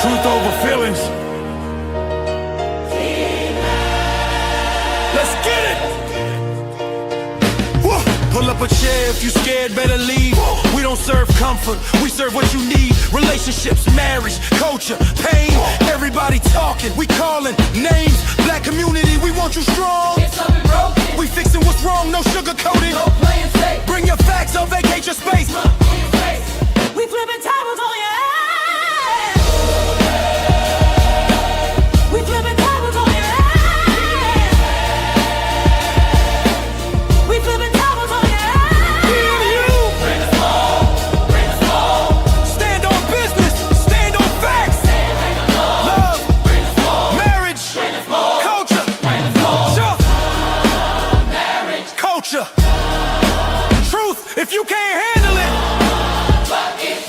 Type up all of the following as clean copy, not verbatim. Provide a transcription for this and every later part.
Truth over feelings. Let's get it. Woo. Pull up a chair if you scared, better leave. We don't serve comfort, we serve what you need. Relationships, marriage, culture, pain. Everybody talking, we calling names. Black community, we want you strong. We fixing what's wrong, no sugarcoating. No playing safe. Bring your facts, or vacate your space. We flipping tables on your ass. We flipping tables on your ass. We flipping tables on your ass. Bring us home, stand on business, stand on facts. Love, marriage, culture, culture. Truth, if you can't handle it,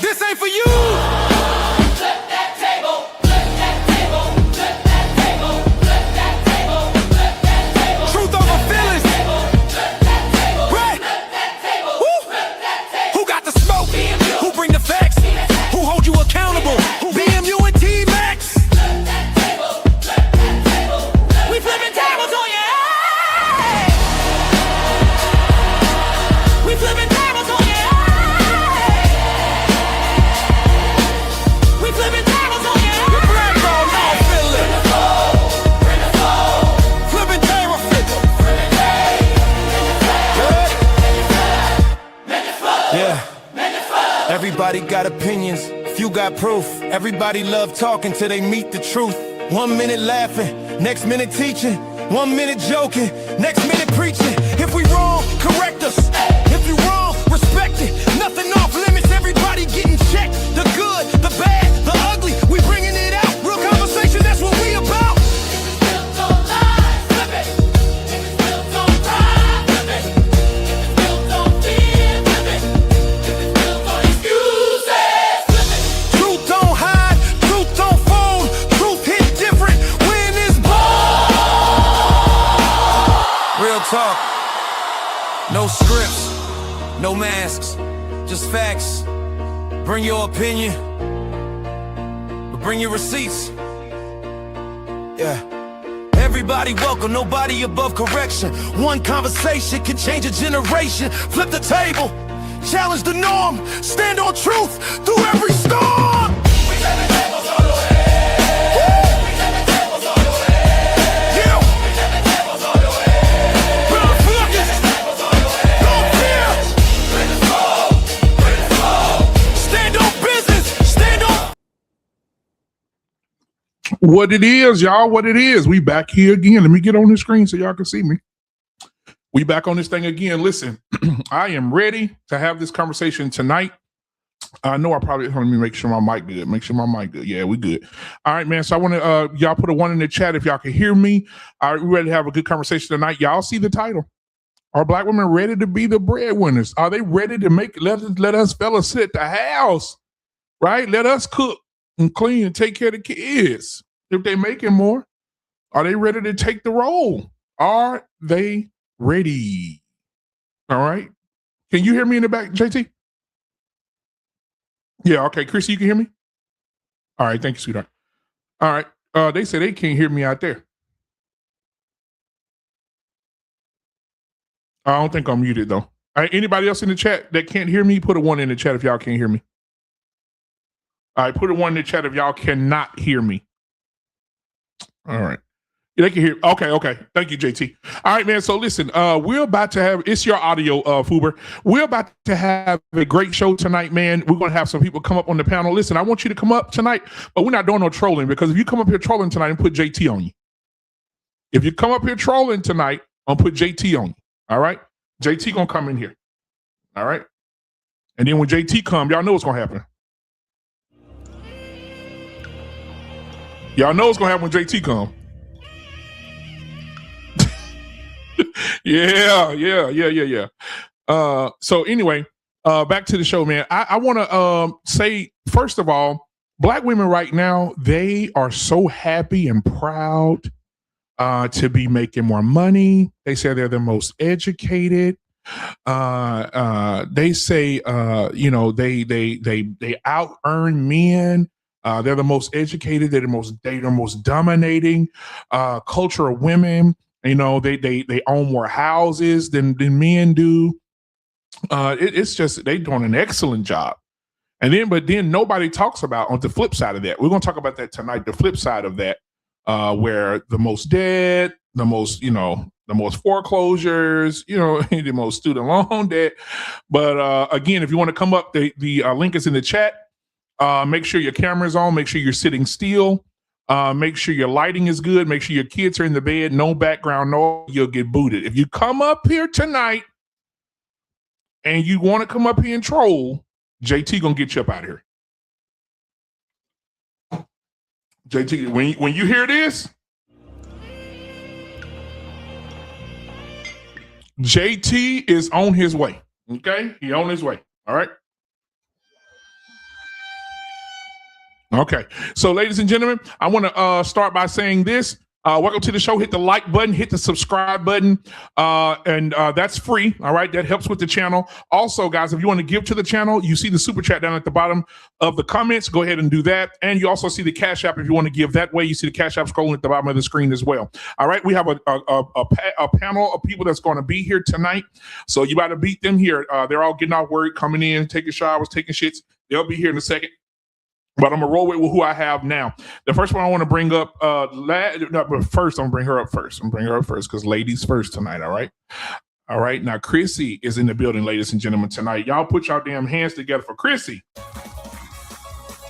this ain't for you. Flip that table, flip that table, flip that table, flip that table, flip that table. Truth over feelings. Flip that table, right? Flip that table, flip that table. Who got the smoke? BMU. Who bring the facts? Who hold you accountable? BMU and T-Max. Flip that table, flip that table. We flipping tables on your ass. We flipping tables on your ass. We flipping tables on your ass. Black girl, now feel it. Bring us home. Flipping table, yeah. Everybody got opinions. Few got proof. Everybody love talking till they meet the truth. 1 minute laughing, next minute teaching. 1 minute joking, next minute preaching. If we wrong, correct us. If you wrong, respect it. Nothing off limits, everybody getting checked. The good, the bad, the ugly, we bringing it out. Real conversation, that's what we about. If it's built on lies, flip it. If it's built on pride, flip it. If it's built on fear, flip it. If it's built on excuses, flip it. Truth don't hide, truth don't fold. Truth hit different when it's bold. Real talk. No scripts, no masks, just facts. Bring your opinion, but bring your receipts. Yeah. Everybody welcome, nobody above correction. One conversation can change a generation. Flip the table, challenge the norm. Stand on truth through every storm. We flipping tables all the way. We flipping tables all the way. Yeah. We flipping tables all the way. Don't fear. Bring us home, bring us home. Stand on business, stand on. What it is, y'all, what it is. We back here again. Let me get on the screen so y'all can see me. We back on this thing again. Listen, I am ready to have this conversation tonight. I know I probably, let me make sure my mic good. Make sure my mic good. Yeah, we good. All right, man. So I want to, y'all put a 1 in the chat if y'all can hear me. All right, we ready to have a good conversation tonight. Y'all see the title. Are Black women ready to be the breadwinners? Are they ready to let us fellas sit at the house, right? Let us cook and clean and take care of the kids. If they making more, are they ready to take the role? Are they ready? All right. Can you hear me in the back, JT? Yeah, okay. Chrissy, you can hear me? All right, thank you, sweetheart. All right. They say they can't hear me out there. I don't think I'm muted though. All right, anybody else in the chat that can't hear me, put a 1 in the chat if y'all can't hear me. All right, put a 1 in the chat if y'all cannot hear me. All right. They can hear. Okay. Thank you, JT. All right, man. So listen, we're about to have, it's your audio, Fuber. We're about to have a great show tonight, man. We're going to have some people come up on the panel. Listen, I want you to come up tonight, but we're not doing no trolling, because if you come up here trolling tonight, I'm put JT on you. If you come up here trolling tonight, I'll put JT on you. All right. JT going to come in here. All right. And then when JT come, y'all know what's going to happen. Y'all know what's going to happen when JT come. Yeah. So anyway, back to the show, man. I want to say, first of all, Black women right now, they are so happy and proud to be making more money. They say they're the most educated. They say, they out earn men They're the most educated. They're the most dominating culture of women. You know, they own more houses than men do. It's just they doing an excellent job. But then nobody talks about on the flip side of that. We're going to talk about that tonight. The flip side of that, where the most debt, the most foreclosures, the most student loan debt. But again, if you want to come up, the link is in the chat. Make sure your camera's on. Make sure you're sitting still. Make sure your lighting is good. Make sure your kids are in the bed. No background noise. You'll get booted. If you come up here tonight and you want to come up here and troll, JT gonna get you up out of here. JT, when you hear this, JT is on his way. Okay, he on his way. All right. Okay. So, ladies and gentlemen, I want to start by saying this. Welcome to the show. Hit the like button, hit the subscribe button, and that's free. All right, that helps with the channel. Also, guys, if you want to give to the channel, you see the super chat down at the bottom of the comments. Go ahead and do that, and you also see the Cash App if you want to give that way. You see the Cash App scrolling at the bottom of the screen as well. All right, we have a panel of people that's going to be here tonight, so you got to beat them here. They're all getting off work, coming in, taking showers, taking shits. They'll be here in a second. But I'm going to roll with who I have now. The first one I want to bring up, but first I'm going to bring her up first. I'm going to bring her up first because ladies first tonight, all right? All right, now Chrissy is in the building, ladies and gentlemen, tonight. Y'all put y'all damn hands together for Chrissy.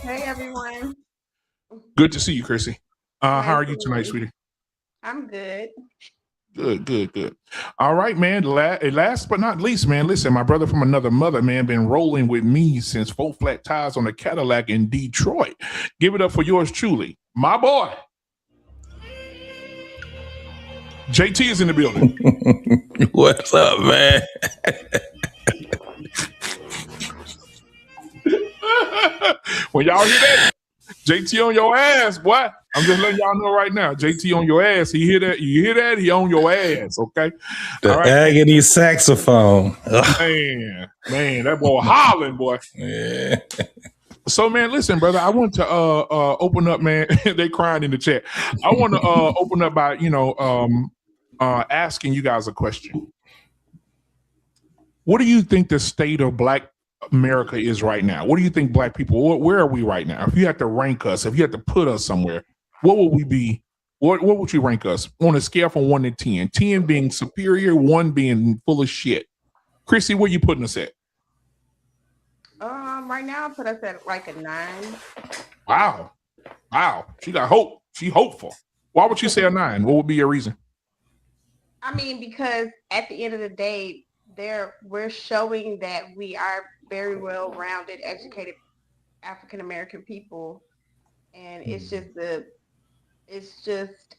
Hey, everyone. Good to see you, Chrissy. How are you tonight, sweetie? I'm good. Good. All right, man. Last but not least, man, listen, my brother from another mother, man, been rolling with me since 4 flat tires on a Cadillac in Detroit. Give it up for yours truly, my boy. JT is in the building. What's up, man? When y'all hear that, JT on your ass, boy. I'm just letting y'all know right now. JT on your ass. He hear that? You hear that? He on your ass, okay? The agony saxophone. Man, that boy hollering, boy. Yeah. So, man, listen, brother, I want to open up, man. They crying in the chat. I want to open up by, asking you guys a question. What do you think the state of Black America is right now? What do you think Black people, where are we right now? If you had to rank us, if you had to put us somewhere, what would we be? What would you rank us on a scale from 1 to 10? 10 being superior, 1 being full of shit. Chrissy, where you putting us at? Right now, I put us at like a 9. Wow. She got hope. She hopeful. Why would you say a 9? What would be your reason? I mean, because at the end of the day, we're showing that we are very well-rounded, educated African-American people, and it's just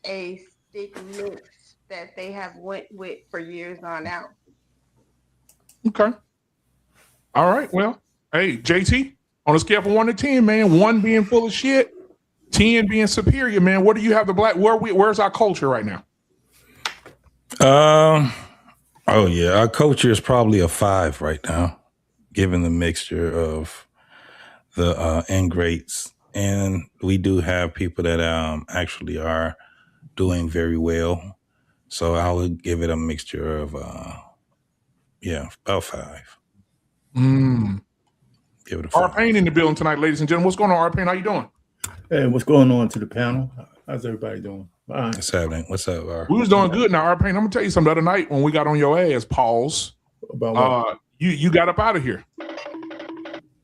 a stick mix that they have went with for years on out. Okay. All right. Well, hey, JT, on a scale from 1 to 10, man, 1 being full of shit, 10 being superior, man. What do you have the Black? Where's our culture right now? Oh yeah, our culture is probably a 5 right now, given the mixture of the ingrates, and we do have people that actually are doing very well. So I would give it a mixture of about 5. Give it a 5. R-Pain in the building tonight, ladies and gentlemen. What's going on, R-Pain? How you doing? Hey, what's going on to the panel? How's everybody doing? All right. What's happening? What's up, R? We was doing good now, R-Pain. I'm gonna tell you something. The other night when we got on your ass, pause. About what? You got up out of here.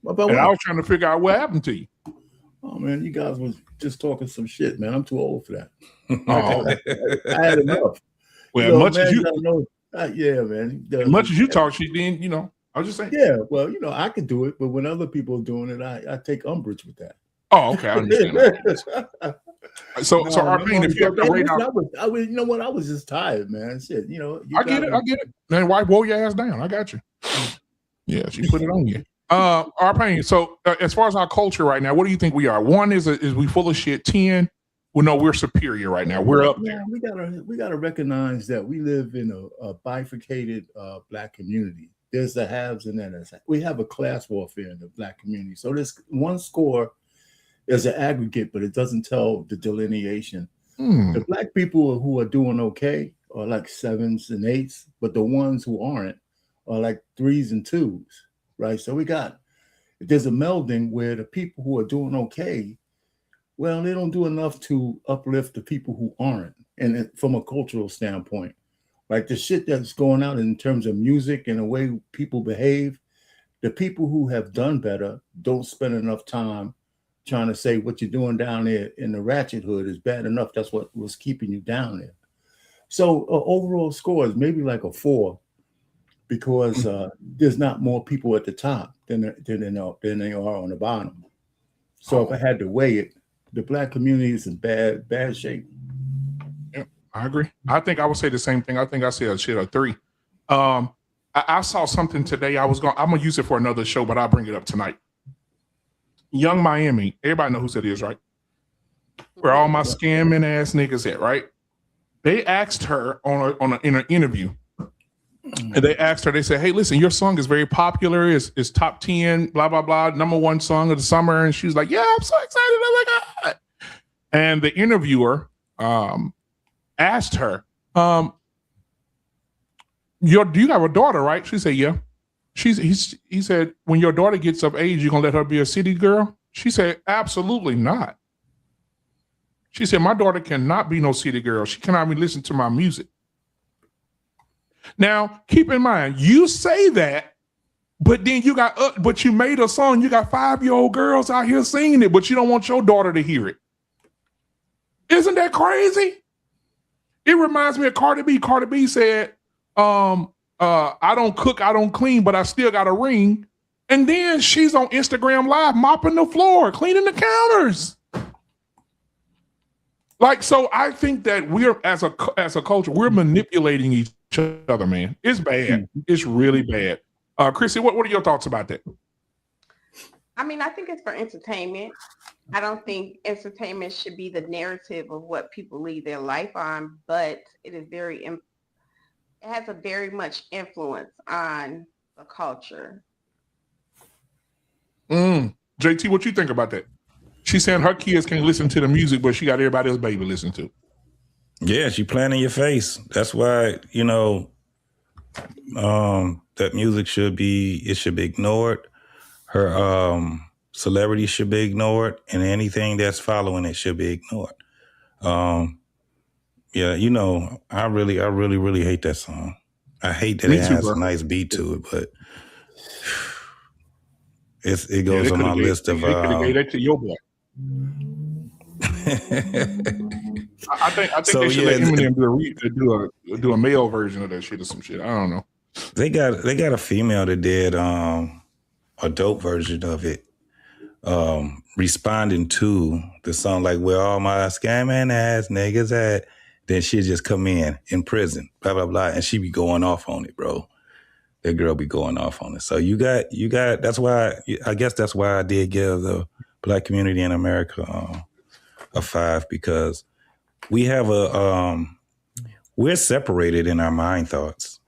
About and what? I was trying to figure out what happened to you. Oh man, you guys was just talking some shit, man. I'm too old for that. Oh, I had enough. well, much man, as you know, yeah, man. as much as you talk, she didn't. I was just saying. Yeah, well, I could do it, but when other people are doing it, I take umbrage with that. Oh, okay, I understand. That. So R-Pain, if you have to rate out, I was, you know what? I was just tired, man. Shit, I get it. Man, why roll your ass down? I got you. Yeah, she put it on you. R-Pain. So as far as our culture right now, what do you think we are? 1 is we full of shit. 10, well, no, we're superior right now. We're up there. We gotta recognize that we live in a bifurcated Black community. There's the haves and then we have a class warfare in the Black community. So this one score as an aggregate, but it doesn't tell the delineation. Hmm. The black people who are doing okay are like 7s and 8s, but the ones who aren't are like 3s and 2s, right? So there's a melding where the people who are doing okay, well, they don't do enough to uplift the people who aren't. And from a cultural standpoint, like the shit that's going out in terms of music and the way people behave, the people who have done better don't spend enough time trying to say what you're doing down there in the ratchet hood is bad enough. That's what was keeping you down there. So overall score is maybe like a 4 because there's not more people at the top than they are on the bottom. So if I had to weigh it, the black community is in bad shape. Yeah, I agree. I think I would say the same thing. I think I said a 3. I saw something today. I'm gonna use it for another show, but I'll bring it up tonight. Young Miami, everybody know who that is, right? Where all my scamming ass niggas at, right? They asked her in an interview, and they asked her. They said, "Hey, listen, your song is very popular. It's top 10, blah blah blah, #1 song of the summer." And she was like, "Yeah, I'm so excited! Oh my god!" And the interviewer asked her, "Do you have a daughter, right?" She said, "Yeah." He said, "When your daughter gets of age, you're gonna let her be a city girl?" She said, "Absolutely not." She said, "My daughter cannot be no city girl. She cannot even listen to my music." Now, keep in mind, you say that, but then but you made a song. You got 5-year-old girls out here singing it, but you don't want your daughter to hear it. Isn't that crazy? It reminds me of Cardi B. Cardi B said, I don't cook, I don't clean, but I still got a ring. And then she's on Instagram Live mopping the floor, cleaning the counters. Like, so I think that we're, as a culture, we're manipulating each other, man. It's bad. It's really bad. Chrissy, what are your thoughts about that? I mean, I think it's for entertainment. I don't think entertainment should be the narrative of what people lead their life on, but it has a very much influence on the culture. JT, what you think about that? She's saying her kids can't listen to the music, but she got everybody else baby listen to. Yeah, she playing in your face. That's why, that music should be ignored. Her celebrity should be ignored, and anything that's following it should be ignored. Yeah, I really hate that song. I hate that it has a nice beat to it, but it goes on my list of. They could have gave that to your boy. I think so, they should let Eminem do a male version of that shit or some shit. I don't know. They got a female that did a dope version of it, responding to the song, like where all my scamming ass niggas at. Then she'd just come in prison, blah blah blah, and she be going off on it, bro. That girl be going off on it. So you got. That's why I guess that's why I did give the black community in America a 5, because we have we're separated in our mind thoughts.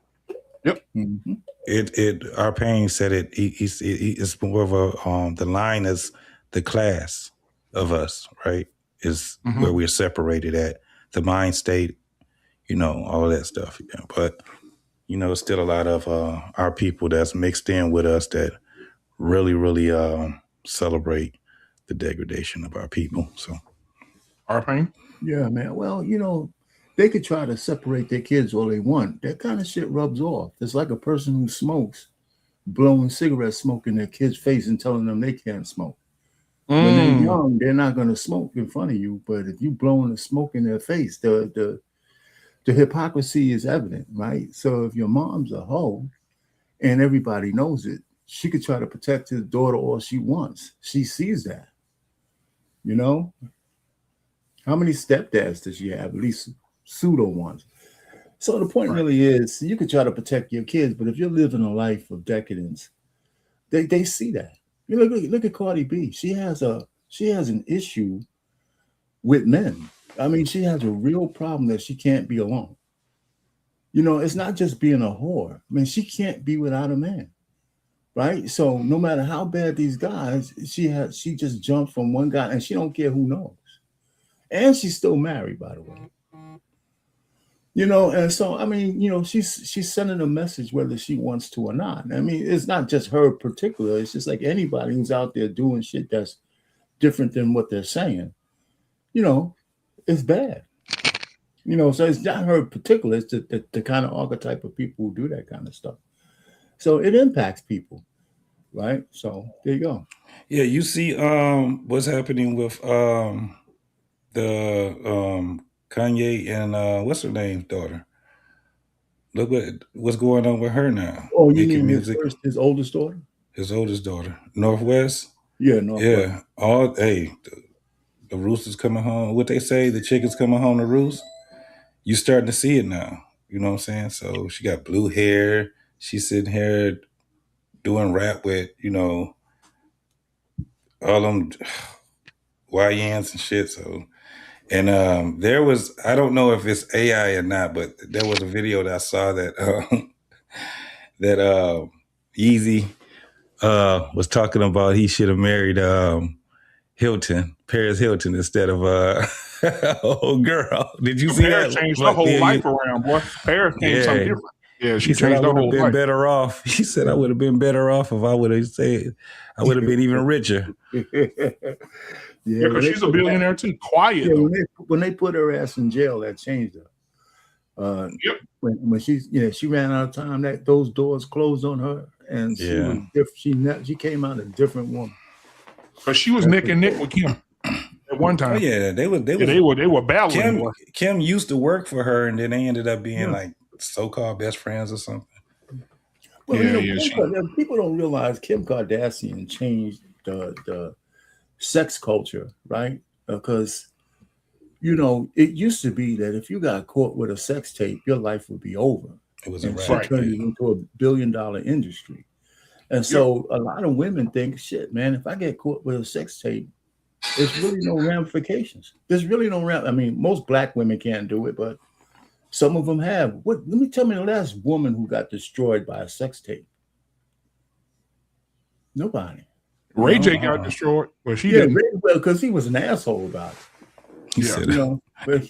Yep. Mm-hmm. Our pain said it's more of a the line is the class of us, right? Is where we're separated at. The mind state, all of that stuff. Yeah. But still a lot of our people that's mixed in with us that really, really celebrate the degradation of our people. So our pain? Yeah, man. Well, they could try to separate their kids all they want. That kind of shit rubs off. It's like a person who smokes, blowing cigarette smoke in their kid's face and telling them they can't smoke. When they're young, they're not going to smoke in front of you. But if you blowing the smoke in their face, the hypocrisy is evident, right? So if your mom's a hoe and everybody knows it, she could try to protect his daughter all she wants. She sees that, How many stepdads does she have? At least pseudo ones. So the point really is, you could try to protect your kids, but if you're living a life of decadence, they see that. Look at Cardi B. She has an issue with men. I mean, she has a real problem that she can't be alone. It's not just being a whore. I mean, she can't be without a man. right? So no matter how bad these guys, she just jumps from one guy, and she don't care who knows. And she's still married, by the way. And so I mean, she's sending a message whether she wants to or not. I mean, it's not just her particular. It's just like anybody who's out there doing shit that's different than what they're saying. It's bad. So it's not her particular. It's the kind of archetype of people who do that kind of stuff. So it impacts people, right? So there you go. Yeah, you see what's happening with the Kanye and what's her name's daughter. Look what's going on with her now. Oh, you making mean music. his oldest daughter? His oldest daughter, Northwest. Yeah, Northwest. Yeah, the roosters coming home. What they say, the chickens coming home to roost. You starting to see it now. You know what I'm saying? So she got blue hair. She's sitting here doing rap with all them YNs and shit. So, and there was, I don't know if it's AI or not, but there was a video that I saw that that Yeezy was talking about he should have married Paris Hilton instead of old girl. Did you see Paris that? changed her whole life around, boy. Paris changed something different. Yeah, she changed her whole life. Better off. He said I would have been better off if I would have said I would have been even richer. Yeah, because she's a billionaire too. Quiet. Yeah, when they put her ass in jail, that changed her. Yep. When she ran out of time, that those doors closed on her, and she was different. She came out a different woman. Because she was neck and neck with Kim at one time. Oh yeah, they were battling. Kim used to work for her, and then they ended up being like so-called best friends or something. Well, people don't realize Kim Kardashian changed the sex culture, right? Because it used to be that if you got caught with a sex tape, your life would be over. It was turned it into $1 billion industry. And so a lot of women think, shit, man, if I get caught with a sex tape, there's really no ramifications. There's really no I mean, most black women can't do it, but some of them have. Let me tell me the last woman who got destroyed by a sex tape. Nobody. Ray J got destroyed. Well, she didn't. Because he was an asshole about it. But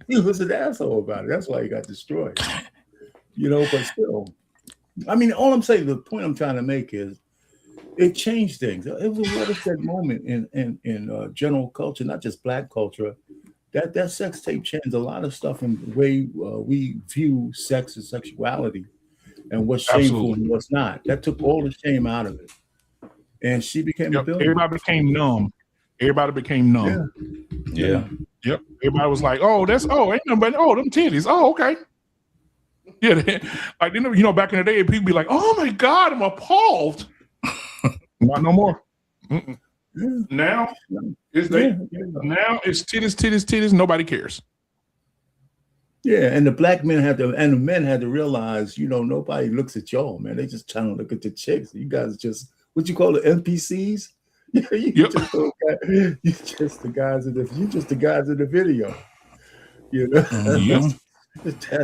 he was an asshole about it. That's why he got destroyed. But still, I mean, all I'm saying, the point I'm trying to make is it changed things. It was a watershed moment in general culture, not just black culture. That sex tape changed a lot of stuff in the way we view sex and sexuality and what's shameful and what's not. That took all the shame out of it. And she became a billionaire. Everybody became numb. Yeah. Yep. Everybody was like, ain't nobody, them titties. Oh, okay. Yeah. Like, back in the day, people be like, oh my God, I'm appalled. Not no more. Mm-mm. Now it's now it's titties. Nobody cares. Yeah, and the black men and the men had to realize, nobody looks at y'all, man. They just trying to look at the chicks. You guys just what you call the NPCs. You're just the guys in the video.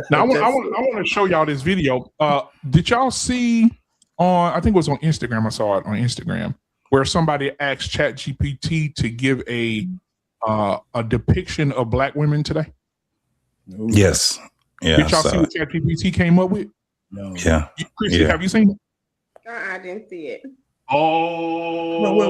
Now I want to show y'all this video. Did y'all see I think it was on Instagram. I saw it on Instagram where somebody asked ChatGPT to give a depiction of black women today. Yes. Yeah. Did y'all see what ChatGPT came up with? No. Yeah. Chrissy, have you seen it? I didn't see it. Oh. No, well,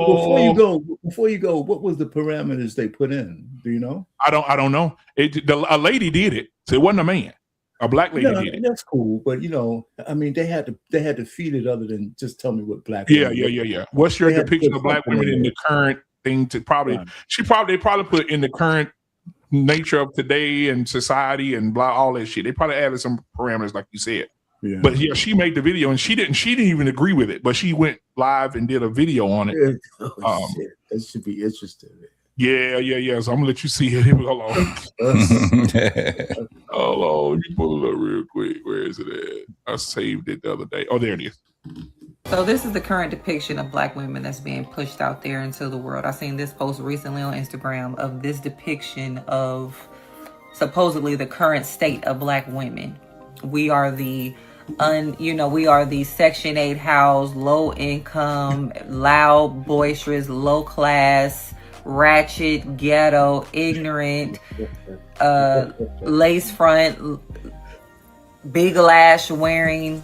before you go, what was the parameters they put in? Do you know? I don't know. A lady did it, so it wasn't a man. A black lady did it. That's cool, but I mean, they had to feed it other than just tell me what black. Yeah. What's your depiction of black women in the current thing? They probably put in the current nature of today and society and blah, all that shit. They probably added some parameters, like you said. Yeah. But she made the video and she didn't even agree with it, but she went live and did a video on it. Shit. That should be interesting. Yeah. So I'm gonna let you see it. Hold on. Hold on. You pull it up real quick. Where is it at? I saved it the other day. Oh, there it is. So this is the current depiction of black women that's being pushed out there into the world. I seen this post recently on Instagram of this depiction of supposedly the current state of black women. We are the We are the Section 8 house, low income, loud, boisterous, low class, ratchet, ghetto, ignorant, lace front, big lash wearing,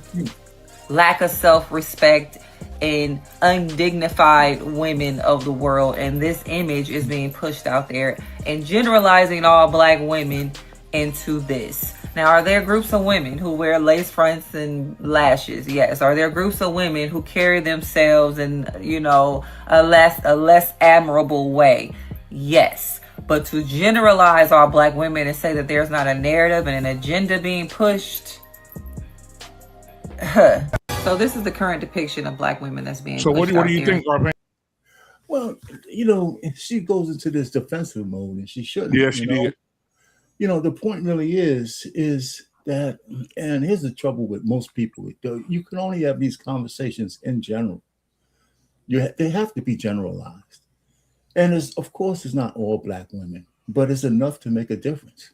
lack of self-respect, and undignified women of the world. And this image is being pushed out there and generalizing all black women into this. Now, are there groups of women who wear lace fronts and lashes? Yes. Are there groups of women who carry themselves in, a less admirable way? Yes. But to generalize all black women and say that there's not a narrative and an agenda being pushed. So this is the current depiction of black women that's being So pushed what do you think, Arpain? Well, she goes into this defensive mode, and she shouldn't. Yeah, she did. The point really is that, and here's the trouble with most people: you can only have these conversations in general. They have to be generalized, and of course, it's not all black women, but it's enough to make a difference.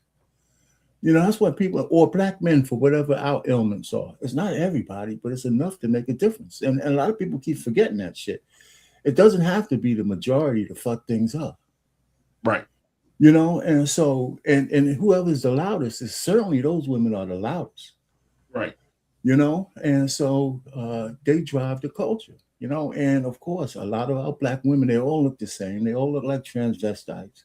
That's what people, or black men, for whatever our ailments are. It's not everybody, but it's enough to make a difference. And a lot of people keep forgetting that shit. It doesn't have to be the majority to fuck things up. Right. And so, and whoever's the loudest is certainly those women are the loudest. Right. And so they drive the culture, and of course, a lot of our black women, they all look the same. They all look like transvestites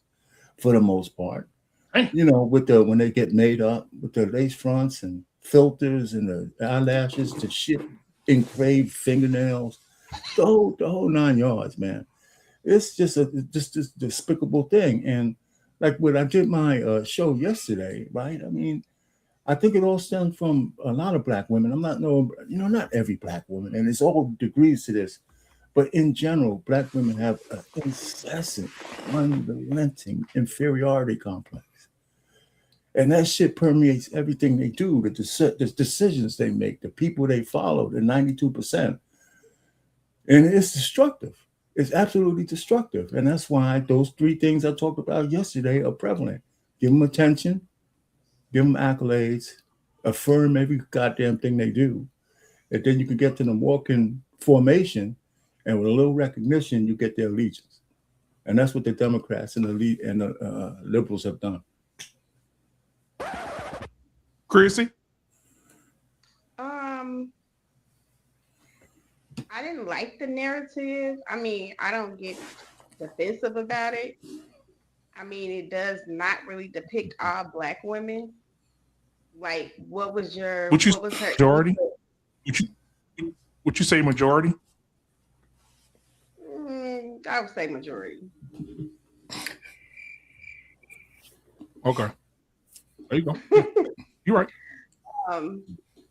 for the most part. When they get made up with the lace fronts and filters and the eyelashes, the shit, engraved fingernails, the whole 9 yards, man. It's just this despicable thing. And like when I did my show yesterday, right? I mean, I think it all stems from a lot of black women. Not every black woman, and it's all degrees to this. But in general, black women have an incessant, unrelenting inferiority complex. And that shit permeates everything they do, the decisions they make, the people they follow, the 92%. And it's destructive. It's absolutely destructive. And that's why those three things I talked about yesterday are prevalent. Give them attention, give them accolades, affirm every goddamn thing they do. And then you can get to them walking formation, and with a little recognition, you get their allegiance. And that's what the Democrats and the liberals have done. Chrissy? I didn't like the narrative. I mean, I don't get defensive about it. I mean, it does not really depict all black women. Like, what was her majority? Would you say majority? I would say majority. Okay. There you go. You're right.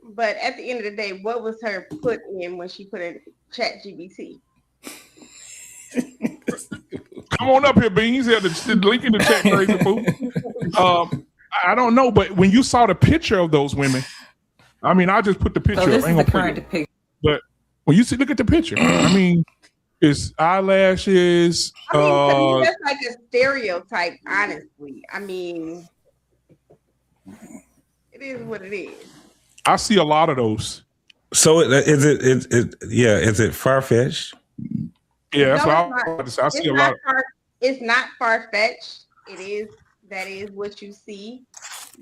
But at the end of the day, what was her put in when she put in ChatGPT? Come on up here, Beans. Had the link in the chat, crazy fool. I don't know, but when you saw the picture of those women, I mean, I just put the picture. So this is the current depiction. But when you look at the picture, I mean, it's eyelashes. I mean, to me, that's like a stereotype. Honestly, I mean, it is what it is. I see a lot of those. So is it far-fetched? Yeah, that's what I see a lot. It's not far-fetched. That is what you see.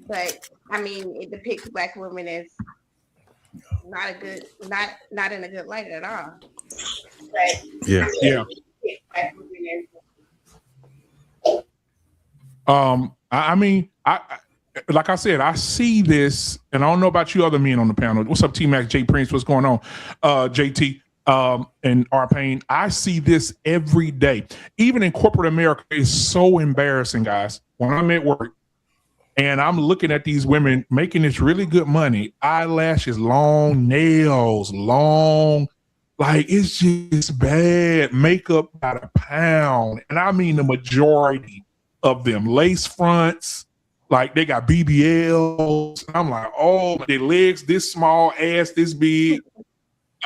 But I mean, it depicts black women as not in a good light at all. But yeah. I mean, like I said, I see this, and I don't know about you other men on the panel. What's up, T-Max, J Prince? What's going on? JT and R-Pain. I see this every day. Even in corporate America, it's so embarrassing, guys. When I'm at work and I'm looking at these women making this really good money, eyelashes long, nails long, like it's just bad. Makeup by the pound. And I mean the majority of them. Lace fronts. Like they got BBLs. I'm like, oh, their legs this small, ass this big.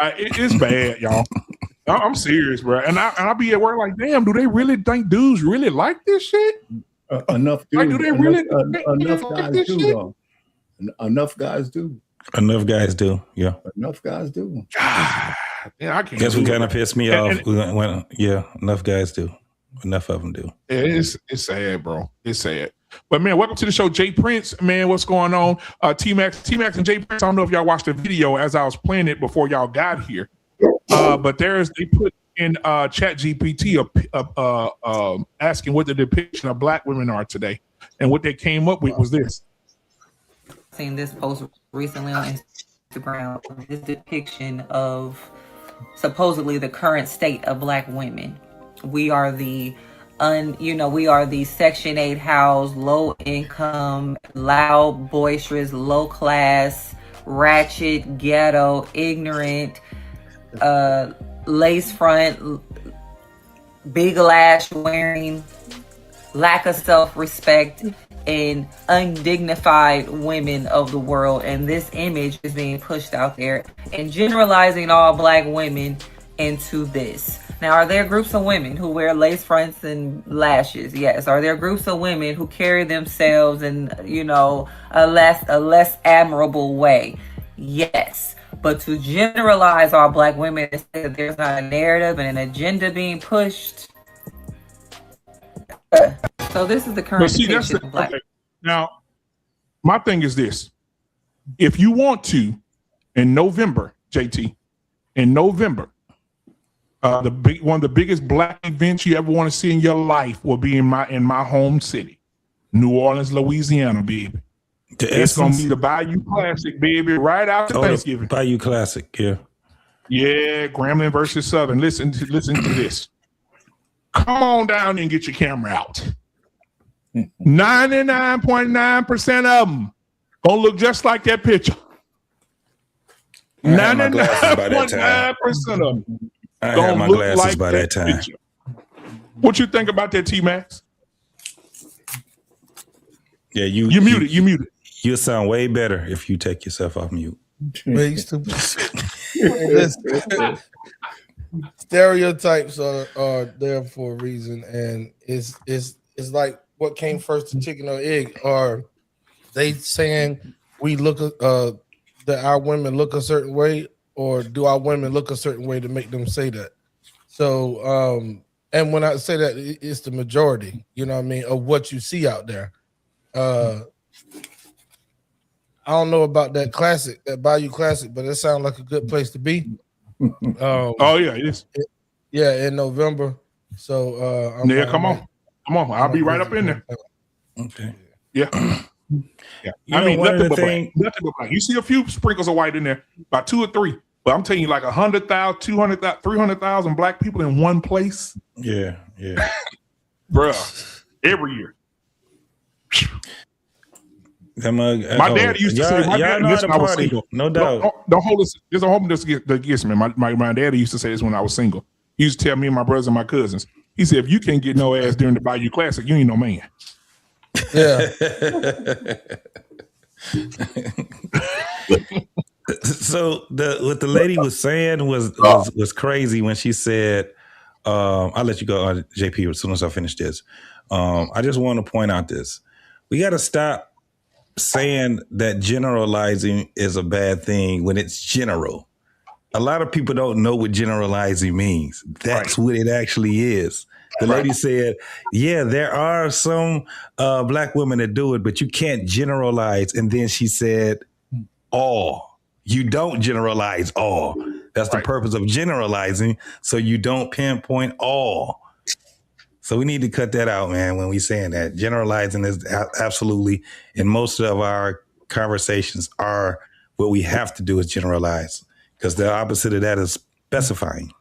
It's bad, y'all. I'm serious, bro. And I be at work like, damn, do they really think dudes really like this shit? Enough do. Like, do they really enough guys do, though. Enough guys do. Enough guys do. Yeah. Enough guys do. Yeah, I can't. Guess what do kind it. of pissed me off? Yeah, enough guys do. Enough of them do. It's sad, bro. It's sad. But man, welcome to the show, Jay Prince. Man, what's going on? T-Max and Jay Prince. I don't know if y'all watched the video as I was playing it before y'all got here. But they put in Chat GPT asking what the depiction of Black women are today. And what they came up with was this. Seen this post recently on Instagram, this depiction of supposedly the current state of Black women. We are the Section 8 housed, low income, loud, boisterous, low class, ratchet, ghetto, ignorant, lace front, big lash wearing, lack of self-respect, and undignified women of the world. And this image is being pushed out there and generalizing all Black women into this. Now, are there groups of women who wear lace fronts and lashes? Yes. Are there groups of women who carry themselves in, a less admirable way? Yes. But to generalize all Black women and say that there's not a narrative and an agenda being pushed. So this is the current depiction of Black. Okay. Now, my thing is this. If you want to, in November, JT, one of the biggest Black events you ever want to see in your life will be in my home city, New Orleans, Louisiana, baby. It's gonna be the Bayou Classic, baby, right after Thanksgiving. Bayou Classic, yeah. Yeah, Grambling versus Southern. Listen to this. Come on down and get your camera out. 99.9% of them gonna look just like that picture. 99.9% of them. I had my glasses by that time. Picture. What you think about that, T-Max? Yeah, you muted. You muted. You'll sound way better if you take yourself off mute. Stereotypes are there for a reason, and it's like what came first, the chicken or egg? Are they saying we look that our women look a certain way, or do our women look a certain way to make them say that? So, and when I say that, it's the majority, of what you see out there. I don't know about that Bayou Classic, but it sounds like a good place to be. Oh yeah, it is. In November. So come on. I'll be right up in there. Okay. Yeah. Nothing but black. You see a few sprinkles of white in there, about 2 or 3. But I'm telling you, like 100,000, 200,000, 300,000 Black people in one place. Yeah. Bruh, every year. My dad used to say, when I was single. No doubt. Don't hold this. There's a hold this against me. My daddy used to say this when I was single. He used to tell me and my brothers and my cousins. He said, if you can't get no ass during the Bayou Classic, you ain't no man. Yeah. So what the lady was saying was crazy when she said, I'll let you go, JP, as soon as I finish this. I just want to point out this. We got to stop saying that generalizing is a bad thing when it's general. A lot of people don't know what generalizing means. That's what it actually is. The lady said, yeah, there are some Black women that do it, but you can't generalize. And then she said, all. You don't generalize all. That's the purpose of generalizing, so you don't pinpoint all. So we need to cut that out, man, when we saying that. Generalizing is absolutely, and most of our conversations are what we have to do is generalize, because the opposite of that is specifying.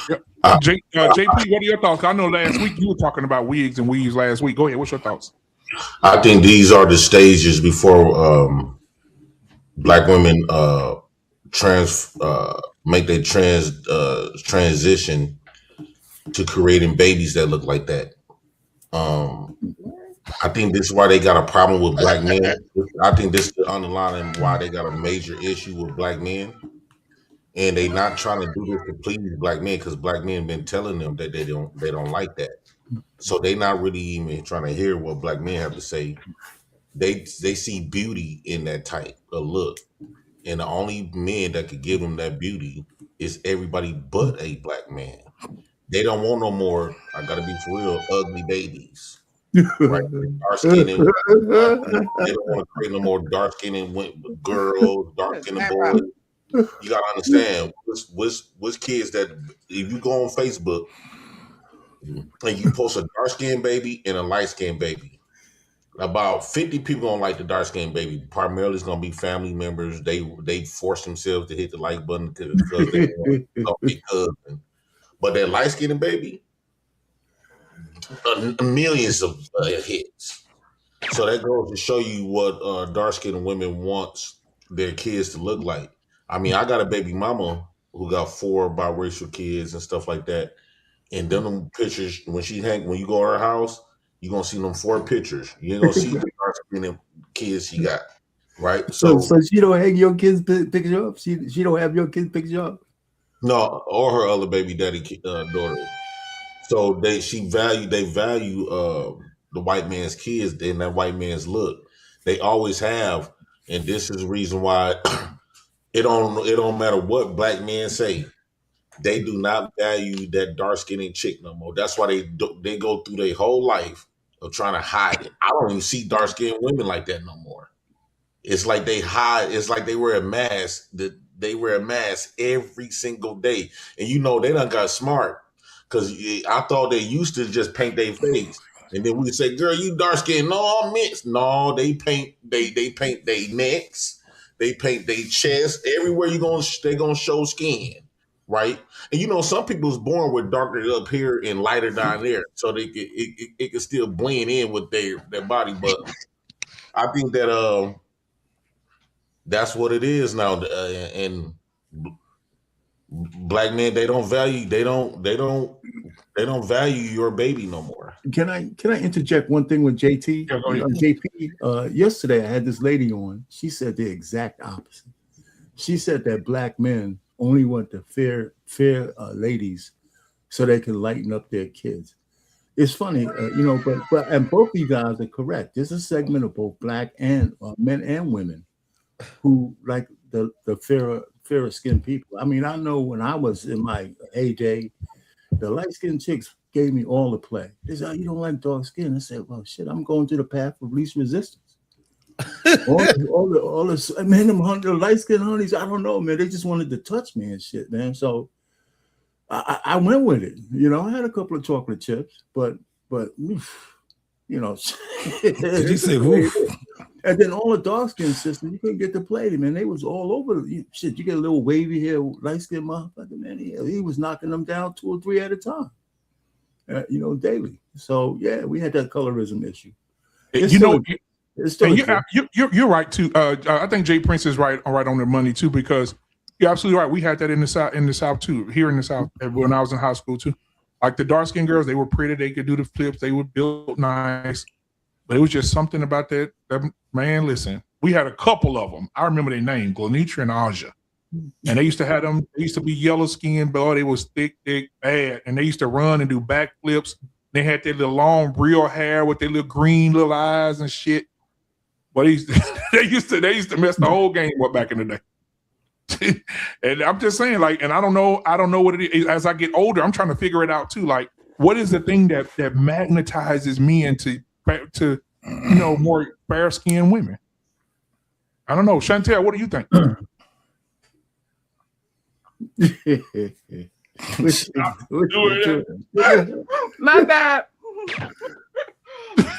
Yep. JP, what are your thoughts? I know last week you were talking about wigs and weaves last week. Go ahead. What's your thoughts? I think these are the stages before Black women make their transition to creating babies that look like that. I think this is why they got a problem with Black men. I think this is the underlying why they got a major issue with Black men. And they not trying to do this to please Black men, because Black men been telling them that they don't like that. So they not really even trying to hear what Black men have to say. they see beauty in that type of look, and the only men that could give them that beauty is everybody but a black man. They don't want no more. I gotta be for real. Ugly babies, right? Dark skin and they don't want to create no more dark skinned girls, dark skinned boys. You gotta understand, what's kids that if you go on Facebook and you post a dark skinned baby and a light skinned baby, about 50 people gonna like the dark skinned baby. Primarily, it's gonna be family members. They force themselves to hit the like button because they want to be cousin. But that light skinned baby, millions of hits. So that goes to show you what dark skinned women wants their kids to look like. I mean, I got a baby mama who got 4 biracial kids and stuff like that. And them pictures, when you go to her house, you're gonna see them 4 pictures. You ain't gonna see the dark skinned kids she got, right? So she don't hang your kids' picture up. She don't have your kids' picture up. No, or her other baby daddy daughter. So they value the white man's kids and that white man's look. They always have, and this is the reason why it don't matter what black men say. They do not value that dark skinned chick no more. That's why they go through their whole life of trying to hide it. I don't even see dark skinned women like that no more. It's like they hide. It's like they wear a mask. They wear a mask every single day, and they done got smart because I thought they used to just paint their face, and then we say, "Girl, you dark skinned." No, I'm mixed. No, they paint. They paint their necks. They paint their chest. Everywhere they gonna show skin. Right, and some people's born with darker up here and lighter down there, so it can still blend in with their body. But I think that that's what it is now, and black men they don't value your baby no more. Can I interject one thing with JT? JP, yesterday I had this lady on. She said the exact opposite. She said that black men only want the fair ladies so they can lighten up their kids. It's funny, but and both of you guys are correct. There's a segment of both black and men and women who like the fairer skinned people. I mean, I know when I was in my heyday, the light skinned chicks gave me all the play. They said, "Oh, you don't like dark skin?" I said, "Well, shit, I'm going to the path of least resistance." all this, man, the light skinned honeys, I don't know, man. They just wanted to touch me and shit, man. So I went with it. I had a couple of chocolate chips, but oof, Did you say oof? And then all the dark skinned sisters, you couldn't get to play them, man. They was all over. Shit, you get a little wavy hair, light skinned motherfucker, man. He was knocking them down 2 or 3 at a time, daily. So yeah, we had that colorism issue. You're right too. I think Jay Prince is right on the money too, because you're absolutely right. We had that in the South too. Here in the South, when I was in high school too. Like the dark skinned girls, they were pretty. They could do the flips. They were built nice, but it was just something about that man. Listen, we had a couple of them. I remember their name, Glenitra and Aja, and they used to have them. They used to be yellow skinned, but they was thick, bad, and they used to run and do backflips. They had their little long, real hair with their little green little eyes and shit. But they used to mess the whole game up back in the day. And I'm just saying, like, and I don't know what it is. As I get older, I'm trying to figure it out too. Like, what is the thing that magnetizes me into more fair skinned women? I don't know. Chantel, what do you think? My bad.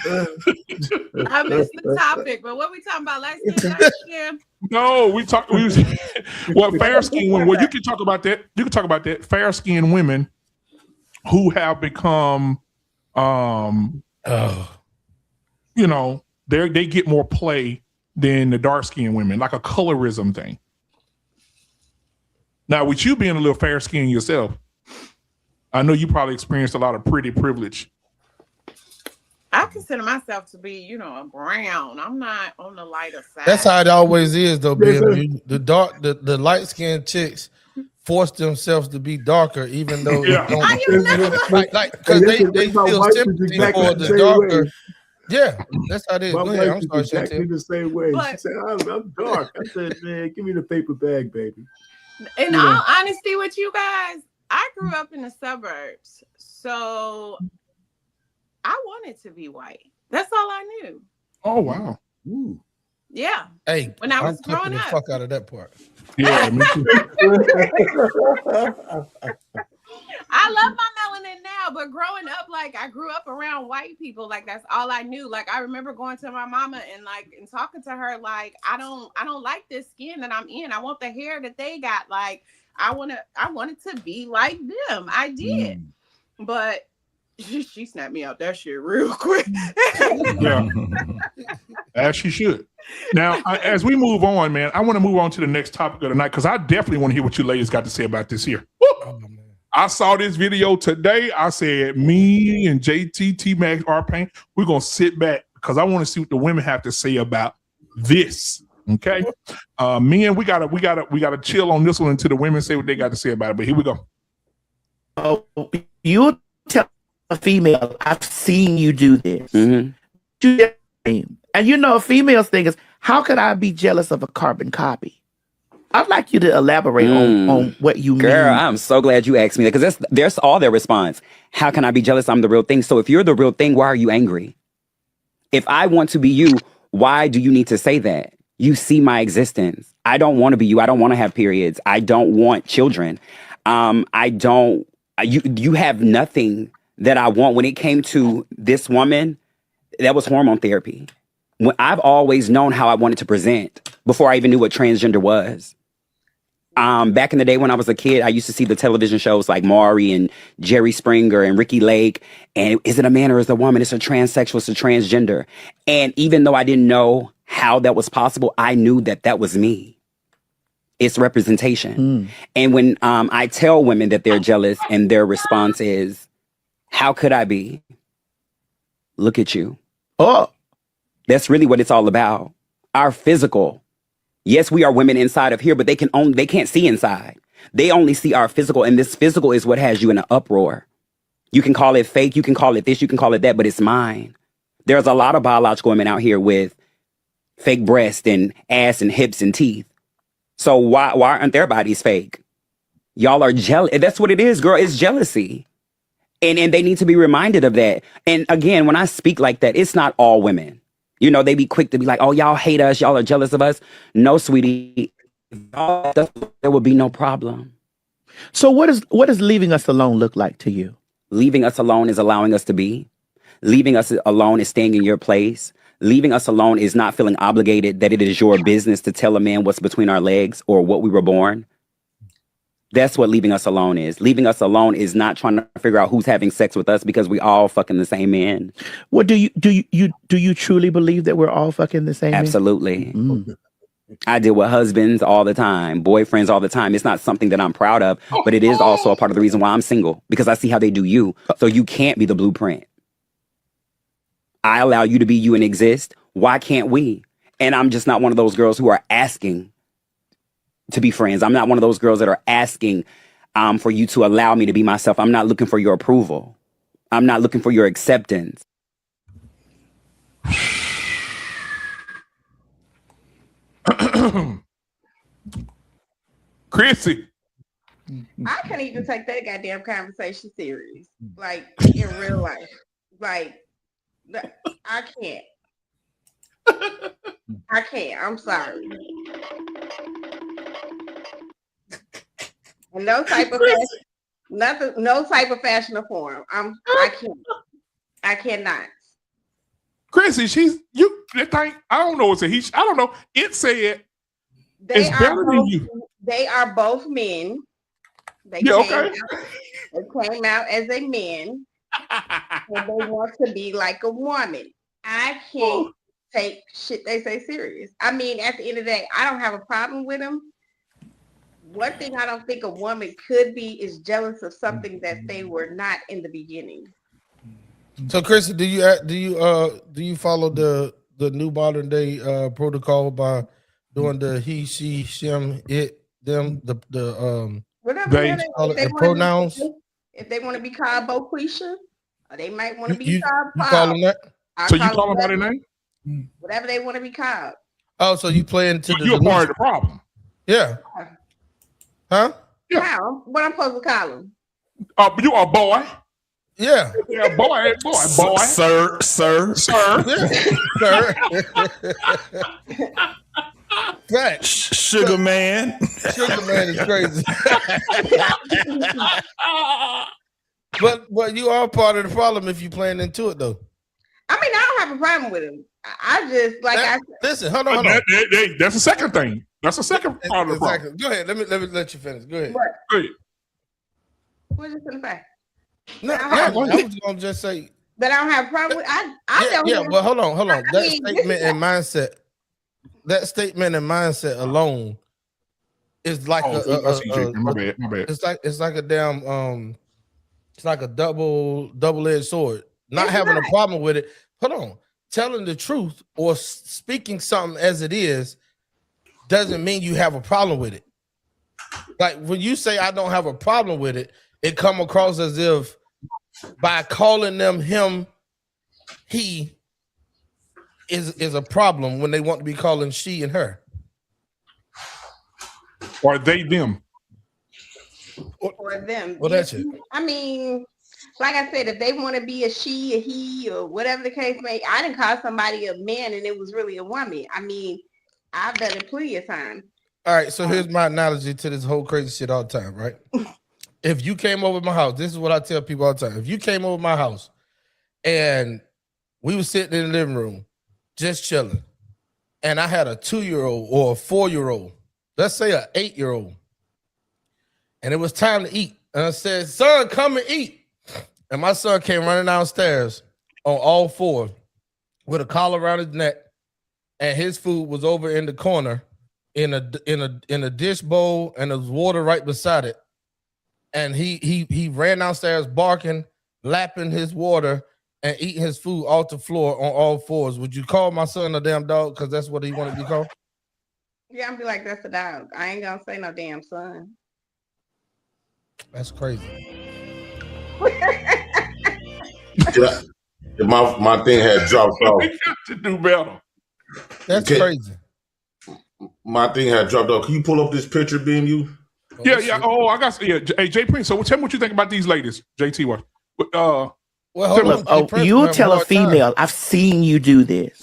I missed the topic, but what we talking about? Light skin? No, well, fair skinned women. Well, you can talk about that. You can talk about that. Fair skinned women who have become, they get more play than the dark skinned women, like a colorism thing. Now, with you being a little fair skinned yourself, I know you probably experienced a lot of pretty privilege. I consider myself to be, a brown. I'm not on the lighter side. That's how it always is, though, baby. The light skinned chicks force themselves to be darker, even though because they still sympathy for the darker. Yeah, that's how it is. My Go ahead. wife I'm is sorry, exactly Chantel. the same way. She But said, I'm dark. I said, man, give me the paper bag, baby. in You know. all honesty with you guys, I grew up in the suburbs. So I wanted to be white. That's all I knew. Oh wow. Ooh. Yeah. Hey, When I I'm was clipping growing the up. fuck out of that part. Yeah, me too. I love my melanin now, but growing up, like I grew up around white people, like that's all I knew. Like I remember going to my mama and talking to her, like I don't like this skin that I'm in. I want the hair that they got. Like I wanted to be like them. I did, but she snapped me out that shit real quick. Yeah, as she should. Now, as we move on, man, I want to move on to the next topic of the night because I definitely want to hear what you ladies got to say about this here. Oh, man. I saw this video today. I said, me and JT, T-Max, R-Pain, we're going to sit back because I want to see what the women have to say about this. Okay. Men, we gotta chill on this one until the women say what they got to say about it. But here we go. Oh, you tell a female, I've seen you do this. And you know, a female's thing is, how could I be jealous of a carbon copy? I'd like you to elaborate on what you mean. Girl, I'm so glad you asked me that because there's all their response. How can I be jealous? I'm the real thing. So if you're the real thing, why are you angry? If I want to be you, why do you need to say that? You see my existence. I don't want to be you. I don't want to have periods. I don't want children. You have nothing that I want. When it came to this woman, that was hormone therapy. I've always known how I wanted to present before I even knew what transgender was. Back in the day when I was a kid, I used to see the television shows like Maury and Jerry Springer and Ricky Lake. And is it a man or is it a woman? It's a transsexual, it's a transgender. And even though I didn't know how that was possible, I knew that was me. It's representation. And when I tell women that they're jealous and their response is, how could I be? Look at you. Oh, that's really what it's all about. Our physical. Yes, we are women inside of here, but they can't see inside. They only see our physical, and this physical is what has you in an uproar. You can call it fake, you can call it this, you can call it that, but it's mine. There's a lot of biological women out here with fake breasts and ass and hips and teeth. So why aren't their bodies fake? Y'all are jealous. That's what it is, girl. It's jealousy. And they need to be reminded of that. And again, when I speak like that, it's not all women. You know, they be quick to be like, oh, y'all hate us. Y'all are jealous of us. No, sweetie. There will be no problem. So what does leaving us alone look like to you? Leaving us alone is allowing us to be. Leaving us alone is staying in your place. Leaving us alone is not feeling obligated that it is your business to tell a man what's between our legs or what we were born. That's what leaving us alone is. Leaving us alone is not trying to figure out who's having sex with us because we all fucking the same man. Well, do you truly believe that we're all fucking the same man? Absolutely. I deal with husbands all the time, boyfriends all the time. It's not something that I'm proud of, but it is also a part of the reason why I'm single because I see how they do you. So you can't be the blueprint. I allow you to be you and exist. Why can't we? And I'm just not one of those girls who are asking to be friends. I'm not one of those girls that are asking for you to allow me to be myself. I'm not looking for your approval. I'm not looking for your acceptance. Chrissy. I can't even take that goddamn conversation serious. Like in real life. Like I can't. I can't. I'm sorry. No type of fashion, nothing, no type of fashion or form. I can't. I cannot. Chrissy, that thing, I don't know, I don't know. It said it's better than you. They are both men. They came out as a man. And they want to be like a woman. I can't take shit they say serious. I mean, at the end of the day, I don't have a problem with them. One thing I don't think a woman could be is jealous of something that they were not in the beginning. So, Chrissy, do you follow the new modern day protocol by doing the he, she, him, it, them, the pronouns? If they want to be called Boquisha, or they might want to be you called call them that? So you call them by their name? Whatever they want to be called. Oh, so you play into the you're part of the problem. Yeah. Huh? Yeah. How? What I'm supposed to call them? You are a boy. Yeah. Yeah, boy. Sir. Yeah. Fact. Sugar man. Sugar man is crazy. But you are part of the problem if you playing into it though. I mean, I don't have a problem with them. I just listen. Hold on. That's the second thing. That's the second part of the problem. Go ahead. Let me let you finish. Go ahead. What? Go ahead. What you gonna say? No, I was gonna just say that I don't have a problem with. I don't. Yeah, but hold on. That statement and mindset alone is like my bad. It's like a damn it's like a double-edged sword. Not having a problem with it. Hold on. Telling the truth or speaking something as it is doesn't mean you have a problem with it. Like when you say I don't have a problem with it, it come across as if by calling them him, he is a problem when they want to be calling she and her. Or they them. Or them. Well, that's it. I mean, like I said, if they want to be a she, a he, or whatever the case may, I didn't call somebody a man and it was really a woman. I mean, I've done it plenty of times. All right, so here's my analogy to this whole crazy shit all the time, right? If you came over my house, this is what I tell people all the time. If you came over my house and we were sitting in the living room, just chilling, and I had a 2-year-old or a 4-year-old, let's say an 8-year-old, and it was time to eat, and I said, son, come and eat. And my son came running downstairs on all fours with a collar around his neck, and his food was over in the corner in a dish bowl, and there was water right beside it. And he ran downstairs barking, lapping his water, and eating his food off the floor on all fours. Would you call my son a damn dog because that's what he wanted to be called? Yeah, I'm be like, that's a dog. I ain't gonna say no damn son. That's crazy. My thing had dropped off. We got to do better. That's crazy. My thing had dropped off. Can you pull up this picture, being you? Yeah. Oh, I got. Yeah. Hey, Jay Prince. So tell me what you think about these ladies, JT. What? You tell a female, I've seen you do this.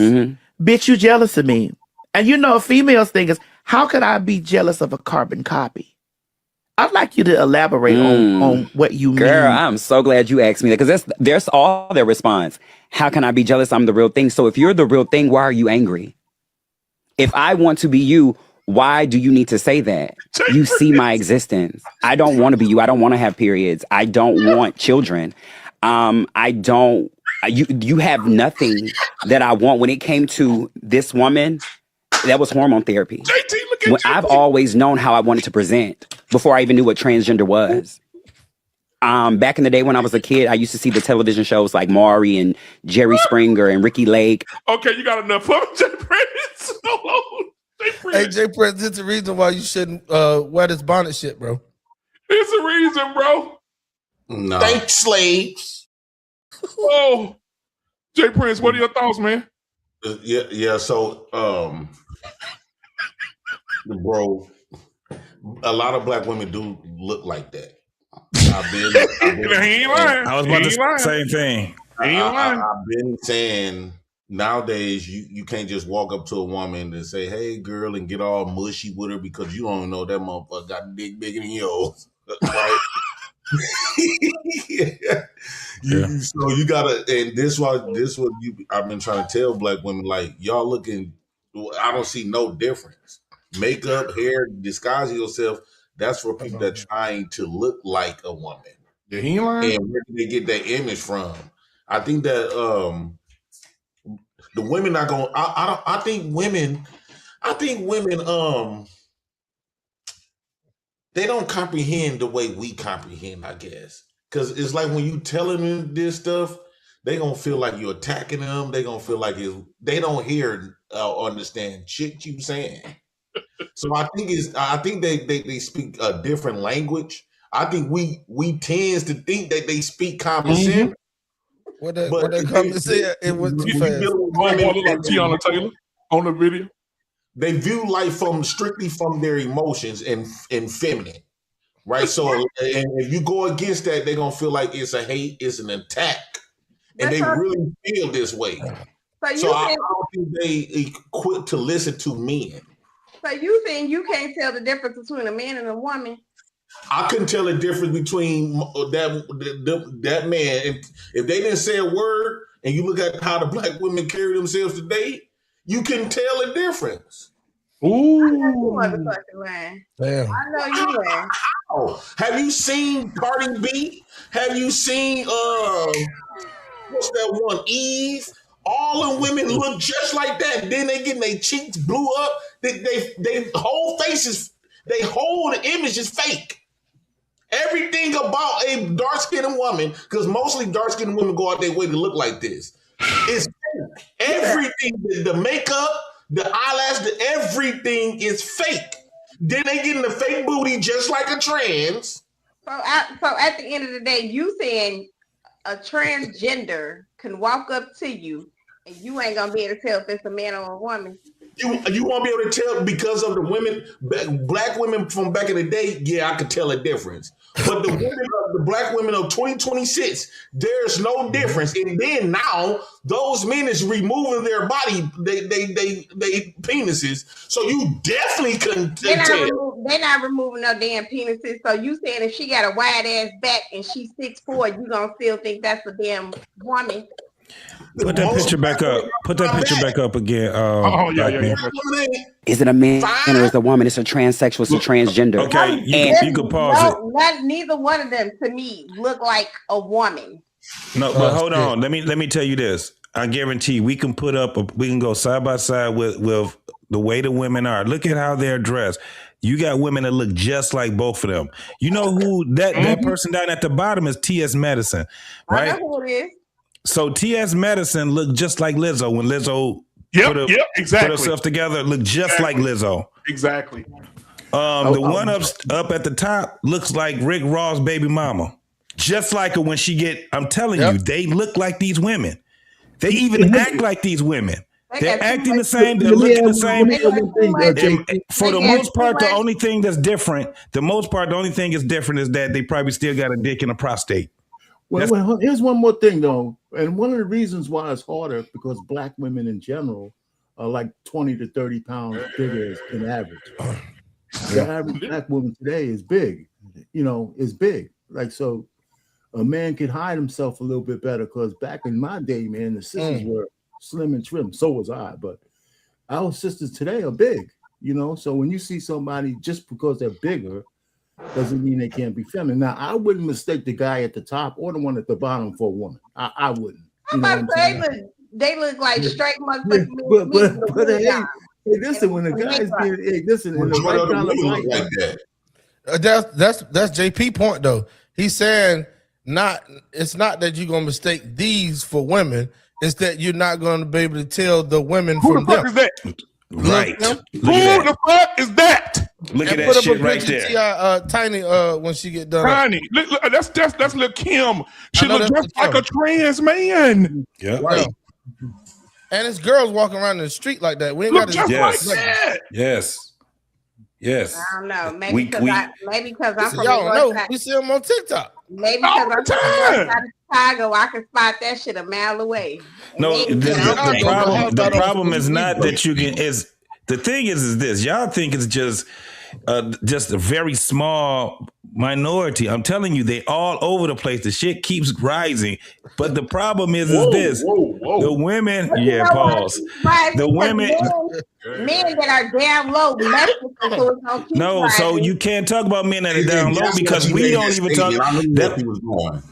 Bitch, you jealous of me. And you know, a female's thing is, how could I be jealous of a carbon copy? I'd like you to elaborate on what you mean. Girl, I'm so glad you asked me that, because there's all their response. How can I be jealous? I'm the real thing. So if you're the real thing, why are you angry? If I want to be you, why do you need to say that? You see my existence. I don't want to be you. I don't want to have periods. I don't want children. You have nothing that I want. When it came to this woman, that was hormone therapy. JT, look at I've always known how I wanted to present before I even knew what transgender was. Back in the day when I was a kid, I used to see the television shows like Maury and Jerry Springer and Ricky Lake. Okay, you got enough of Jay Prince. Hey, Jay Prince, it's the reason why you shouldn't wear this bonnet shit, bro. It's a reason, bro. No. Thanks, slaves. Oh, Jay Prince, what are your thoughts, man? Yeah. So, bro, a lot of black women do look like that. He ain't lying. I was about to say the same thing. I've been saying nowadays you can't just walk up to a woman and say, "Hey, girl," and get all mushy with her because you don't know that motherfucker got a dick bigger than yours, right? So you gotta, and this what I've been trying to tell black women, like, y'all looking, I don't see no difference. Makeup, hair, disguising yourself, that's for people that trying to look like a woman. Yeah, he ain't lying. And where do they get that image from? I think that the women are going. I think women. They don't comprehend the way we comprehend, I guess. Because it's like when you telling them this stuff, they gonna feel like you're attacking them. They gonna feel like they don't hear or understand shit you saying. So I think they speak a different language. I think we tends to think that they speak common sense. What that But comment said, it was too fast. Like Tiana Taylor on the video. They view life from strictly from their emotions and feminine, right? So, and if you go against that, they're gonna feel like it's a hate, it's an attack, and they really feel this way. So I don't think they equipped to listen to men. So you think you can't tell the difference between a man and a woman? I couldn't tell the difference between that man. If they didn't say a word, and you look at how the black women carry themselves today, you can tell a difference. Ooh. I know you motherfucking lying. Damn. I know you lying. How? Have you seen Cardi B? Have you seen what's that one? Eve? All the women look just like that. Then they getting their cheeks blew up. They whole faces, they whole image is fake. Everything about a dark-skinned woman, because mostly dark-skinned women go out their way to look like this. It's fake. Everything, the makeup, the eyelash, everything is fake. Then they get in the fake booty just like a trans. So at the end of the day, you saying a transgender can walk up to you and you ain't gonna be able to tell if it's a man or a woman. You won't be able to tell because of the women, black women from back in the day. Yeah, I could tell a difference. But the black women of 2026, there's no difference. And then now those men is removing their body, they penises. So you definitely couldn't tell. They're not removing no damn penises. So you saying if she got a wide ass back and she's 6'4", you gonna still think that's a damn woman? Put that picture back up. Put that picture back up again. Yeah. Is it a man or is it a woman? It's a transsexual. It's a transgender. Okay, you can pause it. Neither one of them to me look like a woman. No, but hold on. Let me tell you this. I guarantee we can we can go side by side with the way the women are. Look at how they're dressed. You got women that look just like both of them. You know who that person down at the bottom is? T.S. Madison, right? I know who it is. So T.S. Madison looked just like Lizzo when Lizzo put herself together. Looked just like Lizzo. Exactly. The one up at the top looks like Rick Ross' baby mama. Just like her when she get. I'm telling you, they look like these women. They even act like these women. They're acting the same. They're looking the same. For the most part, the only thing that's different. The only thing is different is that they probably still got a dick and a prostate. Well, here's one more thing, though. And one of the reasons why it's harder because black women in general are like 20 to 30 pounds bigger than average. The average black woman today is big, is big. Like, so a man can hide himself a little bit better because back in my day, man, the sisters were slim and trim. So was I. But our sisters today are big, So when you see somebody just because they're bigger, doesn't mean they can't be feminine. Now, I wouldn't mistake the guy at the top or the one at the bottom for a woman. I wouldn't. They look like straight motherfuckers. But hey, listen, when the guy's being, listen, in the right kind of light, that's JP point though. He's saying it's not that you're gonna mistake these for women. It's that you're not gonna be able to tell the women from them. Who the fuck is that? Right. Who the fuck is that? Look at that shit right there. Tiny, when she get done. Tiny. Look, that's little Kim. She look just like a trans man. Yeah. Right. And it's girls walking around in the street like that. We ain't got to just like that. Yes. I don't know. Maybe because I'm from y'all know. We see them on TikTok. Maybe because I'm from Chicago, I can spot that shit a mile away. No, the problem is not that you can. The thing is this. Y'all think it's just a very small minority. I'm telling you, they all over the place. The shit keeps rising. But the problem is this. The women, pause. The women. Men that are down low, so you can't talk about men that are down low because we don't even talk.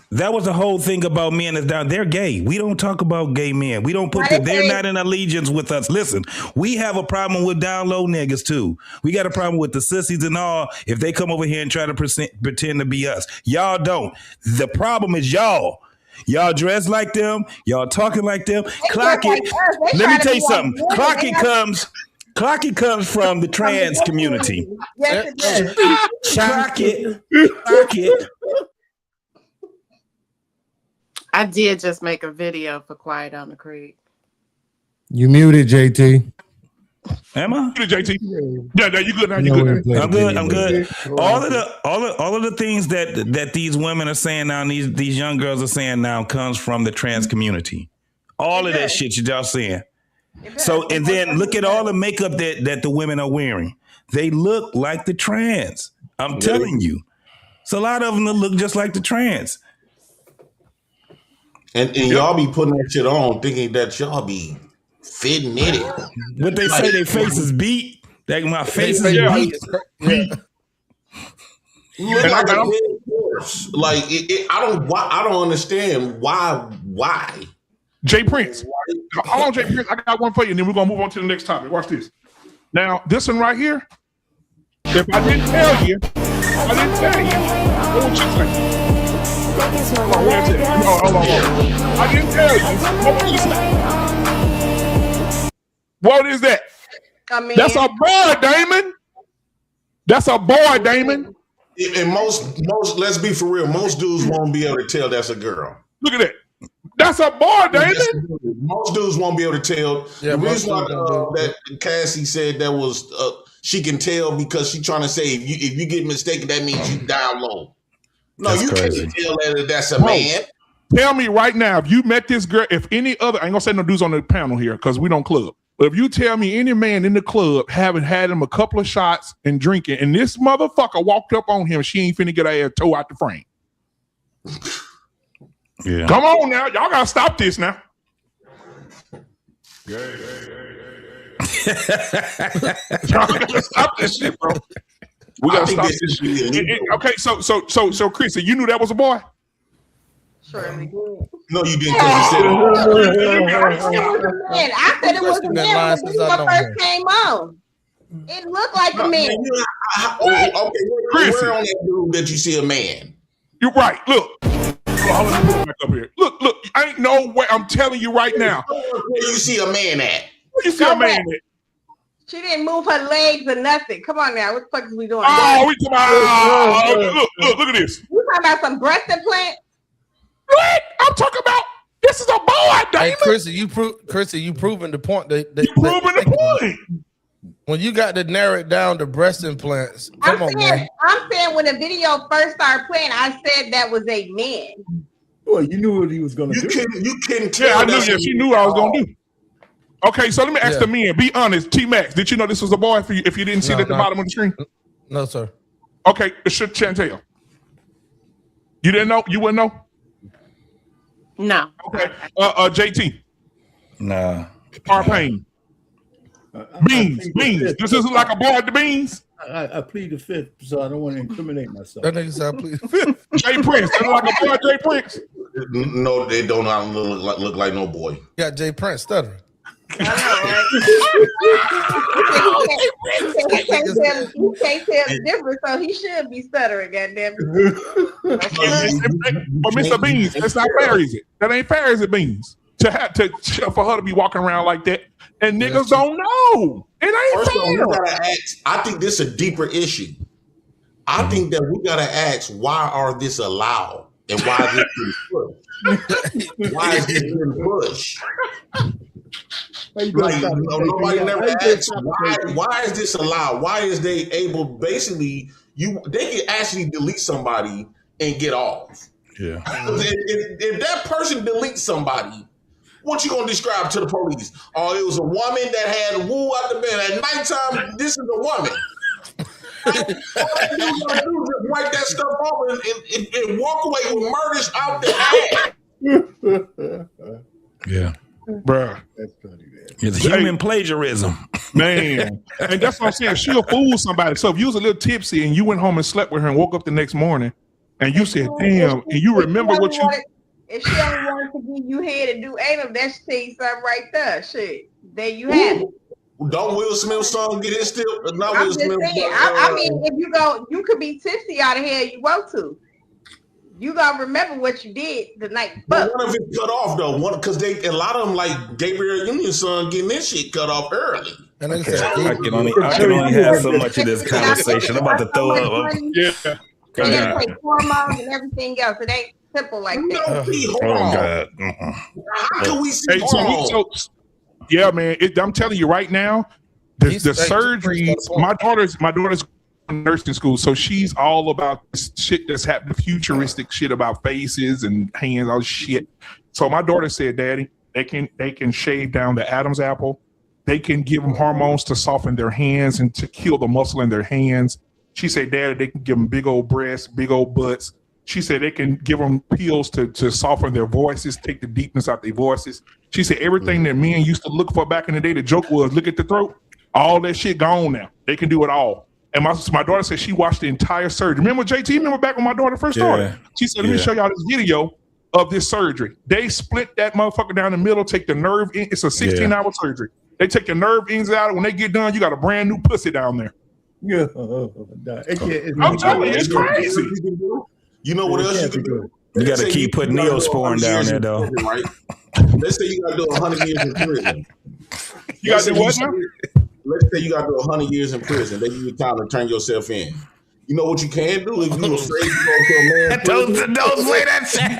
That was the whole thing about men that's down. They're gay. We don't talk about gay men. We don't they're not in allegiance with us. Listen, we have a problem with down low niggas too. We got a problem with the sissies and all. If they come over here and try to pretend to be us, y'all don't. The problem is y'all. Y'all dress like them. Y'all talking like them. Clock it. Let me tell you something. Clock it comes from the trans community. Yes, it does. Clock it. I did just make a video for Quiet on the Creek. You muted, JT. Am I? JT. Yeah, you good now. You good now. I'm good. All of the things that these women are saying now, and these young girls are saying now, comes from the trans community. All of that shit y'all saying. So, and then look at all the makeup that the women are wearing. They look like the trans. I'm telling you. So a lot of them look just like the trans. And y'all be putting that shit on thinking that y'all be fitting in it. What they say, their face is beat. That my face is beat. Look like a dead horse. Like I don't understand why. Jay Prince. Hold on, Jay Prince. I got one for you, and then we're gonna move on to the next topic. Watch this. Now, this one right here. If I didn't tell you, what would you say? Hold on. I didn't tell you. What would you say? What is that? That's a boy, Damon. That's a boy, Damon. And most, let's be for real, most dudes won't be able to tell that's a girl. Look at that. That's a boy, Damon. Most dudes won't be able to tell. Yeah, the reason why that Cassie said that was she can tell because she's trying to say if you get mistaken, that means you down low. No, that's you crazy. can't tell that that's a man. Tell me right now, if you met this girl, if any other, I ain't gonna say no dudes on the panel here because we don't club. But if you tell me any man in the club having had him a couple of shots and drinking, and this motherfucker walked up on him, she ain't finna get her ass toe out the frame. Yeah. Come on now, y'all gotta stop this now. Y'all gotta stop this shit, bro. We gotta stop this shit. Okay, so Chris, you knew that was a boy? Surely. No, you didn't because you said it. I said it was a man when the video first came on. It looked like a man. Okay, where on that dude that you see a man? You're right. Look. Let me put it back up here. Look, ain't no way. I'm telling you right now. Where you see a man at? Where you see a man at? She didn't move her legs or nothing. Come on now. What the fuck is we doing? Oh, we talking about look at this. You talking about some breast implant? What? I'm talking about this is a boy, Damon. Hey, Chrissy, you proving the point. You proving the point. When you got to narrow it down to breast implants, come on, man. I'm saying when the video first started playing, I said that was a man. Well, you knew what he was going to do. You couldn't tell. Yeah, I knew. Yeah, she knew I was going to do. Okay, so let me ask the men. Be honest, T-Max, did you know this was a boy if you didn't see it at the bottom of the screen? No, sir. Okay, Chantel. You didn't know? You wouldn't know? No. Okay. JT. Nah. Parpain. Beans. This isn't like a boy at the beans. I plead the fifth, so I don't want to incriminate myself. That nigga said I plead the fifth. Jay Prince. That look like a boy, Jay Prince. No, they don't look like no boy. Got Jay Prince stuttering. I know, right? He can't tell the difference, so he should be stuttering, goddamn it. But Mr. Beans, that's not fair, is it? That ain't fair, is it, Beans? For her to be walking around like that, and niggas don't know. It ain't First of all, fair. we gotta ask. I think this is a deeper issue. I think that we gotta ask, why are this allowed and why is this being pushed? Why is this being pushed? Like, nobody never asked why is this allowed? Why is they able basically they can actually delete somebody and get off? Yeah. If that person deletes somebody, what you gonna describe to the police? Oh, it was a woman that had woo out the bed at nighttime. This is a woman. All you gotta do is just wipe that stuff off and walk away with murders out the ass. Yeah. Bruh. That's funny, man. It's human plagiarism. Man. And that's what I'm saying. She'll fool somebody. So if you was a little tipsy and you went home and slept with her and woke up the next morning and you said, damn, and you remember what you... If she only wanted to give you head and do anal, that should tell you something right there. Shit. There you have it. Don't Will Smith's son get his still? Not I'm Will just Smith. saying, I mean, if you could be tipsy out of here you want to. You gotta remember what you did the night before. One of it cut off though, because a lot of them like Gabriel Union's son getting this shit cut off early. And I can only have so much of this conversation. I'm about to throw up. Yeah. They gotta take hormones and everything else. simple like No, that. see, hold Oh on. God. How can we see? Hey, yeah, man. I'm telling you right now, the surgeries. My daughter's in nursing school, so she's all about this shit that's happening, futuristic shit about faces and hands, all this shit. So my daughter said, "Daddy, they can shave down the Adam's apple. They can give them hormones to soften their hands and to kill the muscle in their hands." She said, "Daddy, they can give them big old breasts, big old butts." She said they can give them pills to soften their voices, take the deepness out their voices. She said everything that men used to look for back in the day, the joke was look at the throat. All that shit gone now. They can do it all. And my daughter said she watched the entire surgery. Remember, JT? Remember back when my daughter first started? She said, let me show y'all this video of this surgery. They split that motherfucker down the middle, take the nerve in. It's a 16-hour surgery. They take the nerve ends out. When they get done, you got a brand new pussy down there. Yeah. I'm telling you, it's crazy. You know what else you can do? You got to keep putting Neosporin down there, though. Right? Let's say you got to do 100 years in prison. You got to do what now? Let's say you got to do 100 years in prison. They give you time to turn yourself in. You know what you can do if you afraid to go to a man? Don't say that shit.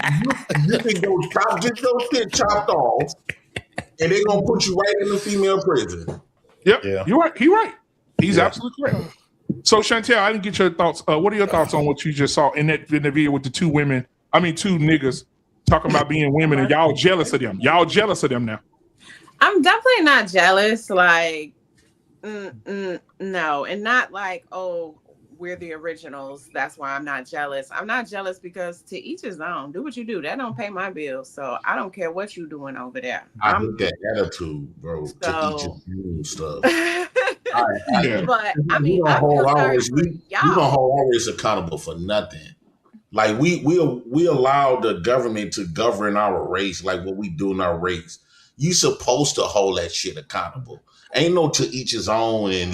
You can go get your shit chopped off, and they're gonna put you right in the female prison. Yep, you're right. He's right. He's absolutely correct. So Chantel, I didn't get your thoughts. What are your thoughts on what you just saw in the video with the two niggas talking about being women, and y'all jealous of them? Y'all jealous of them now? I'm definitely not jealous. Like, no, and not like, oh, we're the originals. That's why I'm not jealous. I'm not jealous because to each his own. Do what you do. That don't pay my bills, so I don't care what you doing over there. I hate that attitude, bro. To each his own stuff. But I mean, you don't hold always accountable for nothing. Like we allow the government to govern our race, like what we do in our race. You supposed to hold that shit accountable. Ain't no to each his own and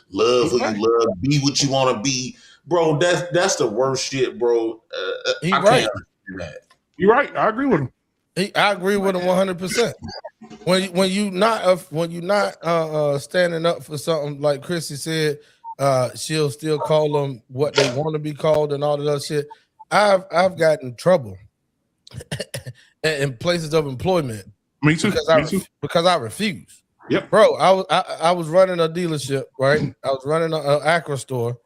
love who you love, be what you want to be, bro. That's the worst shit, bro. I can't understand that. You're right. I agree with him. I agree with him 100%. When you not standing up for something, like Chrissy said, she'll still call them what they want to be called and all of that shit. I've gotten in trouble in places of employment. Me too. Because I refuse. Yep, bro. I was running a dealership, right? I was running an Acura store,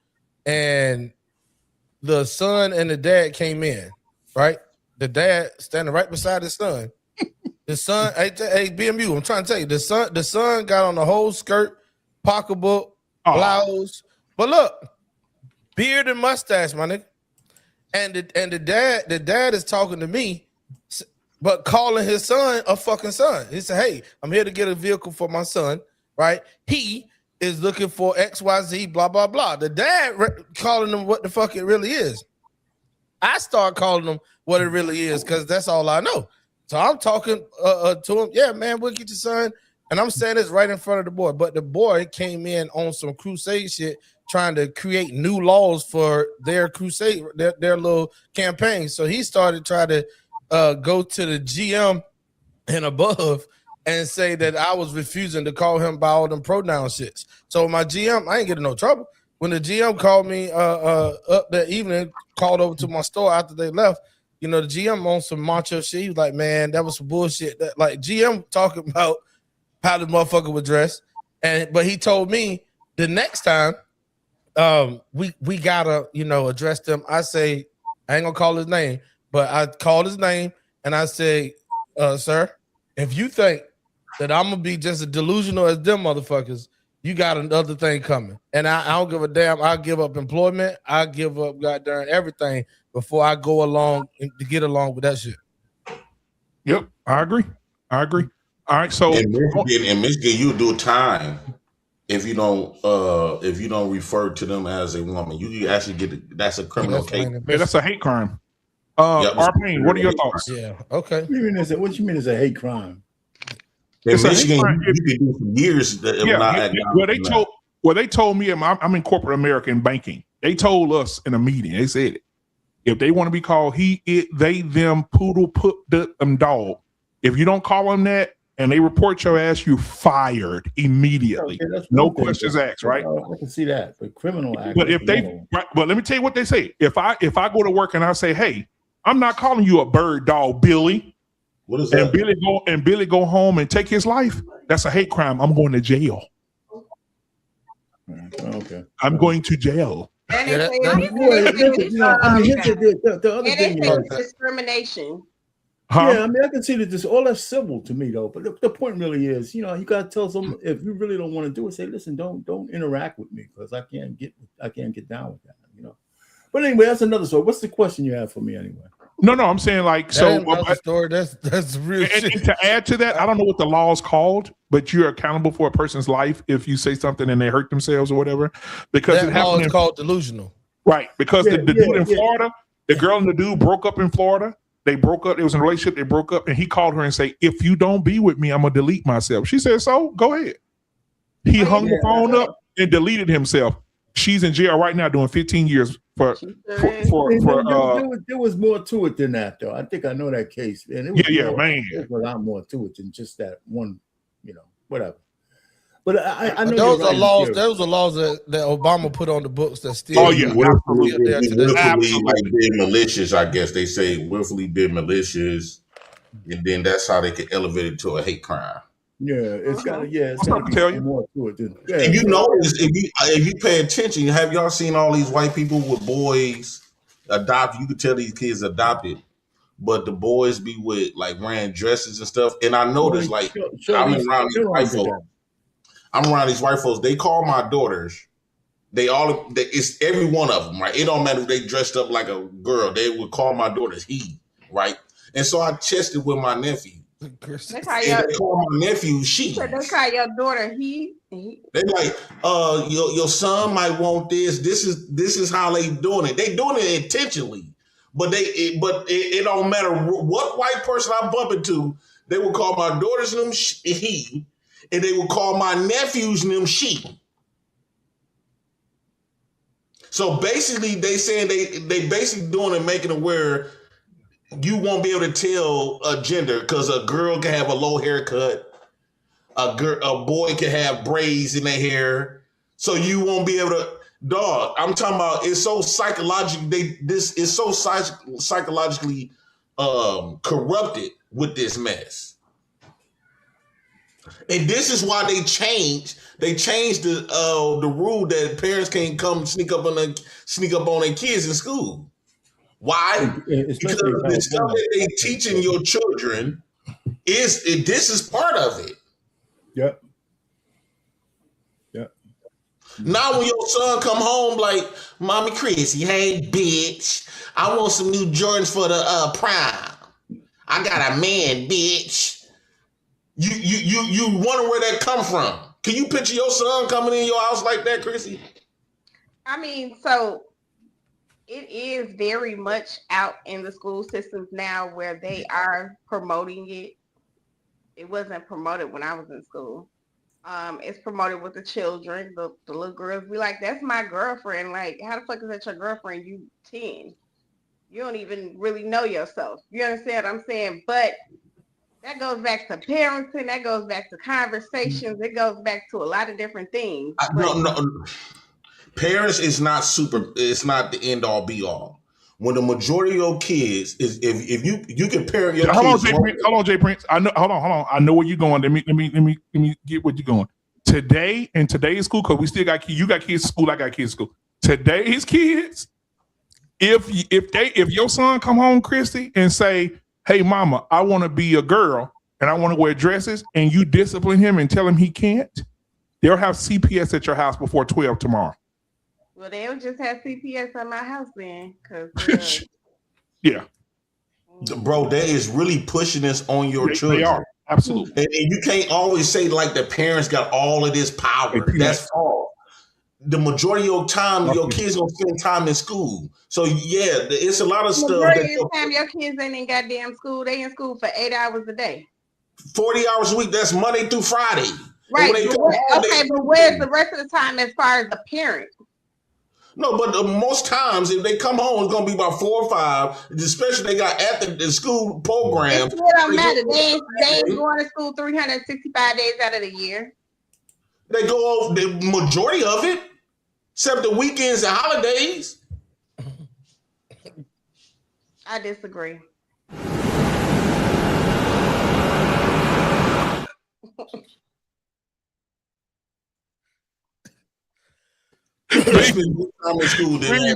and the son and the dad came in, right? The dad standing right beside the son. The son, hey BMU, I'm trying to tell you, the son got on the whole skirt, pocketbook, blouse. But look, beard and mustache, my nigga. And the dad is talking to me, but calling his son a fucking son. He said, hey, I'm here to get a vehicle for my son, right? He is looking for XYZ, blah, blah, blah. The dad calling him what the fuck it really is. I start calling him what it really is because that's all I know. So I'm talking to him. Yeah, man, we'll get your son. And I'm saying this right in front of the boy. But the boy came in on some crusade shit, trying to create new laws for their crusade, their little campaign. So he started trying to go to the GM and above and say that I was refusing to call him by all them pronoun shits. So my GM, I ain't getting no trouble. When the GM called me up that evening, called over to my store after they left, you know, the GM on some macho shit. He was like, man, that was some bullshit. That, like, GM talking about how the motherfucker would dress. But he told me the next time we gotta, you know, address them. I say, I ain't gonna call his name, but I called his name and I say, sir, if you think that I'm gonna be just as delusional as them motherfuckers, you got another thing coming. And I don't give a damn. I'll give up employment. I'll give up goddamn everything before I go along to get along with that shit. Yep, I agree. All right, so in Michigan, you do time if you don't refer to them as a woman. You actually get that's a criminal case. Yeah, that's a hate crime. Arpine, what are your thoughts? Yeah, okay. What you mean it's a hate crime? In Michigan, you can do for years. They told me I'm in corporate America in banking. They told us in a meeting. They said it. If they want to be called he, it, they, them, poodle, put, dog. If you don't call them that and they report your ass, you fired immediately. Okay, no questions asked, right? I can see that, but criminal act. But if they, but let me tell you what they say. If I go to work and I say, hey, I'm not calling you a bird dog, Billy. What is that? And Billy go home and take his life. That's a hate crime. I'm going to jail. Okay. I'm going to jail. And Yeah, they that- say the other thing it's discrimination. Huh? Yeah, I mean, I can see that this all that's civil to me though. But the point really is, you got to tell them if you really don't want to do it, say, listen, don't interact with me because I can't get down with that. But anyway, that's another story. What's the question you have for me anyway? No, I'm saying like that ain't another story. That's real shit. And to add to that, I don't know what the law is called, but you're accountable for a person's life if you say something and they hurt themselves or whatever. Because that it law happened is called delusional. Right. Because the dude in Florida, the girl and the dude broke up in Florida. They broke up. It was in a relationship. They broke up, and he called her and say, "If you don't be with me, I'm gonna delete myself." She said, "So go ahead." He hung the phone up and deleted himself. She's in jail right now doing 15 years for there was more to it than that, though. I think I know that case, and it was man. There's a lot more to it than just that one, whatever. But I know those are laws. Those are laws that Obama put on the books that still. Oh yeah, willfully like being malicious. I guess they say willfully being malicious, and then that's how they can elevate it to a hate crime. Yeah, it's got to. Yeah, it's got to be more to it. If you notice, if you pay attention, have y'all seen all these white people with boys adopted? You could tell these kids adopted, but the boys be with like wearing dresses and stuff. And I noticed, like, I'm around these white folks. I'm around these white folks. They call my daughters. It's every one of them, right? It don't matter if they dressed up like a girl. They would call my daughters he, right? And so I tested with my nephew. They call my nephew she. They call your daughter he. They like, your son might want this. This is how they doing it. They doing it intentionally, but it don't matter what white person I bump into. They will call my daughter's name he, and they will call my nephew's name she. So basically, they saying they basically doing it, making it where you won't be able to tell a gender because a girl can have a low haircut, a boy can have braids in their hair, so you won't be able to. Dog, I'm talking about. It's so psychologically. This is so psychologically corrupted with this mess, and this is why they changed. They changed the rule that parents can't come sneak up on their kids in school. Why? Because the stuff that they teaching your children this is part of it. Yep. Now when your son come home like, Mommy Chrissy, hey bitch, I want some new Jordans for the prom. I got a man, bitch. You wonder where that come from? Can you picture your son coming in your house like that, Chrissy? I mean, so it is very much out in the school systems now where they are promoting it. It wasn't promoted when I was in school. It's promoted with the children, the little girls be like, that's my girlfriend. Like, how the fuck is that your girlfriend? You 10. You don't even really know yourself. You understand what I'm saying? But that goes back to parenting. That goes back to conversations. It goes back to a lot of different things. No. Parents is not it's not the end all be all. When the majority of your kids is if you can parent your kids. Hold on, Jay Prince. I know. Hold on. I know where you're going. Let me get where you're going. Today in today's school, because we still got kids. You got kids in school. I got kids in school. Today's kids, if your son come home, Christy, and say, "Hey, mama, I want to be a girl and I want to wear dresses," and you discipline him and tell him he can't, they'll have CPS at your house before 12 tomorrow. Well, they'll just have CPS at my house then, because yeah, bro, that is really pushing this on your children. They are absolutely, and you can't always say like the parents got all of this power. That's false. The majority of your time, your kids don't spend time in school. So yeah, it's a lot of stuff. Majority of the time, your kids ain't in goddamn school. They in school for 8 hours a day. 40 hours a week. That's Monday through Friday. Right. But where's the rest of the time as far as the parent? No, but most times if they come home, it's gonna be about 4 or 5. Especially they got after the school program. It don't matter. They ain't going to school 365 days out of the year. They go over the majority of it, except the weekends and holidays. I disagree. Beans,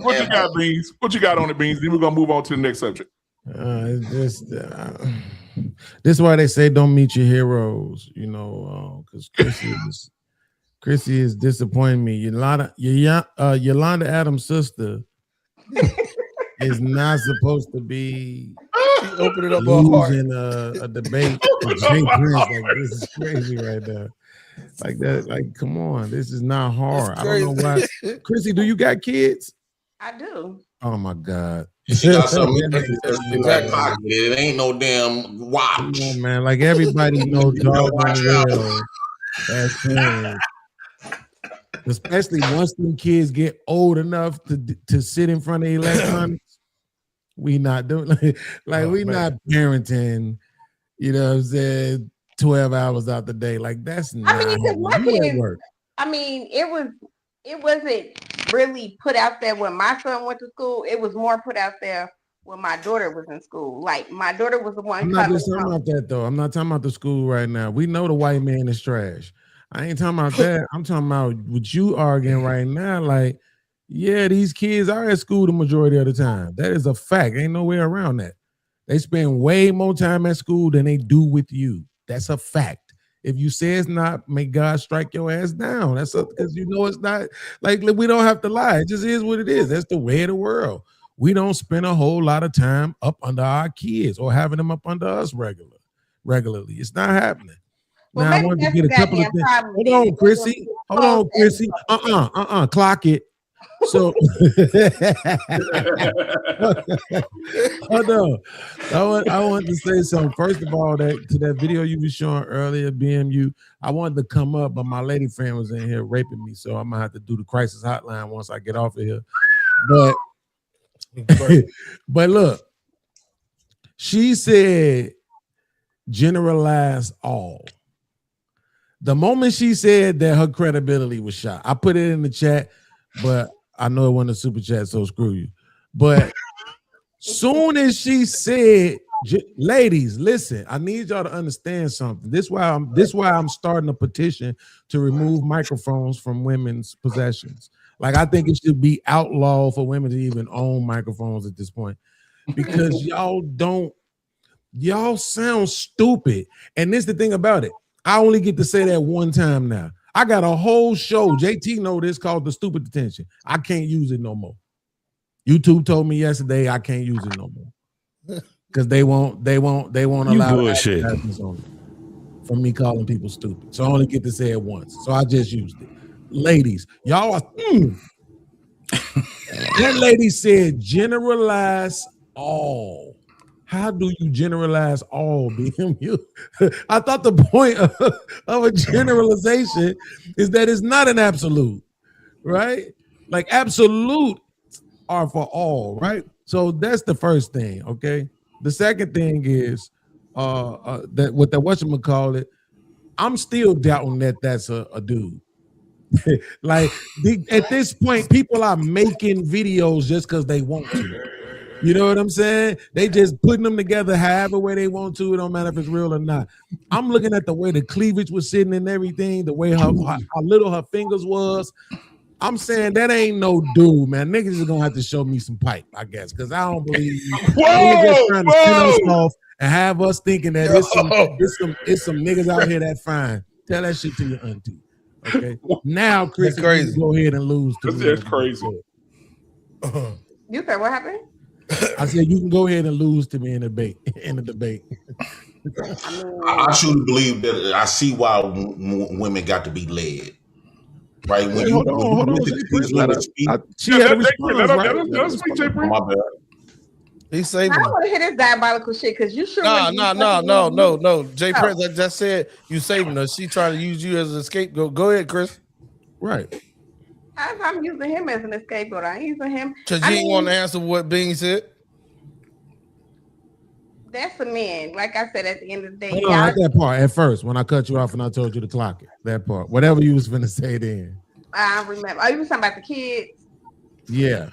what you got, Beans? What you got on it, Beans? Then we're gonna move on to the next subject. This is why they say don't meet your heroes, because Chrissy is disappointing me. Yolanda Adams' sister is not supposed to be opening up losing a debate with Jay Prince. Like, this is crazy right now. Like that, like, come on, this is not hard. I don't know why. Chrissy, do you got kids? I do. Oh my God. She got something in that pocket. It ain't no damn watch. Come on, man. Like, everybody knows doggone well as parents, especially once them kids get old enough to sit in front of electronics. We not doing we not parenting, you know what I'm saying, 12 hours out the day. Like, that's not happening. Work. I mean, it wasn't really put out there when my son went to school. It was more put out there when my daughter was in school. Like, my daughter was the one. I'm not just talking about that, though. I'm not talking about the school right now. We know the white man is trash. I ain't talking about that. I'm talking about what you arguing right now. Like, yeah, these kids are at school the majority of the time. That is a fact. Ain't no way around that. They spend way more time at school than they do with you. That's a fact. If you say it's not, may God strike your ass down. That's because it's not. Like, we don't have to lie. It just is what it is. That's the way of the world. We don't spend a whole lot of time up under our kids or having them up under us regularly. It's not happening. Well, now I want to get a couple of things. Hold on, Chrissy. Clock it. So hold on. I want to say something. First of all, to that video you were showing earlier, BMU, I wanted to come up, but my lady friend was in here raping me, so I'm gonna have to do the crisis hotline once I get off of here. But look, she said generalize all. The moment she said that, her credibility was shot. I put it in the chat, but I know it wasn't a super chat, so screw you. But soon as she said, ladies, listen, I need y'all to understand something. This why I'm starting a petition to remove microphones from women's possessions. Like, I think it should be outlawed for women to even own microphones at this point, because y'all sound stupid. And this is the thing about it. I only get to say that one time now. I got a whole show, JT know this, called The Stupid Detention. I can't use it no more. YouTube told me yesterday I can't use it no more. Because they won't allow advertisements on it from me calling people stupid. So I only get to say it once. So I just used it. Ladies, y'all are that lady said generalize all. How do you generalize all, BMU? I thought the point of a generalization is that it's not an absolute, right? Like, absolute are for all, right? So that's the first thing, okay? The second thing is that what the whatchamacallit, I'm still doubting that that's a dude. Like, at this point, people are making videos just because they want to. You know what I'm saying? They just putting them together however way they want to. It don't matter if it's real or not. I'm looking at the way the cleavage was sitting and everything, the way how little her fingers was. I'm saying that ain't no dude, man. Niggas is gonna have to show me some pipe, I guess, because I don't believe you. Niggas just trying to spin us off and have us thinking that it's some niggas out here that fine. Tell that shit to your auntie. Okay. Now, Chris, you can go ahead and lose to me. That's crazy. You said what happened? I said you can go ahead and lose to me in the debate. I truly believe that I see why women got to be led. Right? When hold on. She had a response, right? Let us speak, Jay Prince. My bad. He's saving. I don't want to hear this diabolical shit because you sure. No. Jay Prince, I just said you saving her. She trying to use you as a scapegoat. Go ahead, Chris. Right. As I'm using him as an scapegoat, I ain't using him. Because you didn't want to answer what Bing said. That's a man. Like I said, at the end of the day. Hold on, at that part, at first, when I cut you off and I told you to clock it. That part. Whatever you was finna say then. I remember. Oh, you was talking about the kids? Yeah.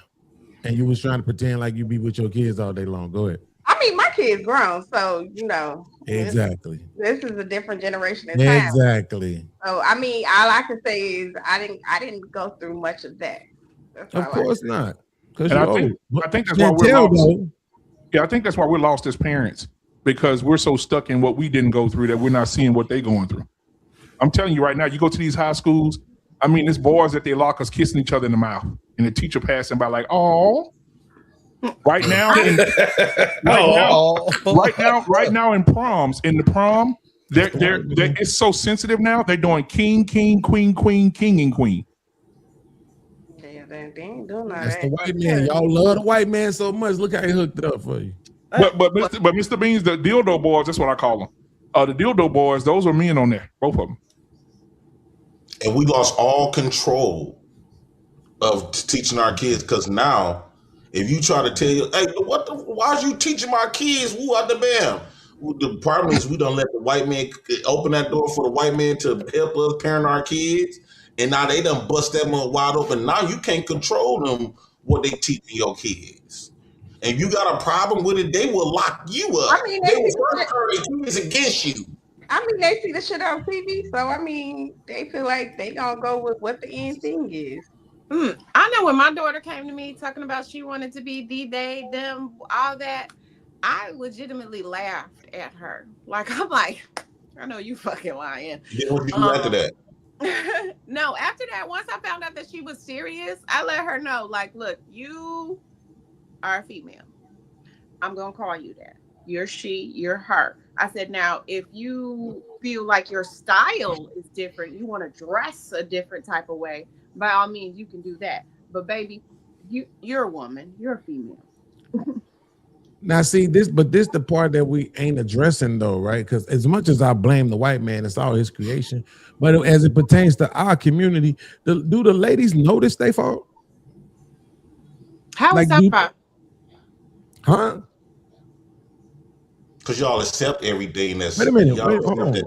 And you was trying to pretend like you be with your kids all day long. Go ahead. I mean, my kid's grown, so Exactly. this is a different generation in time. Exactly. So I mean, all I can say is I didn't go through much of that. That's Of all course not. Because And you I think that's why we're Chantel, lost. though. Yeah, I think that's why we're lost as parents, because we're so stuck in what we didn't go through that we're not seeing what they're going through. I'm telling you right now, you go to these high schools, I mean, there's boys that they lock us kissing each other in the mouth, and the teacher passing by like, oh. Right now, right now in proms, in the prom, they're it's so sensitive now. They're doing king, queen, king, and queen. Yeah, they ain't doing all That's that. the white man. Y'all love the white man so much. Look how he hooked it up for you. But Mr. Beans, the dildo boys, that's what I call them. The dildo boys, those are men on there, both of them. And we lost all control of teaching our kids, because now, if you try to tell you, hey, why are you teaching my kids? Woo out the bam. Well, the problem is we don't let the white man open that door for the white man to help us parent our kids. And now they done bust that one wide open. Now you can't control them what they teaching your kids. And you got a problem with it, they will lock you up. I mean, they will turn their kids against you. I mean, they see the shit on TV, so I mean, they feel like they gonna go with what the end thing is. I know when my daughter came to me talking about she wanted to be they, them, all that, I legitimately laughed at her. Like, I'm like, I know you fucking lying. Yeah, what did you do after that? No, after that, once I found out that she was serious, I let her know, like, look, you are a female. I'm gonna call you that. You're she, you're her. I said, now, if you feel like your style is different, you want to dress a different type of way, by all means, you can do that. But baby, you're a woman. You're a female. Now, see this, but this the part that we ain't addressing though, right? Because as much as I blame the white man, it's all his creation. But as it pertains to our community, do the ladies notice they fault? How is that fault? Huh? Because y'all accept everything that's. Wait a minute. Hold on. what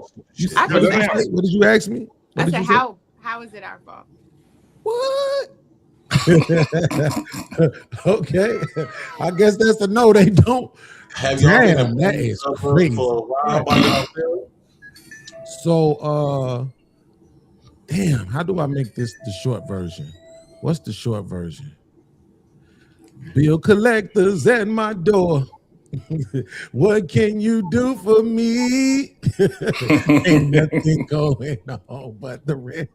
What did you ask me? I said, how is it our fault? What? Okay, I guess that's a no. They don't. Have y'all Damn, that is crazy. For a while by yourself? So, damn, how do I make this the short version? What's the short version? Bill collectors at my door. What can you do for me? Ain't nothing going on but the rent.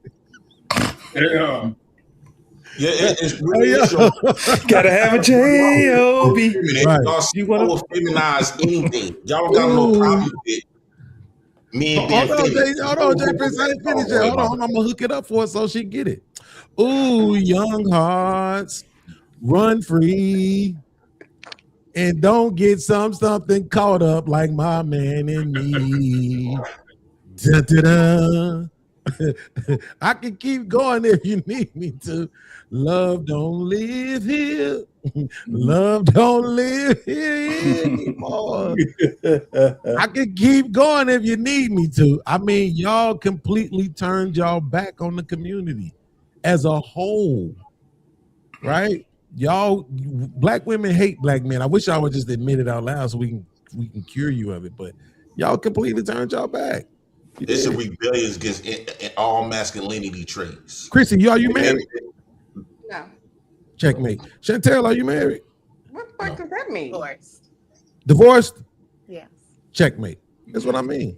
Yeah. Yeah, it's really Gotta have a J-O-B. Right. Y'all will feminize anything. Y'all don't got no problem with men being feminine. Hold on, Jay Prince. I ain't finished yet. Hold on, I'm gonna hook it up for her so she get it. Ooh, young hearts, run free. And don't get something caught up like my man and me. Da-da-da. I can keep going if you need me to. Love don't live here. Love don't live here anymore. I can keep going if you need me to. I mean, y'all completely turned y'all back on the community as a whole, right? Y'all, black women hate black men. I wish I would just admit it out loud so we can cure you of it. But y'all completely turned y'all back. It's a rebellion against all masculinity traits. Chrissy, are you married? No. Checkmate. Chantel, are you married? What the fuck does that mean? Divorced? Yes. Checkmate. That's what I mean.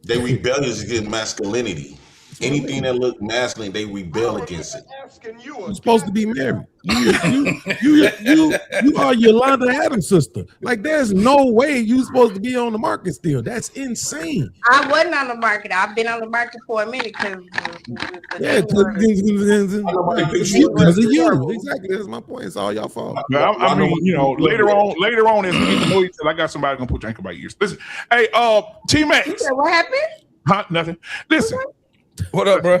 They rebellious against masculinity. Anything that look masculine, they rebel against it. You're supposed to be married. You are Yolanda Adams' sister. Like, there's no way you're supposed to be on the market still. That's insane. I wasn't on the market. I've been on the market for a minute because because of you. Exactly. That's my point. It's all y'all fault. I mean, later on, as we get to know each other, I got somebody gonna put your ankle by your ears. Listen, hey, T-Max. What happened? Huh? Nothing. Listen. What up, bro?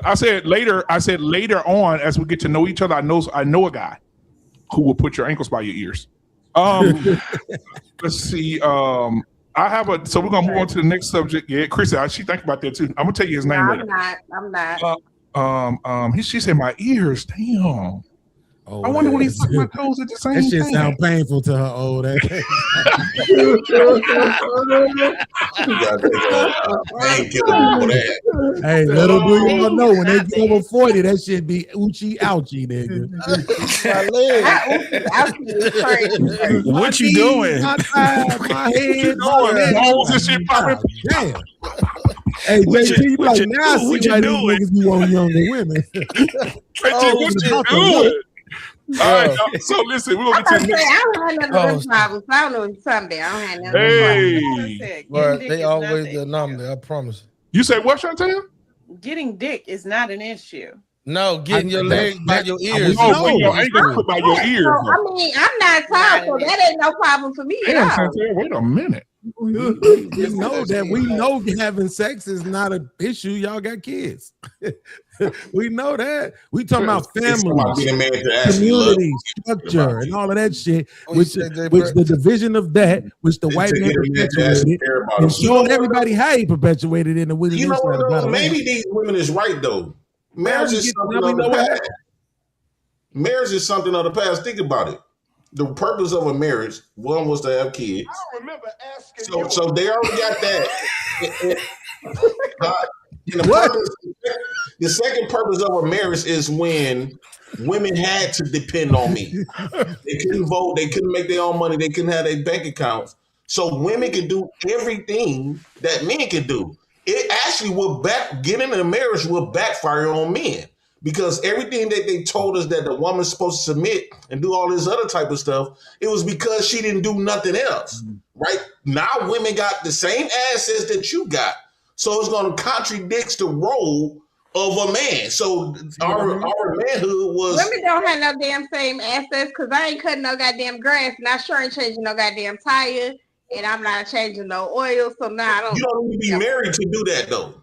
I said later on, as we get to know each other, I know a guy who will put your ankles by your ears. Let's see. So we're gonna move on to the next subject. Yeah, Chris, she think about that too. I'm gonna tell you his name later. I'm not. She said my ears. Damn. I wonder when he sucked my toes at the same That shit time. sound painful to her old ass. Hey, little do you all know when they get over 40, that shit be oochie ouchie, nigga. What you doing? My thigh, my head, my neck. Balls and shit popping. Damn. Hey, JT, you be like, now I see why these niggas be on younger women. What you doing? All right, so listen, we're gonna get to the next. I don't have none of those problems. I don't know what Sunday. I don't have none of those problems. Hey, But they always the anomaly. I promise. you say what, Chantel? Getting dick is not an issue. No, getting your legs by your ears. No, your ankle by your ears. So, I mean, I'm not tall, so that ain't no problem for me at Damn, all. Chantel, wait a minute. We know that. We know having sex is not an issue. Y'all got kids. We know that. We talking about family, community, structure, and all of that shit. Which the division of that, which the white man perpetuated, and showing everybody how he perpetuated in the women. You know what? Though, maybe these women is right though. Marriage is something of the past. Marriage is something of the past. Think about it. The purpose of a marriage, one was to have kids. I don't remember asking So they already got that. The second purpose of a marriage is when women had to depend on me. They couldn't vote. They couldn't make their own money. They couldn't have their bank accounts. So women can do everything that men can do. It actually getting in a marriage will backfire on men. Because everything that they told us that the woman's supposed to submit and do all this other type of stuff, it was because she didn't do nothing else, right? Now women got the same assets that you got. So it's going to contradict the role of a man. So our manhood was... Women don't have no damn same assets because I ain't cutting no goddamn grass and I sure ain't changing no goddamn tire and I'm not changing no oil. So now I don't... You don't need to be married to do that though.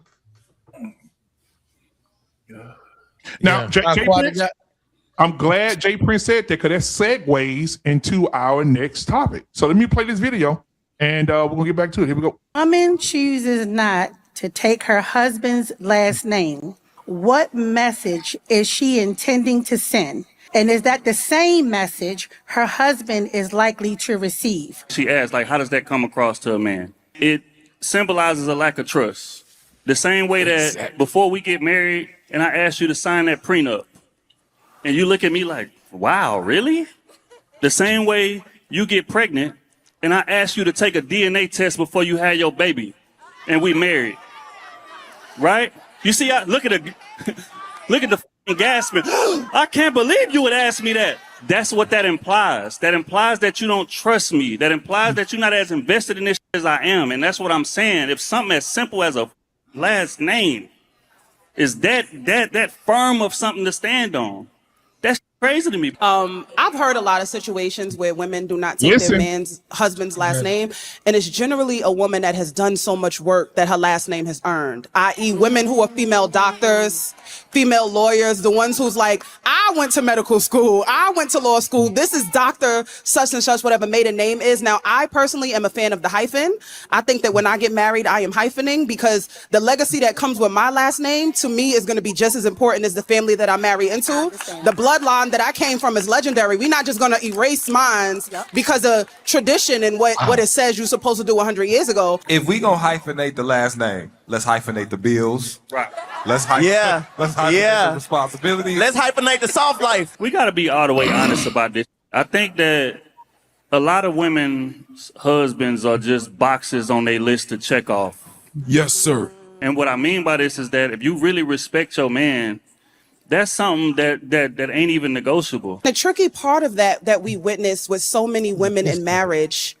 Now, Jay Prince, I'm glad Jay Prince said that because that segues into our next topic. So let me play this video and we're going to get back to it. Here we go. Woman chooses not to take her husband's last name. What message is she intending to send? And is that the same message her husband is likely to receive? She asked, like, how does that come across to a man? It symbolizes a lack of trust. The same way that before we get married and I ask you to sign that prenup and you look at me like, wow, really? The same way you get pregnant and I ask you to take a DNA test before you had your baby and we married, right? You see, look at the gasping. I can't believe you would ask me that. That's what that implies. That implies that you don't trust me. That implies that you're not as invested in this as I am. And that's what I'm saying. If something as simple as a last name is that firm of something to stand on, that's crazy to me. I've heard a lot of situations where women do not take their husband's last name, and it's generally a woman that has done so much work that her last name has earned, i.e. women who are female doctors, female lawyers, the ones who's like, I went to medical school, I went to law school, this is Dr. such and such, whatever maiden name is. Now, I personally am a fan of the hyphen. I think that when I get married, I am hyphening because the legacy that comes with my last name, to me, is going to be just as important as the family that I marry into. The bloodline that I came from is legendary. We're not just going to erase mines because of tradition and what it says you're supposed to do 100 years ago. If we gonna hyphenate the last name, let's hyphenate the bills. Right. Let's hyphenate the responsibilities. Let's hyphenate the soft life. We got to be all the way honest about this. I think that a lot of women's husbands are just boxes on their list to check off. Yes, sir. And what I mean by this is that if you really respect your man, that's something that ain't even negotiable. The tricky part of that we witness with so many women in marriage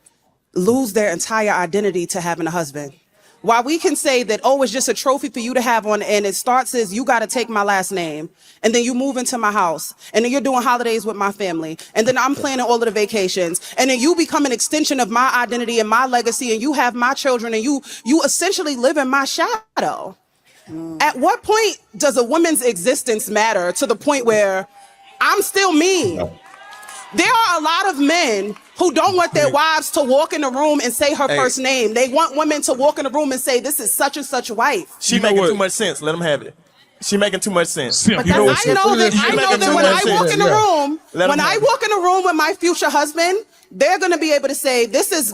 lose their entire identity to having a husband. While we can say that, oh, it's just a trophy for you to have on, and it starts as you got to take my last name, and then you move into my house, and then you're doing holidays with my family, and then I'm planning all of the vacations, and then you become an extension of my identity and my legacy, and you have my children, and you essentially live in my shadow. At what point does a woman's existence matter to the point where I'm still me? There are a lot of men who don't want their wives to walk in the room and say her first name. They want women to walk in the room and say, this is such and such wife. She making too much sense. Let them have it. She making too much sense. Simp. But I know that when I walk in the room, I walk in the room with my future husband, they're going to be able to say, this is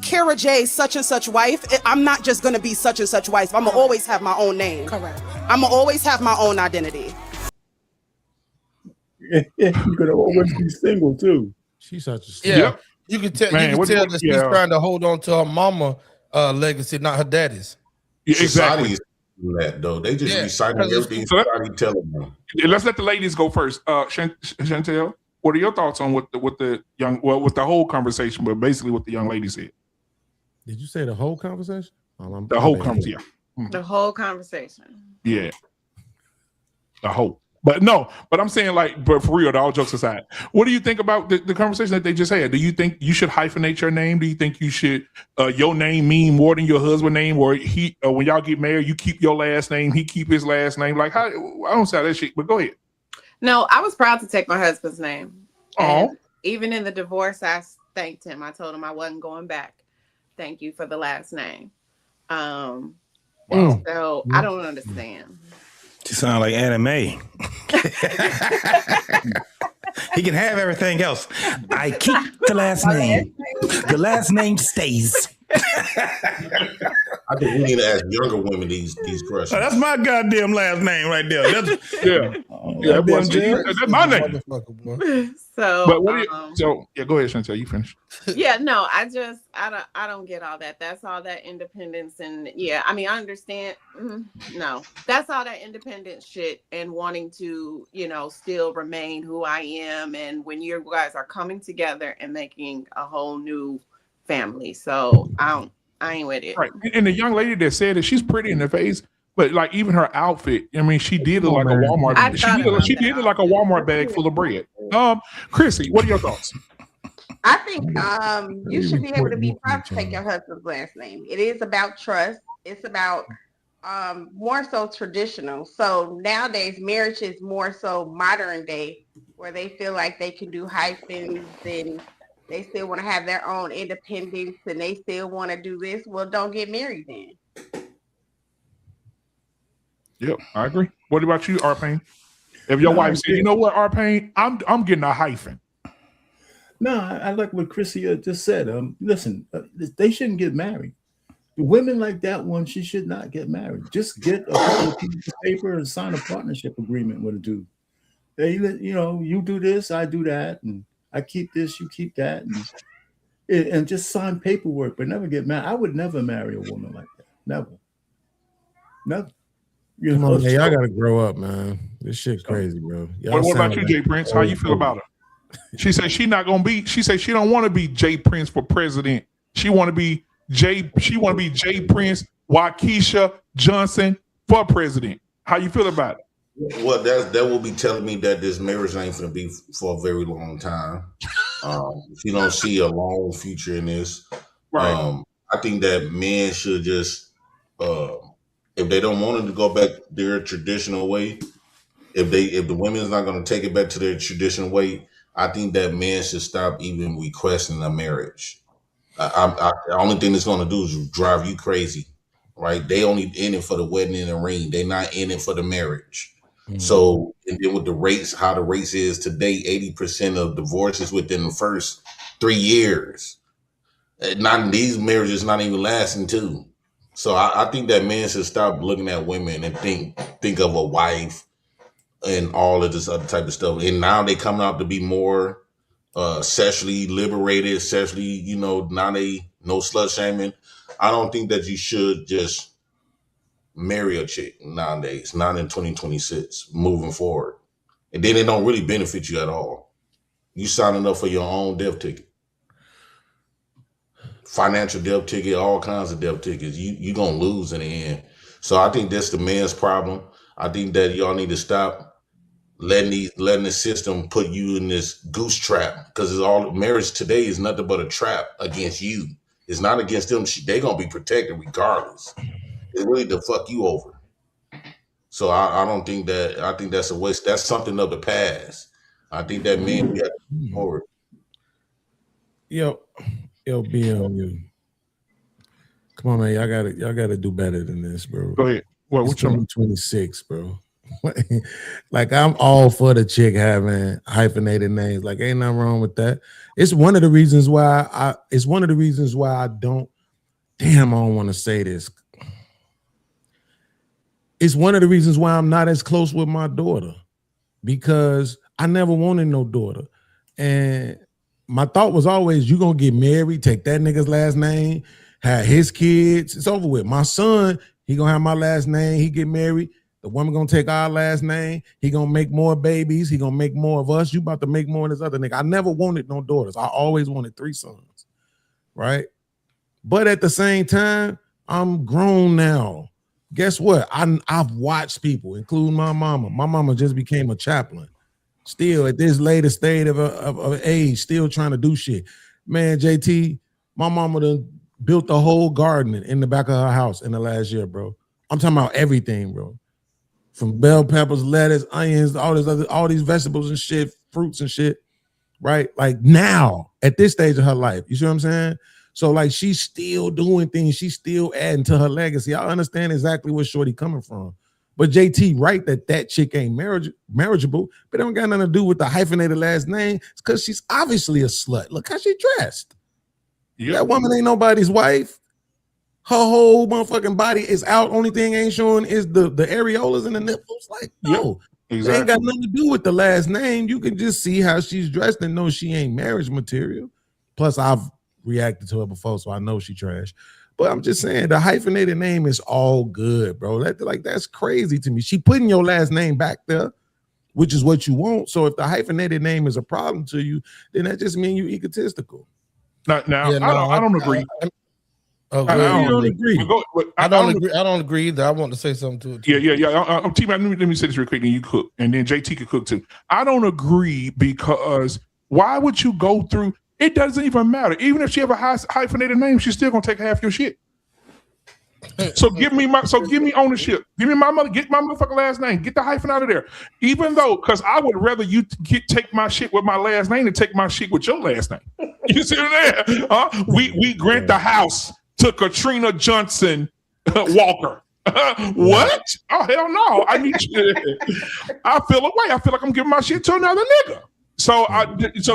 Kara J, such and such wife. I'm not just going to be such and such wife. I'm going to always have my own name. Correct. I'm going to always have my own identity. You're going to always be single, too. She's such a Yeah. Yep. You can tell. Man, you can tell that she's yeah. trying to hold on to her mama legacy, not her daddy's. Yeah, exactly. Society's doing that though. They just Yeah, reciting because it's- everything So let- society telling them. Let's let the ladies go first. Chantel, what are your thoughts on what the young, well, with the whole conversation, but basically what the young lady said? Did you say the whole conversation? The whole conversation. The whole conversation. Yeah. The whole. But I'm saying, like, but for real, all jokes aside, what do you think about the conversation that they just had? Do you think you should hyphenate your name? Do you think you should your name mean more than your husband's name, or when y'all get married, you keep your last name, he keep his last name? Like, how? I don't say that shit, but go ahead. No, I was proud to take my husband's name. Oh. Even in the divorce, I thanked him. I told him I wasn't going back. Thank you for the last name. So I don't understand. You sound like anime. He can have everything else. I keep the last name. The last name stays. I think we need to ask younger women these questions. Oh, that's my goddamn last name right there. That's, that's my name. So, But what do you, so yeah, go ahead, Chantel. You finish. Yeah, no, I don't get all that. That's all that independence and yeah, I mean, I understand. No, that's all that independent shit and wanting to, still remain who I am. And when you guys are coming together and making a whole new family, so I ain't with it. Right, and the young lady that said it, she's pretty in the face, but like even her outfit, I mean, she did look like a Walmart. She did look like a Walmart bag full of bread. Chrissy, what are your thoughts? I think you should be able to be proud to take your husband's last name. It is about trust. It's about more so traditional. So nowadays, marriage is more so modern day, where they feel like they can do hyphens and they still want to have their own independence and they still want to do this. Well, don't get married then. Yep, I agree. What about you, Arpain? If your wife said, "You know what, Arpain, I'm getting a hyphen." No, I like what Chrissy just said. Listen, they shouldn't get married. Women like that one, she should not get married. Just get a couple of pieces of paper and sign a partnership agreement with a dude. Hey, you do this, I do that, and I keep this, you keep that, and just sign paperwork, but never get married. I would never marry a woman like that. Never. Come on, man, y'all gotta grow up, man. This shit crazy, bro. What about you, Jay Prince? How you feel about her? She said she not gonna be. She said she don't want to be Jay Prince for president. She want to be Jay. She want to be Jay Prince, Waukesha Johnson for president. How you feel about it? Well, that will be telling me that this marriage ain't gonna be for a very long time. If you don't see a long future in this, right. I think that men should just, if they don't want it to go back their traditional way, if the women's not going to take it back to their traditional way, I think that men should stop even requesting a marriage. The only thing it's going to do is drive you crazy, right? They only in it for the wedding and the ring. They're not in it for the marriage. So, and then with the rates, how the rates is today, 80% of divorces within the first 3 years. Not these marriages not even lasting 2. So I think that men should stop looking at women and think of a wife and all of this other type of stuff. And now they coming out to be more sexually liberated, sexually, now they no slut shaming. I don't think that you should just marry a chick nowadays, not in 2026, moving forward. And then it don't really benefit you at all. You signing up for your own death ticket. Financial death ticket, all kinds of death tickets. You gonna lose in the end. So I think that's the man's problem. I think that y'all need to stop letting the system put you in this goose trap, because it's all marriage today is nothing but a trap against you. It's not against them. They gonna be protected regardless. It's really to fuck you over. So I don't think that. I think that's a waste. That's something of the past. I think that men we have to move forward. Yo, BLU. Come on, man. Y'all gotta do better than this, bro. Go ahead. What? It's 2026, bro. Like I'm all for the chick having hyphenated names. Like ain't nothing wrong with that. It's one of the reasons why I don't. Damn, I don't want to say this. It's one of the reasons why I'm not as close with my daughter, because I never wanted no daughter. And my thought was always, you gonna get married, take that nigga's last name, have his kids, it's over with. My son, he gonna have my last name, he get married, the woman gonna take our last name, he gonna make more babies, he gonna make more of us, you about to make more of this other nigga. I never wanted no daughters. I always wanted 3 sons, right? But at the same time, I'm grown now. Guess what? I've watched people, including my mama. My mama just became a chaplain. Still at this later stage of age, still trying to do shit. Man, JT, my mama done built a whole garden in the back of her house in the last year, bro. I'm talking about everything, bro. From bell peppers, lettuce, onions, all these vegetables and shit, fruits and shit, right? Like now, at this stage of her life, you see what I'm saying? So like she's still doing things, she's still adding to her legacy. I understand exactly where Shorty coming from. But JT, right, that chick ain't marriageable, but it don't got nothing to do with the hyphenated last name. It's because she's obviously a slut. Look how she dressed. Yep. That woman ain't nobody's wife. Her whole motherfucking body is out. Only thing ain't showing is the areolas and the nipples. Like, no, Exactly. It ain't got nothing to do with the last name. You can just see how she's dressed and know she ain't marriage material. Plus, I've reacted to her before, so I know she trash. But I'm just saying the hyphenated name is all good, bro. That's crazy to me. She putting your last name back there, which is what you want. So if the hyphenated name is a problem to you, then that just means you egotistical. I don't agree. I don't agree. I don't agree either. I want to say something to it. Yeah. T-Man, let me say this real quick, and you cook, and then JT could cook too. I don't agree because why would you go through? It doesn't even matter. Even if she have a hyphenated name, she's still gonna take half your shit. So give me ownership. Give me my mother. Get my motherfucking last name. Get the hyphen out of there. Even though, because I would rather you take my shit with my last name than take my shit with your last name. You see what I'm saying? We grant the house to Katrina Johnson Walker. What? Oh hell no! I need you. I feel away. I feel like I'm giving my shit to another nigga. So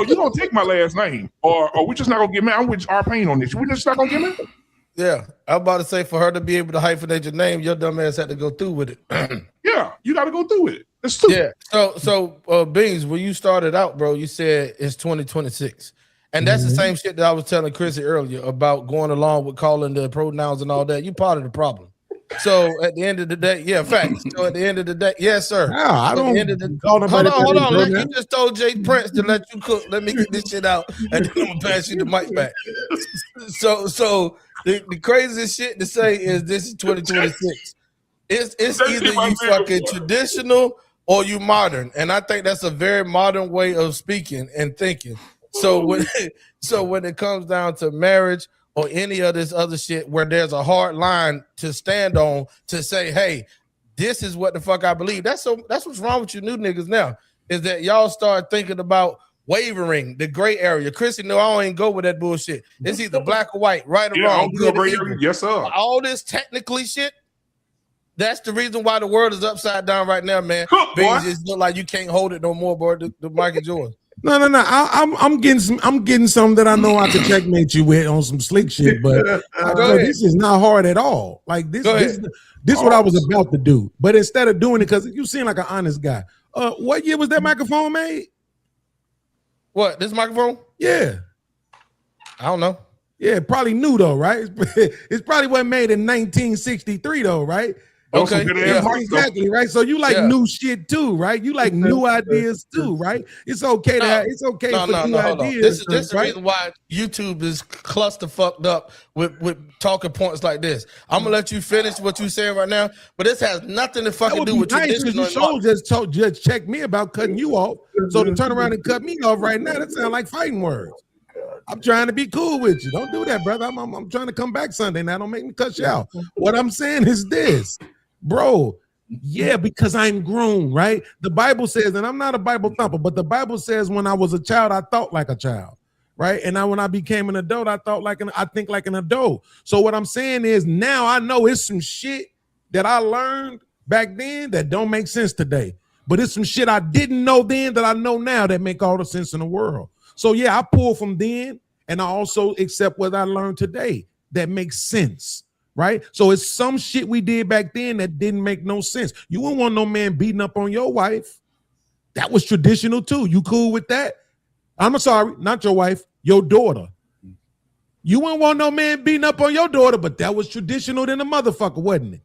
you gonna take my last name, or we just not gonna get married? I'm with our pain on this. We just not gonna get married. Yeah, I'm about to say, for her to be able to hyphenate your name, your dumb ass had to go through with it. Yeah, you got to go through with it. It's stupid. Yeah. So Beans, when you started out, bro, you said it's 2026, and that's the same shit that I was telling Chrissy earlier about going along with calling the pronouns and all that. You part of the problem. So at the end of the day, yeah, facts. So at the end of the day, yes, sir. No, I don't. Hold on. Like you just told Jay Prince to let you cook. Let me get this shit out, and then I'm gonna pass you the mic back. So the craziest shit to say is this is 2026. It's either you fucking traditional or you modern, and I think that's a very modern way of speaking and thinking. So when it comes down to marriage or any of this other shit where there's a hard line to stand on to say, hey, this is what the fuck I believe. That's what's wrong with you new niggas now, is that y'all start thinking about wavering, the gray area. Chrissy, no, I don't even go with that bullshit. It's either black or white, right or wrong. Yes, sir. All this technically shit, that's the reason why the world is upside down right now, man. It just look like you can't hold it no more, bro. The mic is yours. No. I'm getting some that I know I can checkmate you with on some slick shit, but this is not hard at all. Like this is what I was about to do. But instead of doing it, because you seem like an honest guy. What year was that microphone made? What, this microphone? Yeah. I don't know. Yeah, probably new though, right? It's probably wasn't made in 1963 though, right? Okay, exactly, right? So you like new shit too, right? You like new ideas too, right? It's okay for new ideas. This is the reason why YouTube is cluster fucked up with talking points like this. I'm gonna let you finish what you're saying right now, but this has nothing to fucking do with traditional. Just check me about cutting you off. So to turn around and cut me off right now, that sounds like fighting words. I'm trying to be cool with you. Don't do that, brother. I'm trying to come back Sunday now. Don't make me cut you out. What I'm saying is this. Bro, yeah, because I'm grown, right? The Bible says, and I'm not a Bible thumper, but the Bible says when I was a child, I thought like a child, right? And now when I became an adult, I think like an adult. So what I'm saying is now I know it's some shit that I learned back then that don't make sense today. But it's some shit I didn't know then that I know now that make all the sense in the world. So yeah, I pull from then, and I also accept what I learned today that makes sense, right? So it's some shit we did back then that didn't make no sense. You wouldn't want no man beating up on your wife. That was traditional too. You cool with that? I'm sorry, not your wife, your daughter. You wouldn't want no man beating up on your daughter, but that was traditional than a motherfucker, wasn't it?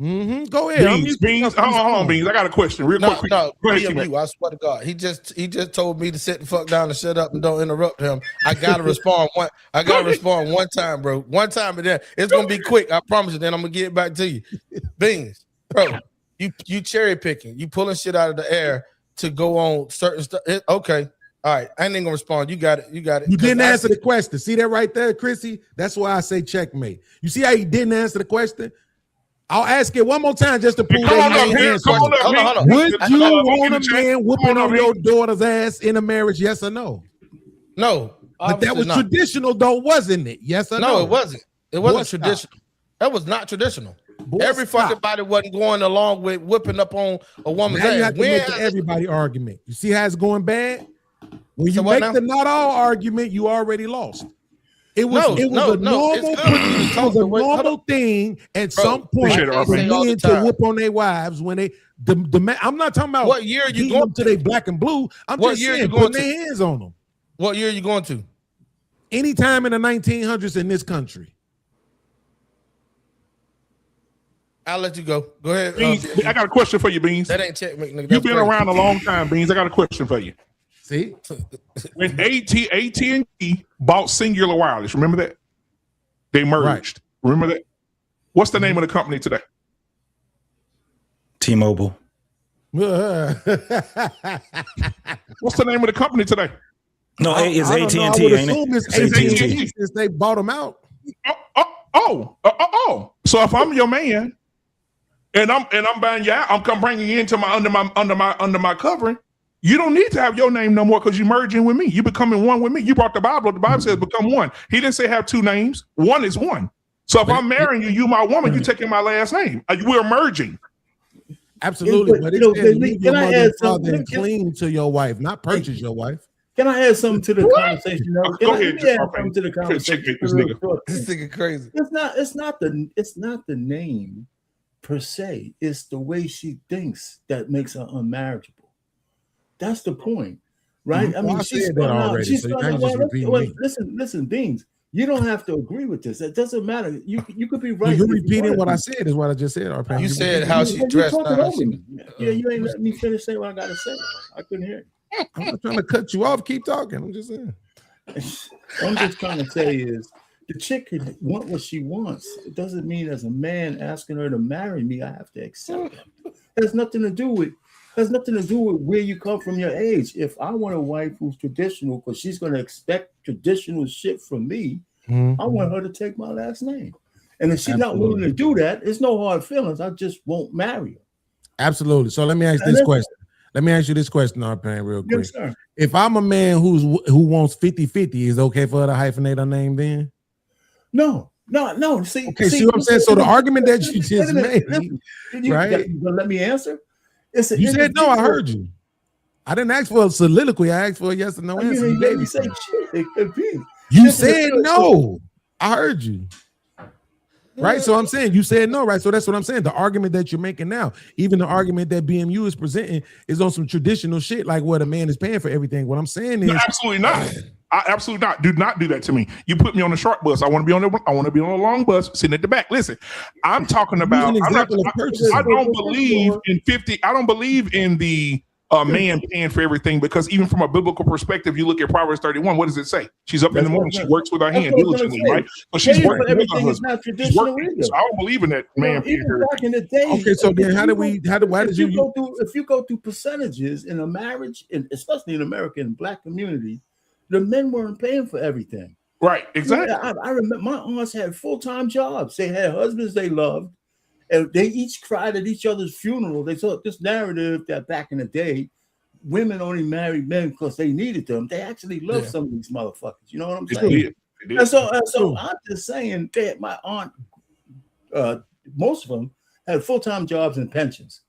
Mm-hmm. Go ahead. Beans. Hold on, Beans. I got a question. Real quick. No, Go ahead, I swear to God. He just told me to sit the fuck down and shut up and don't interrupt him. I gotta respond one time, bro. One time, and then it's gonna be quick. I promise you. Then I'm gonna get it back to you. Beans, bro. You cherry picking. You pulling shit out of the air to go on certain stuff. Okay. All right. I ain't gonna respond. You got it. You didn't answer the question. See that right there, Chrissy? That's why I say checkmate. You see how he didn't answer the question? I'll ask it one more time just to prove that he ain't answered. Hold on. Would you want a man whooping on your daughter's ass in a marriage? Yes or no? No. But that was traditional, though, wasn't it? Yes or no? No, it wasn't. It wasn't traditional. That was not traditional. Every fucking body wasn't going along with whipping up on a woman's now ass. You have to make the everybody argument. You see how it's going bad? When you make the not all argument, you already lost. It was a normal thing at some point for men to whoop on their wives when they I'm not talking about what year you going to they black and blue. I'm what just year saying you going put their hands on them. What year are you going to? Anytime in the 1900s in this country. I'll let you go. Go ahead. Beans, I got a question for you, Beans. That ain't checkmate, nigga. You've been around a long time, Beans. I got a question for you. See? When AT&T bought Singular Wireless, remember that? They merged. Right. Remember that? What's the name of the company today? T-Mobile. What's the name of the company today? No, it's AT&T, I would assume it's AT&T since they bought them out. So if I'm your man and I'm buying you out, I'm bringing you into my under my covering. You don't need to have your name no more because you're merging with me. You're becoming one with me. You brought the Bible. The Bible says become one. He didn't say have two names. One is one. So if I'm marrying you, you my woman, you taking my last name. We're merging. Absolutely. But can I add something? Clean to your wife, not purchase your wife. Can I add something to the conversation? Go ahead. Add something to the conversation. This nigga crazy. It's not the name per se. It's the way she thinks that makes her unmarriageable. That's the point, right? Mm-hmm. I mean, she's said that already. Listen, Beans. You don't have to agree with this. It doesn't matter. You could be right. You're repeating what I said. Is what I just said. You said how she dressed. You ain't letting me finish saying what I gotta say. I couldn't hear it. I'm not trying to cut you off. Keep talking. I'm just saying. I'm just trying to say is the chick can want what she wants. It doesn't mean as a man asking her to marry me, I have to accept it. It has nothing to do with where you come from, your age. If I want a wife who's traditional, because she's going to expect traditional shit from me, I want her to take my last name. And if she's not willing to do that, it's no hard feelings. I just won't marry her. Absolutely. So let me ask this question. Let me ask you this question, Arpan, real quick. Yes, sir. If I'm a man who wants 50-50, is it okay for her to hyphenate her name then? No. See what I'm saying? So the argument that you just made, right? Let me answer. You said no, I heard you. I didn't ask for a soliloquy. I asked for a yes or no answer. You said no. I heard you. Right? So I'm saying you said no, right? So that's what I'm saying. The argument that you're making now, even the argument that BMU is presenting, is on some traditional shit, like what a man is paying for everything. What I'm saying is absolutely not. I absolutely not. Do not do that to me. You put me on a short bus. I want to be on a long bus sitting at the back. Listen, I'm talking about. I don't believe in 50. I don't believe in the man paying for everything, because even from a biblical perspective, you look at Proverbs 31. What does it say? She's up in the morning. She works with her hand diligently, right? So she's working. Everything is not traditional either. So I don't believe in that man paying for back in the day. Okay, so then if you go through percentages in a marriage, and especially in America and Black community, the men weren't paying for everything. Right, exactly. I remember my aunts had full-time jobs. They had husbands they loved, and they each cried at each other's funeral. They thought this narrative that back in the day, women only married men because they needed them. They actually loved some of these motherfuckers. You know what I'm saying? And so I'm just saying that my aunt most of them had full-time jobs and pensions.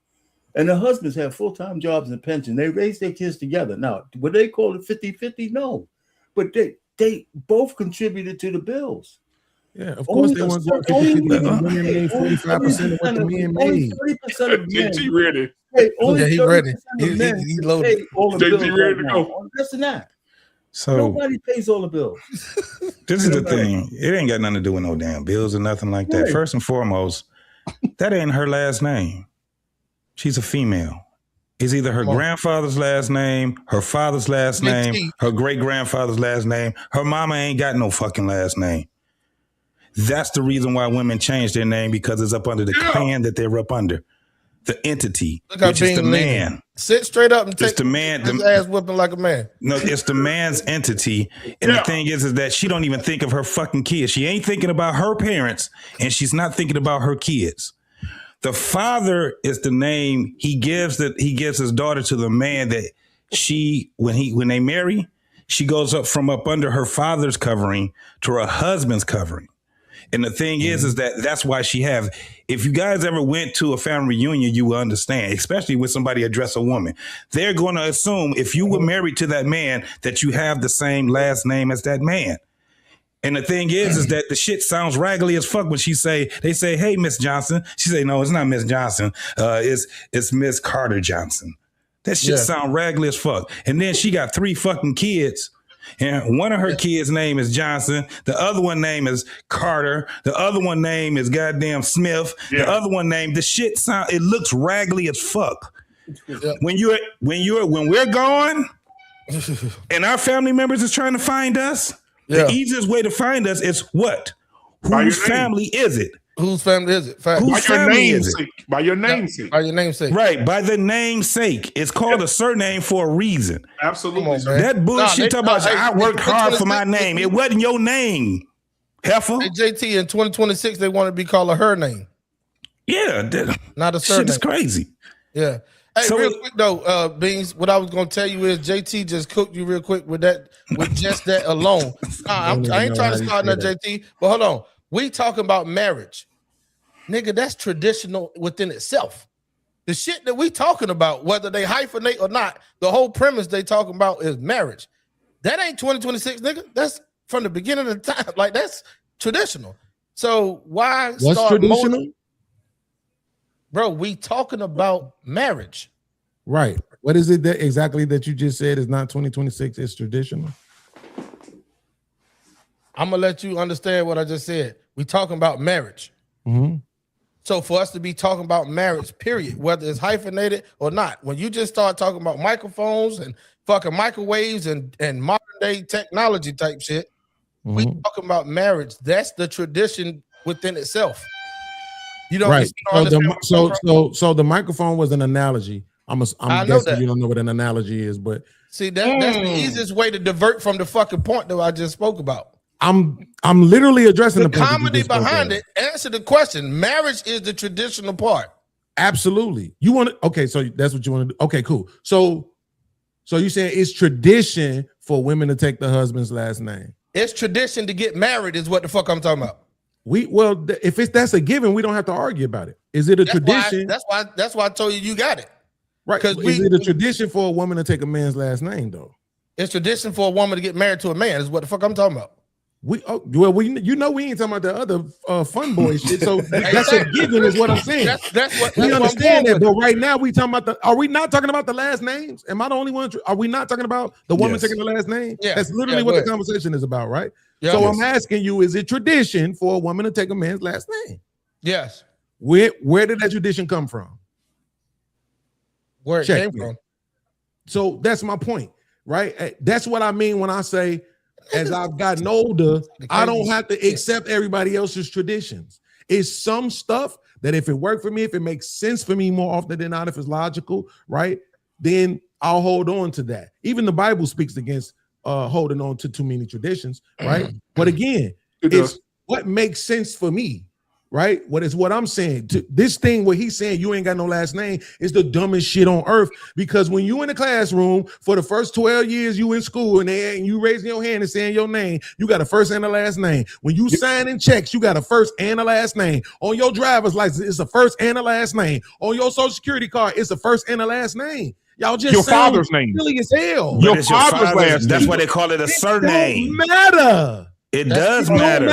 And the husbands have full-time jobs and pensions. They raise their kids together. Now, would they call it 50-50? No. But they both contributed to the bills. Yeah, of course they weren't going 50-50. Women made 45% of what the men made. 30% of men. JT ready. Only he 30% ready. of men He can loaded. pay all the JT bills ready right to now. go. Listen to that. So Nobody pays all the bills. this is the thing. It ain't got nothing to do with no damn bills or nothing like that. Right. First and foremost, that ain't her last name. She's a female. It's either her grandfather's last name, her father's last name, her great-grandfather's last name. Her mama ain't got no fucking last name. That's the reason why women change their name, because it's up under the clan that they're up under. The entity, which is the man. Sit straight up and take the man, his ass whipping like a man. No, it's the man's entity. And the thing is that she don't even think of her fucking kids. She ain't thinking about her parents, and she's not thinking about her kids. The father is the name he gives his daughter to the man that when they marry, she goes up from up under her father's covering to her husband's covering. And the thing is that's why if you guys ever went to a family reunion, you will understand, especially when somebody address a woman. They're going to assume if you were married to that man that you have the same last name as that man. And the thing is that the shit sounds raggedy as fuck when they say, hey, Miss Johnson. She say, no, it's not Miss Johnson. It's Miss Carter Johnson. That shit sound raggedy as fuck. And then she got 3 fucking kids. And one of her kids' name is Johnson. The other one name is Carter. The other one name is goddamn Smith. The other one name, it looks raggedy as fuck. When we're gone and our family members is trying to find us, the easiest way to find us is what? Whose family is it? Whose family is it? Whose family is it? By your namesake. By your namesake. Right, by the namesake. It's called a surname for a reason. Absolutely. That bullshit talking about I worked hard for my name. It wasn't your name, heifer. Hey, JT, in 2026, they want to be called her name. Yeah. Not a surname. Shit is crazy. Yeah. Hey, real quick though, Beans, what I was going to tell you is JT just cooked you real quick with just that alone. I ain't trying to start nothing, JT, but hold on. We talking about marriage. Nigga, that's traditional within itself. The shit that we talking about, whether they hyphenate or not, the whole premise they talking about is marriage. That ain't 2026, nigga. That's from the beginning of the time. Like, that's traditional. So why What's start traditional? Bro, we talking about marriage. Right. What is it that you just said is not 2026, it's traditional? I'm gonna let you understand what I just said. We talking about marriage. Mm-hmm. So for us to be talking about marriage, period, whether it's hyphenated or not, when you just start talking about microphones and fucking microwaves and modern day technology type shit, we talking about marriage. That's the tradition within itself. You don't, right. You don't So the microphone was an analogy. I'm guessing you don't know what an analogy is, but see that's the easiest way to divert from the fucking point that I just spoke about. I'm literally addressing the comedy behind it. Answer the question. Marriage is the traditional part. Absolutely. You want to? Okay, so that's what you want to do. Okay, cool. So you saying it's tradition for women to take the husband's last name? It's tradition to get married, is what the fuck I'm talking about. If that's a given, we don't have to argue about it. Is it a tradition? That's why I told you got it. Right. Because is it a tradition for a woman to take a man's last name though? It's tradition for a woman to get married to a man, is what the fuck I'm talking about. We ain't talking about the other fun boy shit. So that's a given, is what I'm saying. That's what we understand that. But right now we talking about are we not talking about the last names? Am I the only one? Are we not talking about the woman taking the last name? Yeah. That's literally what the conversation is about, right? Yeah. So I'm asking you, is it tradition for a woman to take a man's last name? Yes. Where did that tradition come from? Where it came from. So that's my point, right? That's what I mean when I say, as I've gotten older, I don't have to accept everybody else's traditions. It's some stuff that if it worked for me, if it makes sense for me more often than not, if it's logical, right, then I'll hold on to that. Even the Bible speaks against holding on to too many traditions, right? But again, it's what makes sense for me, right? What I'm saying. This thing where he's saying you ain't got no last name is the dumbest shit on earth, because when you in the classroom for the first 12 years you in school and you raising your hand and saying your name, you got a first and a last name. When you signing checks, you got a first and a last name. On your driver's license, it's a first and a last name. On your social security card, it's a first and a last name. Y'all just your father's name. Silly as hell. But it's your father's last name. That's why they call it a surname. Don't matter. It does matter.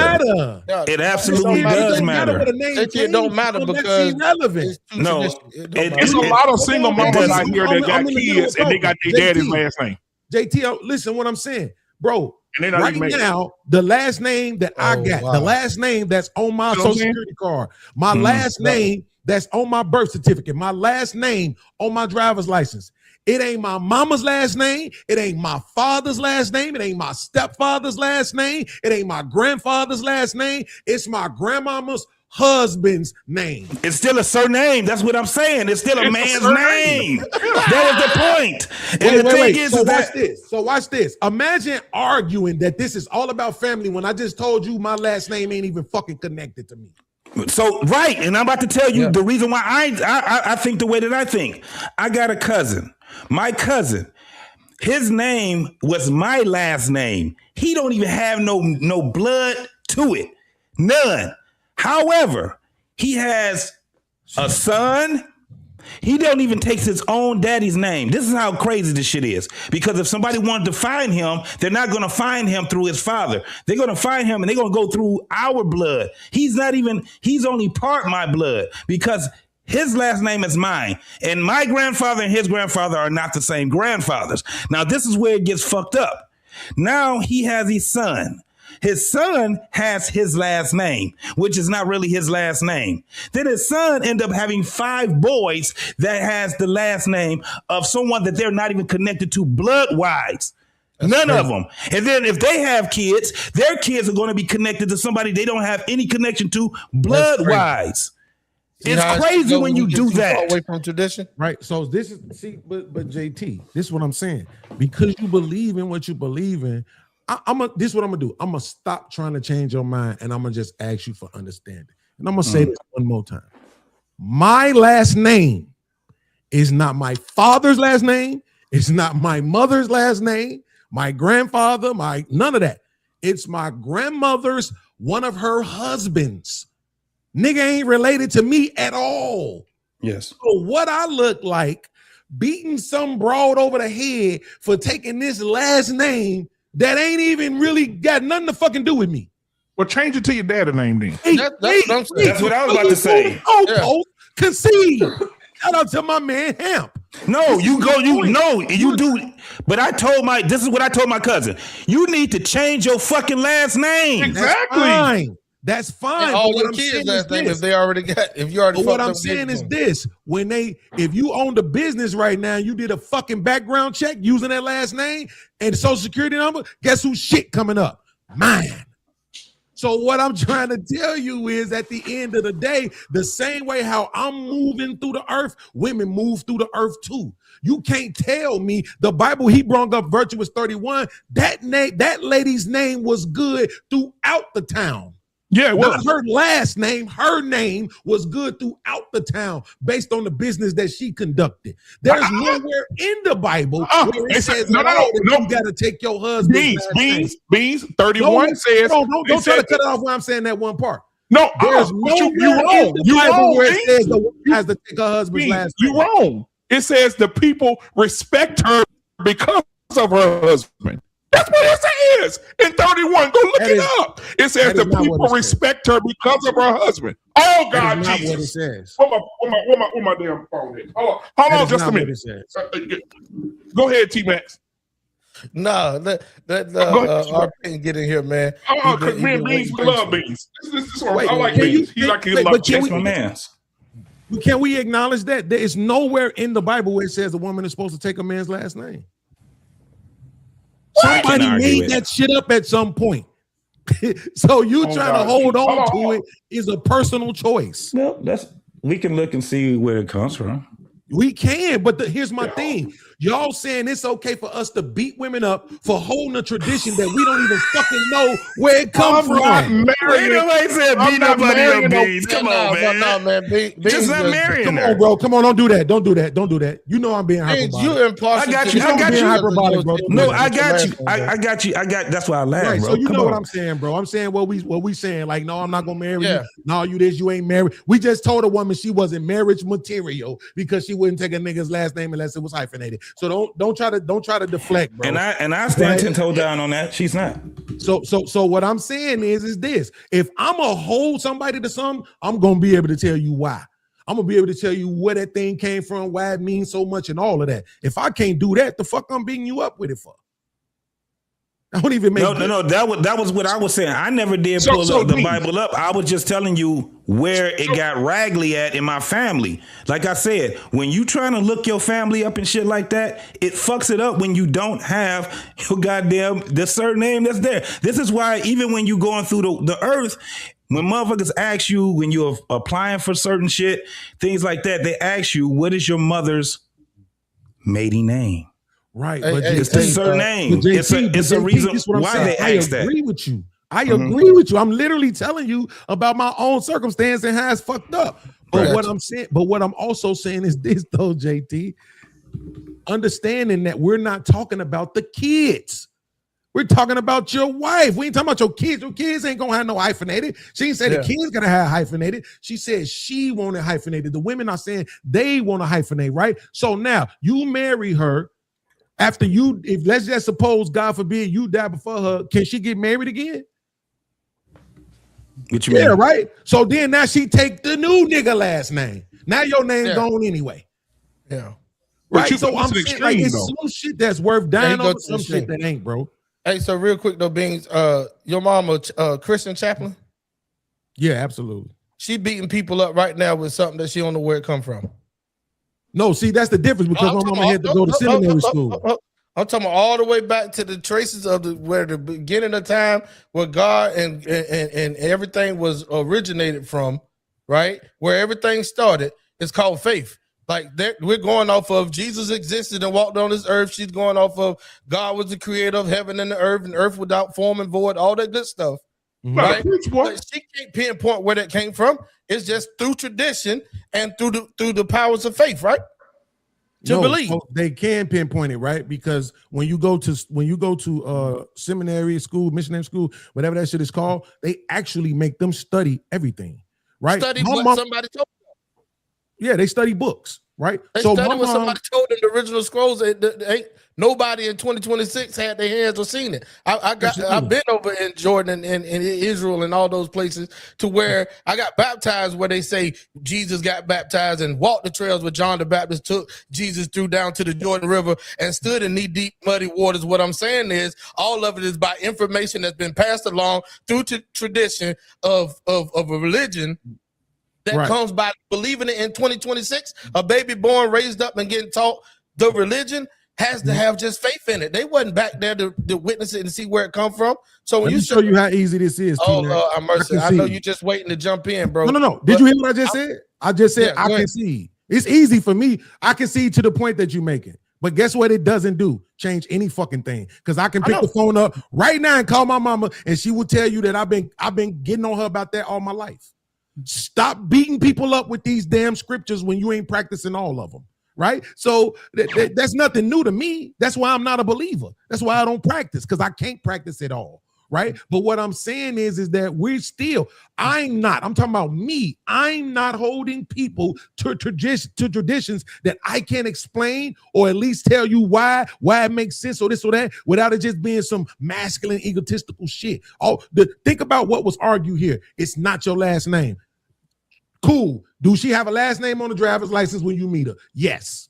No, it absolutely does matter. It don't matter because irrelevant. No, it's a lot of single mamas out here that got kids and they got their daddy's last name. JT, listen what I'm saying, bro. And right now, the last name that I got, the last name that's on my social security card, my last name that's on my birth certificate, my last name on my driver's license. It ain't my mama's last name. It ain't my father's last name. It ain't my stepfather's last name. It ain't my grandfather's last name. It's my grandmama's husband's name. It's still a surname. That's what I'm saying. It's still a man's name. That is the point. And the thing is, watch this. So watch this. Imagine arguing that this is all about family when I just told you my last name ain't even fucking connected to me. So right, and I'm about to tell you the reason why I think the way that I think. I got a cousin. My cousin, his name was my last name. He don't even have no blood to it. None. However, he has a son. He don't even take his own daddy's name. This is how crazy this shit is. Because if somebody wanted to find him, they're not going to find him through his father. They're going to find him and they're going to go through our blood. He's only part my blood because his last name is mine. And my grandfather and his grandfather are not the same grandfathers. Now, this is where it gets fucked up. Now he has a son. His son has his last name, which is not really his last name. Then his son ended up having 5 boys that has the last name of someone that they're not even connected to blood-wise. None of them. And then if they have kids, their kids are going to be connected to somebody they don't have any connection to blood-wise. It's crazy when you do that. Away from tradition, right? So this is but JT, this is what I'm saying. Because you believe in what you believe in, this is what I'm gonna do. I'm gonna stop trying to change your mind, and I'm gonna just ask you for understanding. And I'm gonna say this one more time. My last name is not my father's last name. It's not my mother's last name. My grandfather, none of that. It's my grandmother's, one of her husbands. Nigga ain't related to me at all. Yes. So what I look like beating some broad over the head for taking this last name that ain't even really got nothing to fucking do with me. Well, change it to your dad's name then. That's what I was about to say. Concede. Shout out to my man Hemp. No, you do. But this is what I told my cousin. You need to change your fucking last name. Exactly. That's fine. And all the kids' last name, if you already. But what I'm saying is this: if you owned a business right now, you did a fucking background check using that last name and social security number. Guess who's shit coming up? Mine. So what I'm trying to tell you is, at the end of the day, the same way how I'm moving through the earth, women move through the earth too. You can't tell me the Bible he brought up, Virtuous 31. That lady's name was good throughout the town. Yeah, well, not her last name. Her name was good throughout the town based on the business that she conducted. There's nowhere in the Bible where it says you got to take your husband's Beans. 31 says. Don't try to cut it off when I'm saying that one part. No, there's nowhere in the Bible where it says the woman has to take her husband's last name. You're wrong. It says the people respect her because of her husband. That's what it says in 31. Go look it up. It says the people respect her because of her husband. Oh, God, that Jesus. Is not what it says. Where my damn phone is? Hold on just a minute. Go ahead, T-Max. No, let our Pin get in here, man. Because me and Beans, we love Beans. I like Beans. He's like his love. That's my man. Can we acknowledge that there is nowhere in the Bible where it says a woman is supposed to take a man's last name? Somebody made that shit up at some point. So you trying to hold on to it is a personal choice. Well, we can look and see where it comes from. We can, but here's my thing. Y'all saying it's okay for us to beat women up for holding a tradition that we don't even fucking know where it comes from. Wait, nobody said beat up under your beans. Come on, man. No, man. Just not marrying Come her. on, bro. Come on, don't do that. Don't do that. Don't do that. You know I'm being hyperbolic. You impartial. I got to you. the- I got you. Hyperbolic, bro. No, I got you. I got you. I got. That's why I laugh, Right, bro. so you Come know on. what I'm saying, bro. I'm saying what we saying. Like, no, I'm not gonna marry Yeah. you. No, you this, you ain't married. We just told a woman she wasn't marriage material because she wouldn't take a nigga's last name unless it was hyphenated. So don't try to deflect, bro. And I stand 10 toes down on that. She's not. So what I'm saying is this: if I'm gonna hold somebody to something, I'm gonna be able to tell you why. I'm gonna be able to tell you where that thing came from, why it means so much, and all of that. If I can't do that, the fuck I'm beating you up with it for? I don't even make No. That was what I was saying. I never did pull the Bible up. I was just telling you where it got raggedy at in my family. Like I said, when you trying to look your family up and shit like that, it fucks it up when you don't have your goddamn the surname that's there. This is why even when you going through the earth, when motherfuckers ask you when you're applying for certain shit, things like that, they ask you, what is your mother's maiden name? Right, Hey, but hey, It's the surname. It's a reason why they ask that. I agree with you. I agree with you. I'm literally telling you about my own circumstance and how it's fucked up. But Right. what I'm also saying is this though, JT. Understanding that we're not talking about the kids. We're talking about your wife. We ain't talking about your kids. Your kids ain't gonna have no hyphenated. She ain't said the kids gonna have hyphenated. She said she wanted hyphenated. The women are saying they want to hyphenate, right? So now you marry her. After you, if let's just suppose, God forbid, you die before her, can she get married again? What you mean? Yeah, right. So then now she take the new nigga last name. Now your name gone anyway. Yeah. Right. you So go I'm to the saying like extreme, it's though. some shit that's worth dying go over, to the some shit extreme. that ain't, bro. Hey, so real quick though, Beans, your mama, Christian chaplain, Yeah, absolutely. she beating people up right now with something that she don't know where it come from. No, see, that's the difference because my mama had to go to seminary school. I'm talking about all the way back to the traces of where the beginning of time, where God and everything was originated from, right? Where everything started. It's called faith. Like we're going off of Jesus existed and walked on this earth. She's going off of God was the creator of heaven and earth without form and void, all that good stuff. Right? But she can't pinpoint where that came from. It's just through tradition and through the powers of faith, right? To believe. So they can pinpoint it, right? Because when you go to seminary school, missionary school, whatever that shit is called, they actually make them study everything, right? Study what somebody told them. Yeah, they study books, right? They study what somebody told them. The original scrolls. Ain't nobody in 2026 had their hands or seen it. I've been over in Jordan and Israel and all those places to where I got baptized where they say Jesus got baptized and walked the trails where John the Baptist took Jesus through down to the Jordan River and stood in knee deep muddy waters. What I'm saying is all of it is by information that's been passed along through tradition of a religion that comes by believing it in 2026. A baby born, raised up, and getting taught the religion has to have just faith in it. They wasn't back there to witness it and see where it come from. So when Let me show you how easy this is. Oh, I'm mercy. I know you just waiting to jump in, bro. No. Did you hear what I just said? I just said I can see. It's easy for me. I can see to the point that you're making. But guess what it doesn't do? Change any fucking thing. Because I can pick the phone up right now and call my mama, and she will tell you that I've been getting on her about that all my life. Stop beating people up with these damn scriptures when you ain't practicing all of them, right? So that's nothing new to me. That's why I'm not a believer. That's why I don't practice, because I can't practice it all, right? But what I'm saying is that I'm talking about me. I'm not holding people to traditions that I can't explain or at least tell you why it makes sense or this or that without it just being some masculine, egotistical shit. Think about what was argued here. It's not your last name. Cool. Do she have a last name on the driver's license when you meet her? Yes.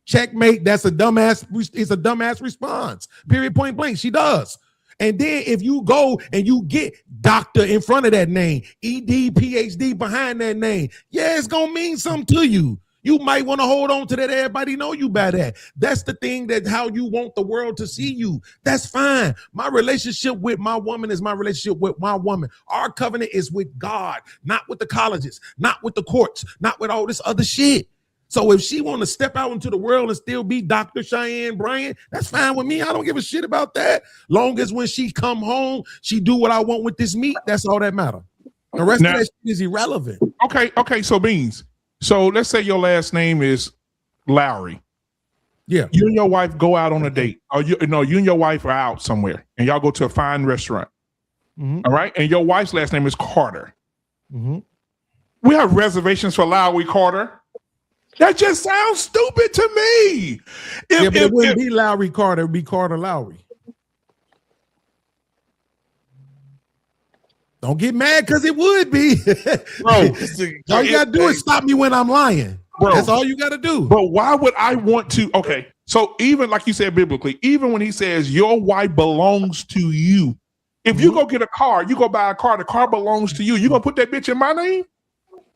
Checkmate. It's a dumbass response. Period, point blank. She does. And then if you go and you get doctor in front of that name, ED, PhD behind that name, yeah, it's going to mean something to you. You might want to hold on to that. Everybody know you by that. That's the thing, that how you want the world to see you. That's fine. My relationship with my woman is my relationship with my woman. Our covenant is with God, not with the colleges, not with the courts, not with all this other shit. So if she want to step out into the world and still be Dr. Cheyenne Bryant, that's fine with me. I don't give a shit about that. Long as when she come home, she do what I want with this meat. That's all that matter. The rest of that shit is irrelevant. Okay. So Beans. So let's say your last name is Lowry. Yeah. You and your wife go out on a date. Or you and your wife are out somewhere and y'all go to a fine restaurant. Mm-hmm. All right. And your wife's last name is Carter. Mm-hmm. We have reservations for Lowry Carter. That just sounds stupid to me. But it wouldn't be Lowry Carter, it would be Carter Lowry. Don't get mad because it would be. Bro, all you got to do is stop me when I'm lying. Bro, that's all you got to do. But why would I want to? Okay, so even like you said biblically, even when he says your wife belongs to you, if you go get a car, you go buy a car, the car belongs to you. You gonna put that bitch in my name?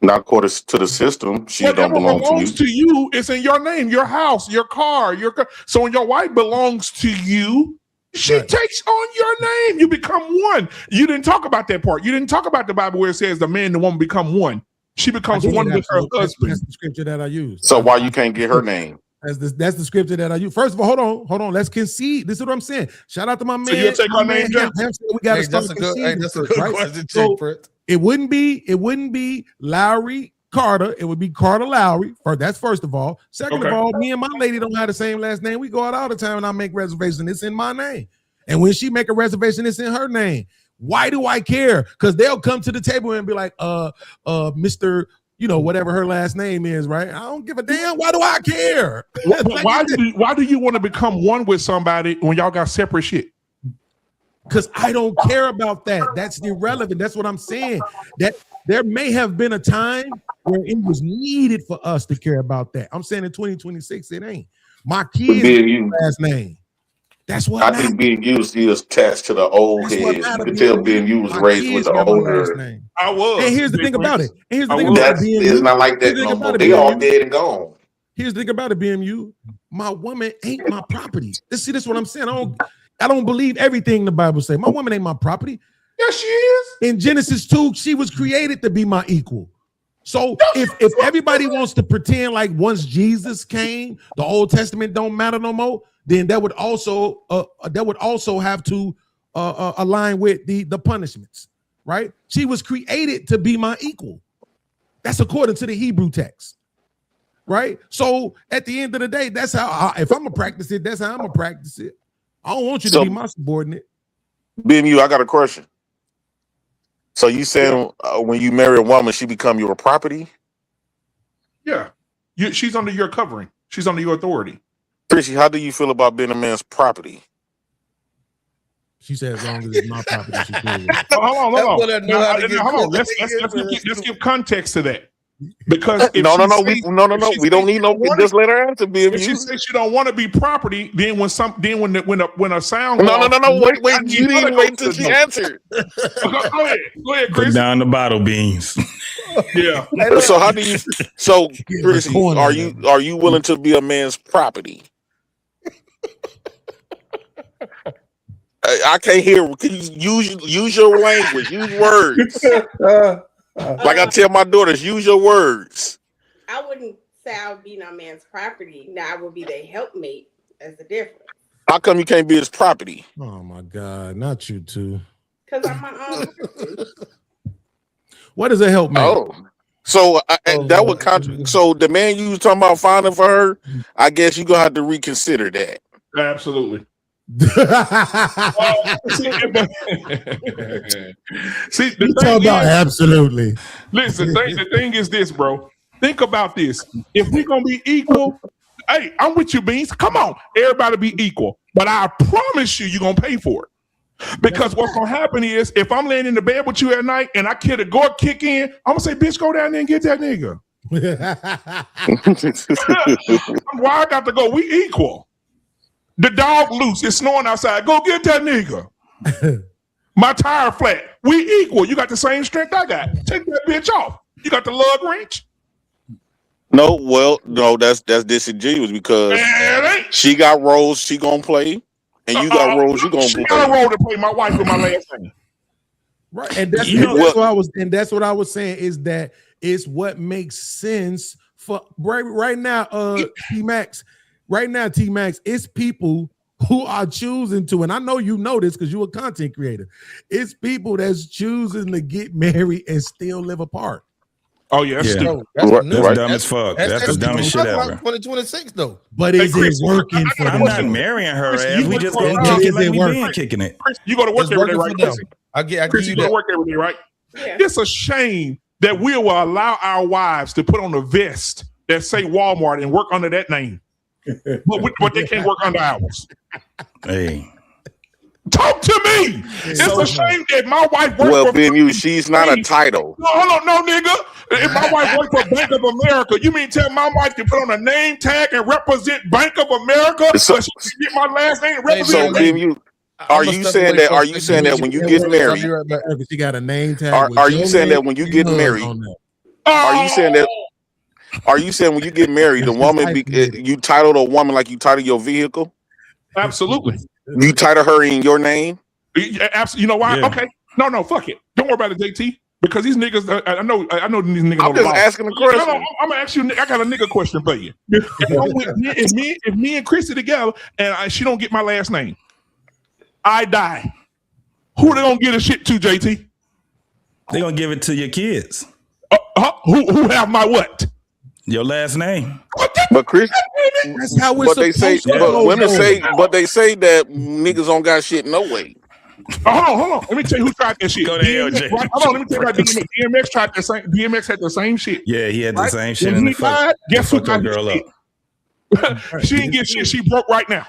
Not according to the system. She Whatever don't belong belongs to you. to you, it's in your name, your house, your car, so when your wife belongs to you, she takes on your name. You become one. You didn't talk about that part. You didn't talk about the Bible where it says the man and the woman become one. She becomes one with her husband. That's the scripture that I use. So why you can't get her name? That's the scripture that I use. First of all, hold on. Let's concede. This is what I'm saying. Shout out to my man. So you'll take her name, Jeff? We got to start conceding. That's a good question, So Fred. it wouldn't be Lowry Carter. It would be Carter Lowry. That's first of all. Second of all, me and my lady don't have the same last name. We go out all the time and I make reservations. It's in my name. And when she make a reservation, it's in her name. Why do I care? Because they'll come to the table and be like, Mr. Whatever her last name is, right? I don't give a damn. Why do I care? Why do you want to become one with somebody when y'all got separate shit? Because I don't care about that. That's irrelevant. That's what I'm saying. That there may have been a time where it was needed for us to care about that. I'm saying in 2026, it ain't. My kids' last name. That's what I think being used is attached to the old head. You can tell being you was raised with the older. I was. And here's the thing about it. It's not like that no more. They all dead and gone. Here's the thing about it, BMU. My woman ain't my property. This is what I'm saying. I don't believe everything the Bible says. My woman ain't my property. Yes, she is. In Genesis 2, she was created to be my equal. So if everybody wants to pretend like once Jesus came, the Old Testament don't matter no more, then that would also have to align with the punishments, right? She was created to be my equal. That's according to the Hebrew text, right? So at the end of the day, that's how if I'm gonna practice it, that's how I'm gonna practice it. I don't want you to be my subordinate. BMU, I got a question. So you saying when you marry a woman, she become your property? Yeah, she's under your covering. She's under your authority. Chrissy, how do you feel about being a man's property? She said, as long as it's my property, she's cool with it. Hold on. Let's give context to that. Because no, we don't need no. Just let her answer. If she says she don't want to be property, then when a sound wait, you didn't wait until she answered. Go ahead, Chris. Put down the bottle beans. Yeah. So how do you? So Chrissy, are you willing to be a man's property? I can't hear. Can you use your language? Use words. Like I tell my daughters, use your words. I wouldn't say I would be no man's property. Now I would be the helpmate. That's the difference. How come you can't be his property? Oh my God, not you two. Because I'm my own. What is a helpmate? Oh, so that would so the man you was talking about finding for her, I guess you gonna have to reconsider that. Absolutely. See, you talk about absolutely. Listen, the thing is this, bro. Think about this. If we're gonna be equal, hey, I'm with you, Beans. Come on, everybody be equal. But I promise you're gonna pay for it. Because what's gonna happen is if I'm laying in the bed with you at night and I hear the door kick in, I'm gonna say, bitch, go down there and get that nigga. Why I got to go? We equal. The dog loose. It's snowing outside. Go get that nigga. My tire flat. We equal. You got the same strength I got. Take that bitch off. You got the lug wrench. No, that's disingenuous because she got roles she gonna play, and you got roles you gonna play. She got a role to play. My wife with my last name. Right, and that's what I was saying is that it's what makes sense right now, T Max. Right now, T Max, it's people who are choosing to, and I know you know this because you're a content creator. It's people that's choosing to get married and still live apart. Oh yeah, that's stupid. That's dumb as fuck. That's the dumbest shit ever. 2026 though. But is it working for them? I'm not marrying her ass. We just gonna But kick it is like it we working? been kicking it. Chris, you go to work It's every day, working right? for them. I Chris, give you you go to that. work every day, right? Yeah. It's a shame that we will allow our wives to put on a vest that say Walmart and work under that name, but they can't work under ours. Hey. Talk to me. It's a shame that my wife works Well, for. Ben, she's not a title. No, hold on, no, nigga. If my wife works for Bank of America, you mean tell my wife to put on a name tag and represent Bank of America, so she can get my last name and represent? So Ben, are you saying that when you get married? She got a name tag. Are you saying that when you get married? Are you saying that? Are you saying when you get married, the woman you titled a woman like you title your vehicle? Absolutely. You title her in your name? Yeah, absolutely. You know why? Yeah. Okay. No, fuck it. Don't worry about it, JT. Because these niggas, I know these niggas. I'm just asking a question. I'm gonna ask you. I got a nigga question for you. If me and Chrissy together, and she don't get my last name, I die. Who they gonna give a shit to, JT? They gonna give it to your kids. Who have my what? Your last name. But Chris, that's how we're but they say, supposed to but go, women though. say, but they say that niggas don't got shit no way. Hold on. Let me tell you who tried that shit. Go to hell, DMX, Jay. right? Hold on, let me tell you about DMX. DMX tried the same. DMX had the same shit. Yeah, he had the right? same shit. When And he died, guess who got that his girl shit? up. She didn't get shit. She broke right now.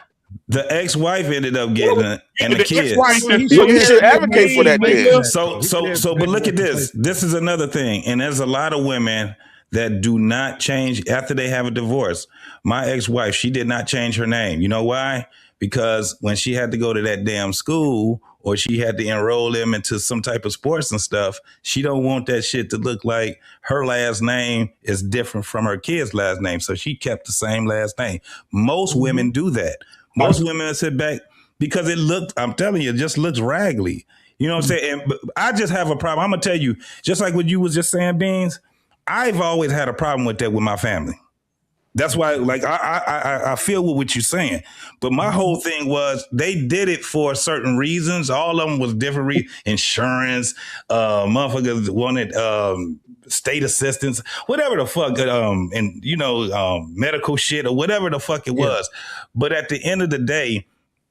The ex-wife ended up getting it, and the kids. ex-wife, So you should advocate for that then. So, but look at this. This is another thing, and there's a lot of women that do not change after they have a divorce. My ex-wife, she did not change her name. You know why? Because when she had to go to that damn school or she had to enroll them into some type of sports and stuff, she don't want that shit to look like her last name is different from her kid's last name. So she kept the same last name. Most women do that. Most women sit back because it looked, I'm telling you, it just looks raggedy. You know what I'm saying? And I just have a problem. I'm going to tell you, just like what you was just saying, Beans, I've always had a problem with that with my family. That's why, like, I feel what you're saying. But my whole thing was they did it for certain reasons. All of them was different insurance, motherfuckers wanted state assistance, whatever the fuck, and, medical shit or whatever the fuck it was. But at the end of the day,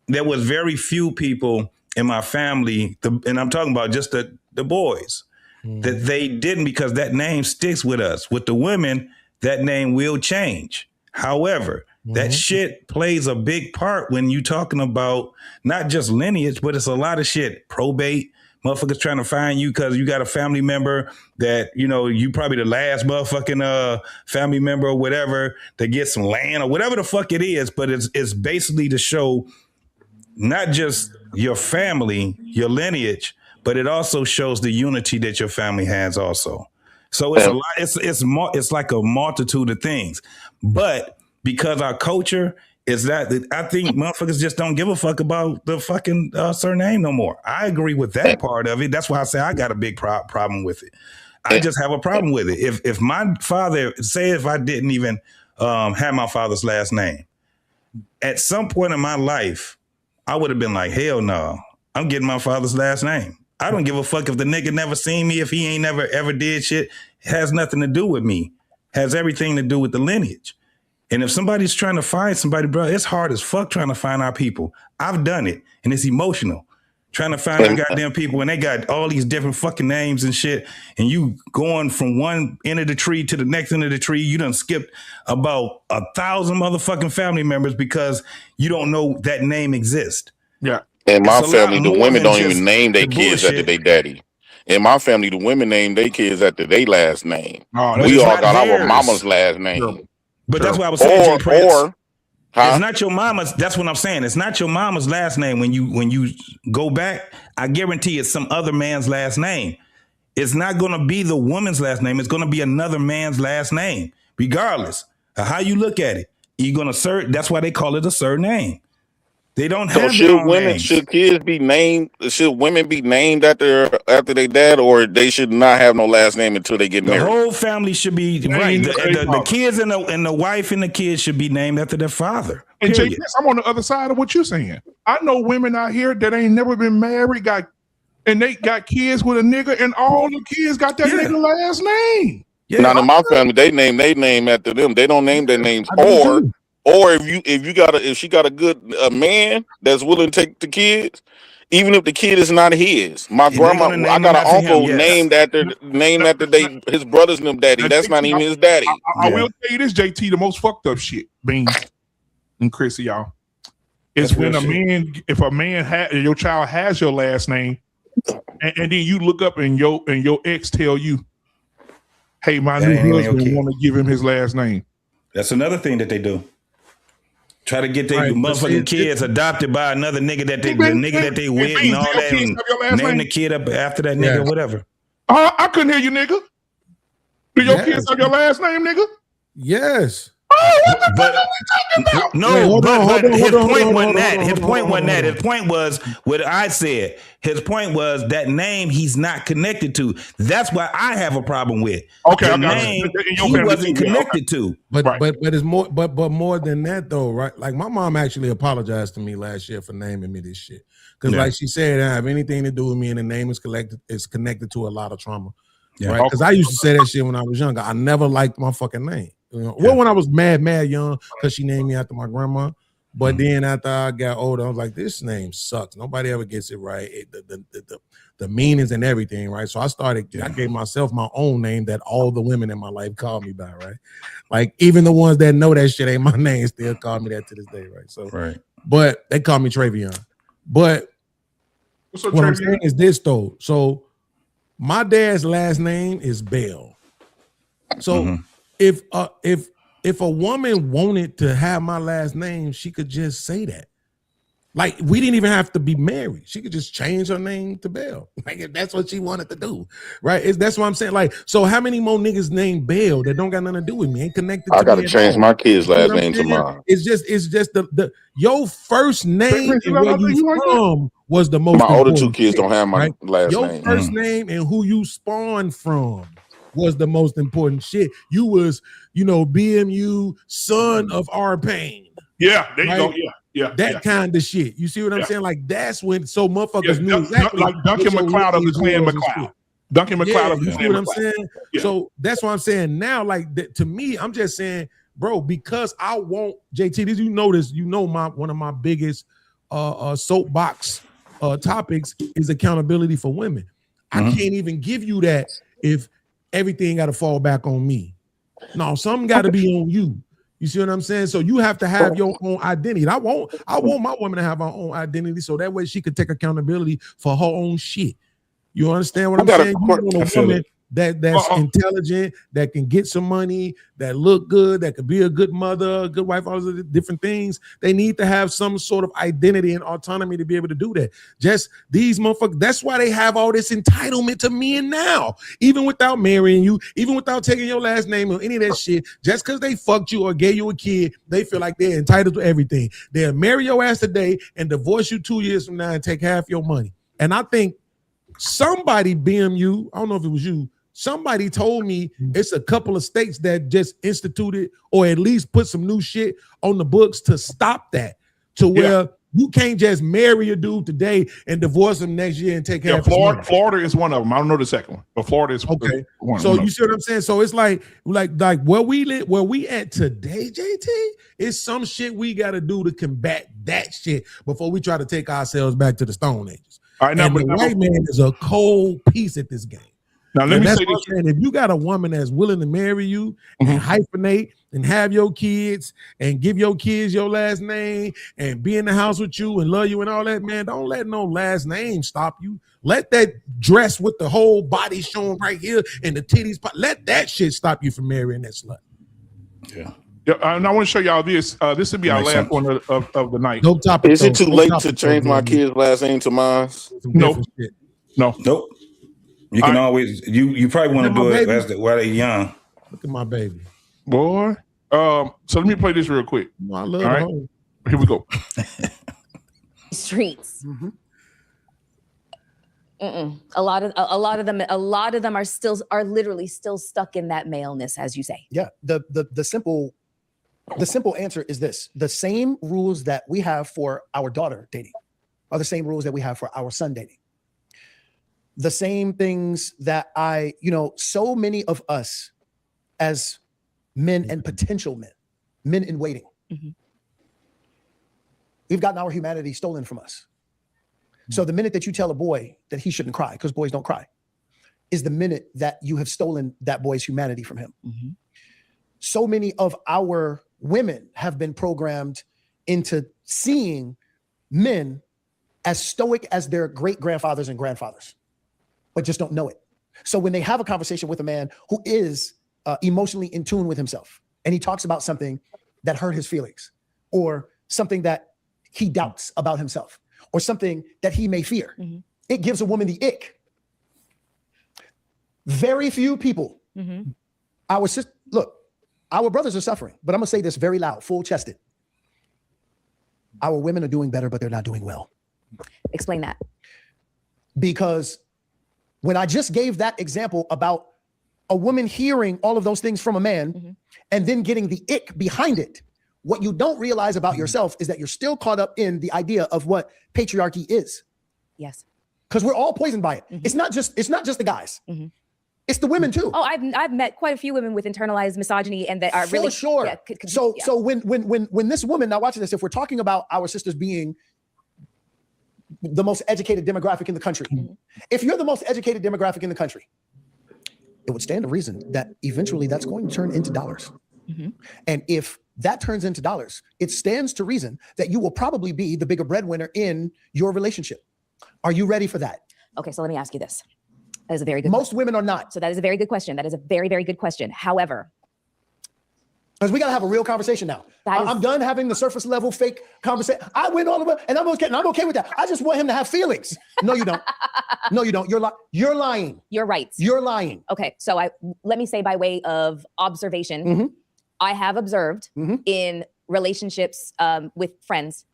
there was very few people in my family, and I'm talking about just the boys, that they didn't, because that name sticks with us. With the women, that name will change. However, that shit plays a big part when you talking about not just lineage, but it's a lot of shit. Probate, motherfuckers trying to find you because you got a family member that, you probably the last motherfucking family member or whatever to get some land or whatever the fuck it is. But it's basically to show not just your family, your lineage, but it also shows the unity that your family has also. So it's a lot. It's like a multitude of things. But because our culture is that, I think motherfuckers just don't give a fuck about the fucking surname no more. I agree with that part of it. That's why I say I got a big problem with it. I just have a problem with it. If my father, say if I didn't even have my father's last name, at some point in my life, I would have been like, hell no, I'm getting my father's last name. I don't give a fuck if the nigga never seen me, if he ain't never ever did shit. It has nothing to do with me. It has everything to do with the lineage. And if somebody's trying to find somebody, bro, it's hard as fuck trying to find our people. I've done it, and it's emotional. Trying to find our goddamn people, and they got all these different fucking names and shit, and you going from one end of the tree to the next end of the tree, you done skipped about 1,000 motherfucking family members because you don't know that name exists. Yeah. In my family, the women don't even name their kids after their daddy. In my family, the women name their kids after their last name. We all got our mama's last name. But that's what I was saying. It's not your mama's. That's what I'm saying. It's not your mama's last name. When you go back, I guarantee it's some other man's last name. It's not going to be the woman's last name. It's going to be another man's last name, regardless of how you look at it. You're going to that's why they call it a surname. They don't So have their own names. should kids be named? Should women be named after their dad, or they should not have no last name until they get The married? whole family should be right. The kids and the wife and the kids should be named after their father. And Period. JT, I'm on the other side of what you're saying. I know women out here that ain't never been married, and they got kids with a nigga, and all the kids got that nigga last name. Yeah. Now in my family, they name after them. They don't name their names. Or if she got a good man that's willing to take the kids, even if the kid is not his. My grandma, I got an uncle named after his brothers and them daddy. That's not even his daddy. I will tell you this, JT, the most fucked up shit, Beans and Chrissy, y'all, is when if a man your child has your last name, and then you look up and your ex tell you, hey, my new husband want to give him his last name. That's another thing that they do. Try to get their motherfucking kids adopted by another nigga that they with and all that, and name the kid up after that nigga or whatever. I couldn't hear you, nigga. Do your kids have your last name, nigga? Yes. But his point wasn't that. His point wasn't that. His point was what I said. His point was that name he's not connected to. That's what I have a problem with. Okay, the name he wasn't connected to. But it's more. But more than that though, right? Like my mom actually apologized to me last year for naming me this shit because, like she said, it didn't have anything to do with me, and the name is connected to a lot of trauma. Yeah. Right? Because I used to say that shit when I was younger. I never liked my fucking name. You know? Well, when I was mad young, because she named me after my grandma. But then after I got older, I was like, this name sucks. Nobody ever gets it right. The meanings and everything, right? So I gave myself my own name that all the women in my life call me by, right? Like even the ones that know that shit ain't my name still call me that to this day, right? So, but they call me Travion. But what I'm saying is this though. So my dad's last name is Bell. So if a woman wanted to have my last name, she could just say that. Like we didn't even have to be married. She could just change her name to Bell. Like if that's what she wanted to do, right? That's what I'm saying. Like, so how many more niggas named Bell that don't got nothing to do with me? Ain't connected. I gotta change my kid's last name to mine. It's just the your first name and where you from was the most. My older two kids don't have my last name. Your first name and who you spawned from was the most important shit. You was, BMU, son of R. Payne. Yeah, there you go. Yeah. That kind of shit. You see what I'm saying? Like that's when motherfuckers knew exactly. Like Duncan McLeod of the Clan McLeod. Duncan McLeod of the Clan McLeod. You see what I'm saying? Yeah. So that's what I'm saying now. Like to me, I'm just saying, bro, because I want JT. This one of my biggest soapbox topics is accountability for women. I can't even give you that if everything got to fall back on me. No, something got to be on you. You see what I'm saying? So you have to have your own identity. I want my woman to have her own identity so that way she could take accountability for her own shit. You understand what I'm saying? You want a woman that's intelligent, that can get some money, that look good, that could be a good mother, a good wife, all those different things. They need to have some sort of identity and autonomy to be able to do that. Just these motherfuckers, that's why they have all this entitlement to men now. Even without marrying you, even without taking your last name or any of that shit, just because they fucked you or gave you a kid, they feel like they're entitled to everything. They'll marry your ass today and divorce you 2 years from now and take half your money. And I think somebody, BMU, I don't know if it was you, somebody told me it's a couple of states that just instituted or at least put some new shit on the books to stop that, to where you can't just marry a dude today and divorce him next year and take half his money. Florida is one of them. I don't know the second one, but Florida is one. So you see what I'm saying? So it's like where we at today, JT, is some shit we got to do to combat that shit before we try to take ourselves back to the Stone Ages. All right, now, the white man is a cold piece at this game. Now, let me say this. If you got a woman that's willing to marry you and hyphenate and have your kids and give your kids your last name and be in the house with you and love you and all that, man, don't let no last name stop you. Let that dress with the whole body showing right here and the titties, let that shit stop you from marrying that slut. Yeah. And I want to show y'all this. This will be our last one of the night. No topic. Is it too late to change my kid's last name to mine? Nope. Nope. You can always you probably want to do it while they're young. Look at my baby, boy. So let me play this real quick. No, I love her. Here we go. streets. A lot of them are literally still stuck in that maleness, as you say. Yeah. The simple answer is this: the same rules that we have for our daughter dating are the same rules that we have for our son dating. The same things that so many of us as men and potential men in waiting, we've gotten our humanity stolen from us. So the minute that you tell a boy that he shouldn't cry, because boys don't cry, is the minute that you have stolen that boy's humanity from him. So many of our women have been programmed into seeing men as stoic as their great grandfathers and grandfathers, but just don't know it. So when they have a conversation with a man who is emotionally in tune with himself, and he talks about something that hurt his feelings, or something that he doubts about himself, or something that he may fear, it gives a woman the ick. Very few people, our brothers are suffering, but I'm gonna say this very loud, full chested. Our women are doing better, but they're not doing well. Explain that. Because when I just gave that example about a woman hearing all of those things from a man and then getting the ick behind it, what you don't realize about yourself is that you're still caught up in the idea of what patriarchy is. Yes. Because we're all poisoned by it. It's not just the guys. It's the women too. Oh, I've met quite a few women with internalized misogyny and that are really for sure. Yeah, so when this woman, now watch this, if we're talking about our sisters being the most educated demographic in the country, if you're the most educated demographic in the country, it would stand to reason that eventually that's going to turn into dollars. And if that turns into dollars, it stands to reason that you will probably be the bigger breadwinner in your relationship. Are you ready for that? Okay, so let me ask you this. That is a very good Most women are not. So that is a very good question. That is a very, very good question. However, because we got to have a real conversation now. I'm done having the surface level fake conversation. I went all over, and I'm okay with that. I just want him to have feelings. No, you don't. No, you don't. You're lying. You're right. You're lying. Okay, so let me say by way of observation, I have observed in relationships with friends,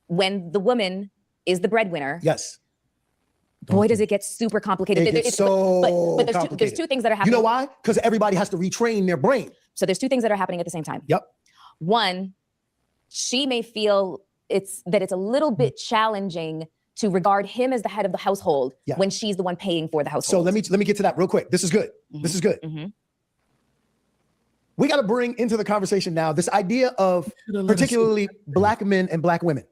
when the woman is the breadwinner. Yes. Boy, does it get super complicated. It gets so but there's two things that are happening. You know why? Because everybody has to retrain their brain. So there's two things that are happening at the same time. Yep. One, she may feel it's a little bit challenging to regard him as the head of the household when she's the one paying for the household. So let me get to that real quick. This is good. This is good. We got to bring into the conversation now this idea of particularly Black men and Black women.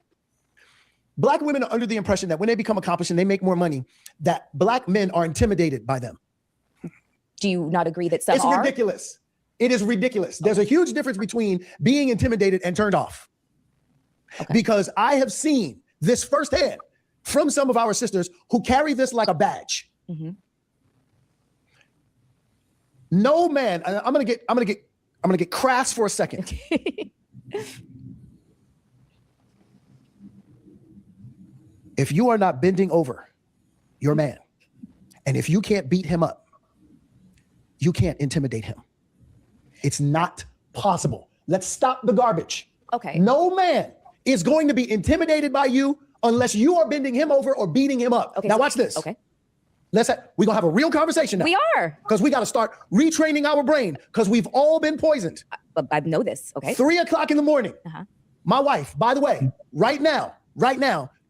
Black women are under the impression that when they become accomplished and they make more money, that Black men are intimidated by them. Do you not agree that some are? It's ridiculous. It is ridiculous. There's a huge difference between being intimidated and turned off. Because I have seen this firsthand from some of our sisters who carry this like a badge. No man, I'm gonna get crass for a second. If you are not bending over your man, and if you can't beat him up, you can't intimidate him. It's not possible. Let's stop the garbage. Okay. No man is going to be intimidated by you unless you are bending him over or beating him up. Okay, now watch this. Okay. We're gonna have a real conversation now. We are. Because we gotta start retraining our brain because we've all been poisoned. I know this, okay. 3 o'clock in the morning. My wife, by the way, right now,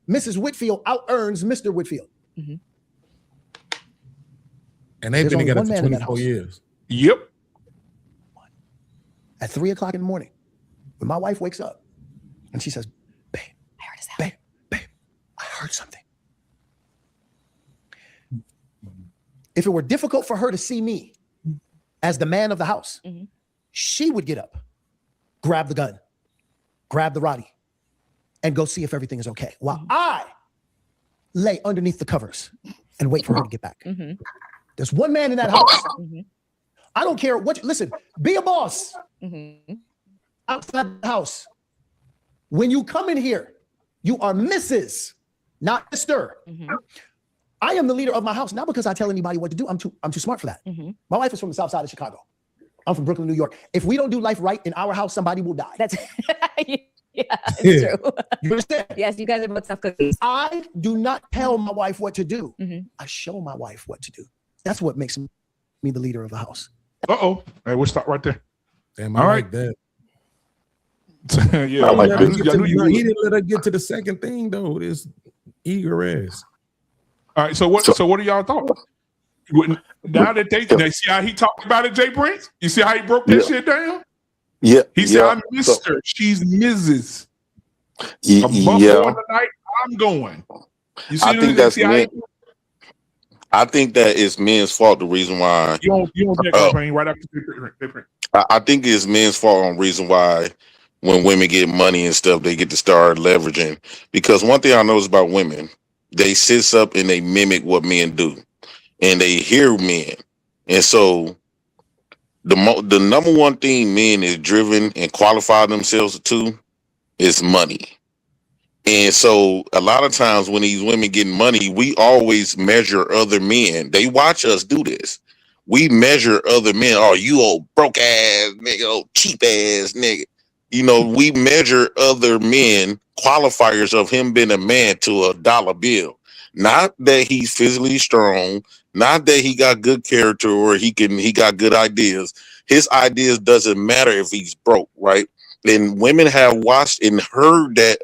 Mrs. Whitfield out-earns Mr. Whitfield. And they've been together for 24 years. Yep. At 3 o'clock in the morning, when my wife wakes up and she says, babe, I heard something. Babe, I heard something. If it were difficult for her to see me as the man of the house, she would get up, grab the gun, grab the Roddy, and go see if everything is okay. While I lay underneath the covers and wait for her to get back. There's one man in that house. I don't care listen, be a boss outside the house. When you come in here, you are Mrs., not Mr. I am the leader of my house, not because I tell anybody what to do. I'm too smart for that. My wife is from the South Side of Chicago. I'm from Brooklyn, New York. If we don't do life right in our house, somebody will die. That's yeah, it's true. You understand? Yes, you guys are both tough cookies. I do not tell my wife what to do. I show my wife what to do. That's what makes me the leader of the house. Uh-oh. Hey, we'll stop right there. Damn, All I right. like that. Yeah, He I knew you would. didn't let her get to the second thing though. This eager ass. All right, so what do y'all thought? Now that they see how he talked about it, Jay Prince? You see how he broke that shit down? Yeah. He said, I'm Mr. She's Mrs. A buck Yeah. going tonight, I'm going. You see I think that's men. I think that it's men's fault. The reason why you don't get campaign right after Jay Prince. I think it's men's fault on reason why when women get money and stuff, they get to start leveraging. Because one thing I notice about women, they sit up and they mimic what men do, and they hear men, and so the number one thing men is driven and qualify themselves to is money. And so a lot of times when these women getting money, we always measure other men. They watch us do this. We measure other men. Oh, you old broke ass nigga, old cheap ass nigga. You know, we measure other men qualifiers of him being a man to a dollar bill. Not that he's physically strong, not that he got good character or he got good ideas. His ideas doesn't matter if he's broke, right? And women have watched and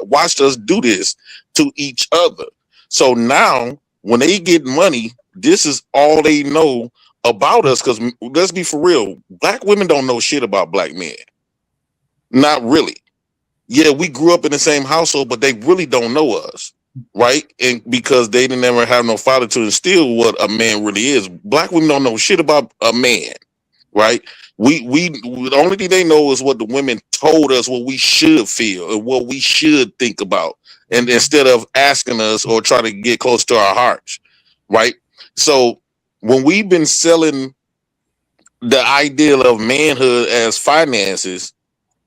watched us do this to each other. So now when they get money, this is all they know about us. Because let's be for real, black women don't know shit about black men. Not really. Yeah, we grew up in the same household, but they really don't know us, right? And because they didn't ever have no father to instill what a man really is. Black women don't know shit about a man, right? We the only thing they know is what the women told us what we should feel and what we should think about, and instead of asking us or trying to get close to our hearts, right? So when we've been selling the ideal of manhood as finances,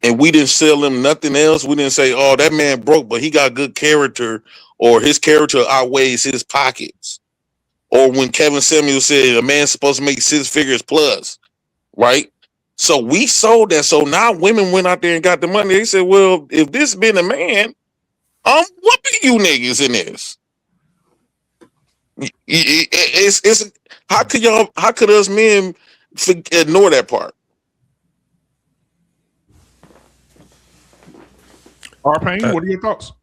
and we didn't sell them nothing else, we didn't say, "Oh, that man broke, but he got good character," or "his character outweighs his pockets," or when Kevin Samuel said a man's supposed to make 6 figures plus, right? So we sold that. So now women went out there and got the money. They said, well, if this been a man, I'm whooping you niggas in this. It's how could us men ignore that part? R-Pain, what are your thoughts?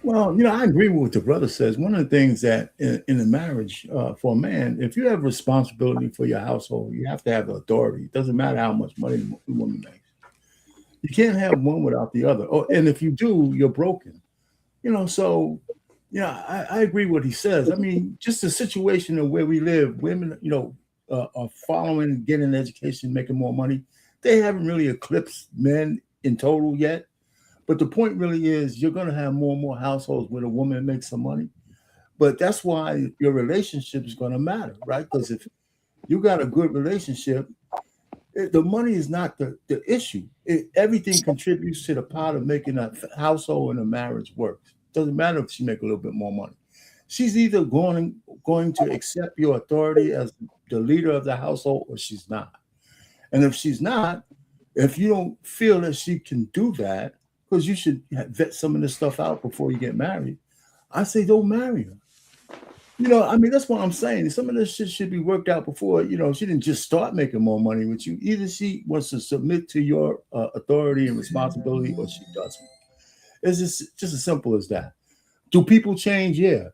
Well, you know, I agree with what the brother says. One of the things that in a marriage for a man, if you have responsibility for your household, you have to have authority. It doesn't matter how much money the woman makes. You can't have one without the other. Oh, and if you do, you're broken. You know, so, yeah, I agree with what he says. I mean, just the situation of where we live, women, you know, are following, getting an education, making more money. They haven't really eclipsed men in total yet. But the point really is you're going to have more and more households where a woman makes some money. But that's why your relationship is going to matter, right? Because if you got a good relationship, the money is not the issue. Everything contributes to the pot of making a household and a marriage work. Doesn't matter if she make a little bit more money. She's either going to accept your authority as the leader of the household or she's not. And if she's not, if you don't feel that she can do that, because you should vet some of this stuff out before you get married, I say don't marry her. You know, I mean, that's what I'm saying. Some of this shit should be worked out before, you know, she didn't just start making more money with you. Either she wants to submit to your authority and responsibility or she doesn't. It's just as simple as that. Do people change? Yeah.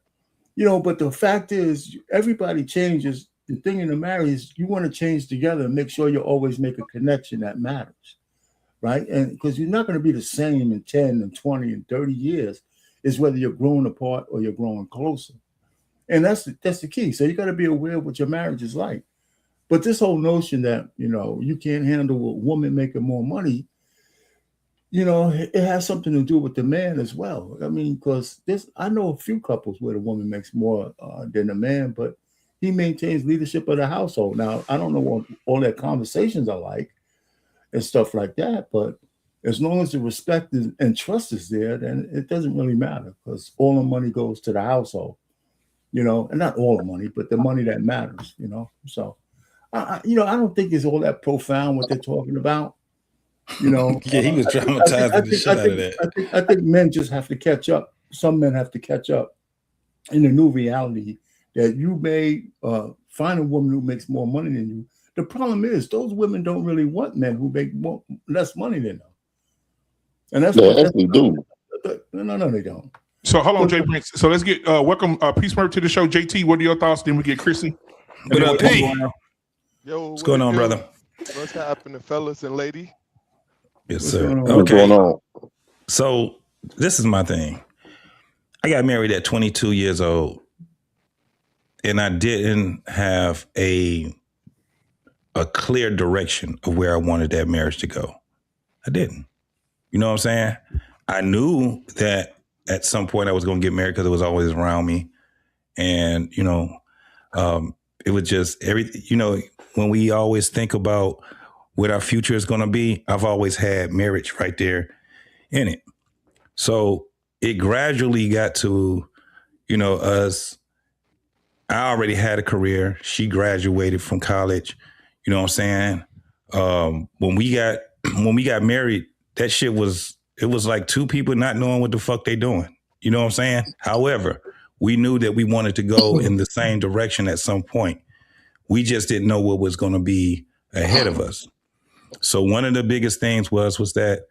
You know, but the fact is everybody changes. The thing in the marriage is you want to change together and make sure you always make a connection that matters. Right? And because you're not going to be the same in 10 and 20 and 30 years, is whether you're growing apart or you're growing closer. And that's the key. So you got to be aware of what your marriage is like. But this whole notion that, you know, you can't handle a woman making more money, you know, it has something to do with the man as well. I mean, because I know a few couples where the woman makes more than the man, but he maintains leadership of the household. Now, I don't know what all their conversations are like and stuff like that. But as long as the respect and trust is there, then it doesn't really matter because all the money goes to the household, you know, and not all the money, but the money that matters, you know. So, you know, I don't think it's all that profound what they're talking about. You know, Yeah, he was traumatizing the shit out of that. I think men just have to catch up. Some men have to catch up in the new reality that you may find a woman who makes more money than you. The problem is those women don't really want men who make less money than them. And that's They what actually do. No, they don't. So hold on, Jay Prince. So let's get welcome Peace Murph to the show. JT, what are your thoughts? Then we get Chrissy. What up, P? Yo, What's going on, brother? What's happening, fellas and lady? Yes, What's sir. going on? Okay. What's going on? So this is my thing. I got married at 22 years old, and I didn't have a clear direction of where I wanted that marriage to go. I didn't. You know what I'm saying? I knew that at some point I was going to get married because it was always around me. And, you know, it was just everything, you know, when we always think about what our future is going to be, I've always had marriage right there in it. So it gradually got to, you know, us. I already had a career. She graduated from college. You know what I'm saying? When we got married, that shit was, it was like two people not knowing what the fuck they doing. You know what I'm saying? However, we knew that we wanted to go in the same direction at some point. We just didn't know what was going to be ahead of us. So one of the biggest things was that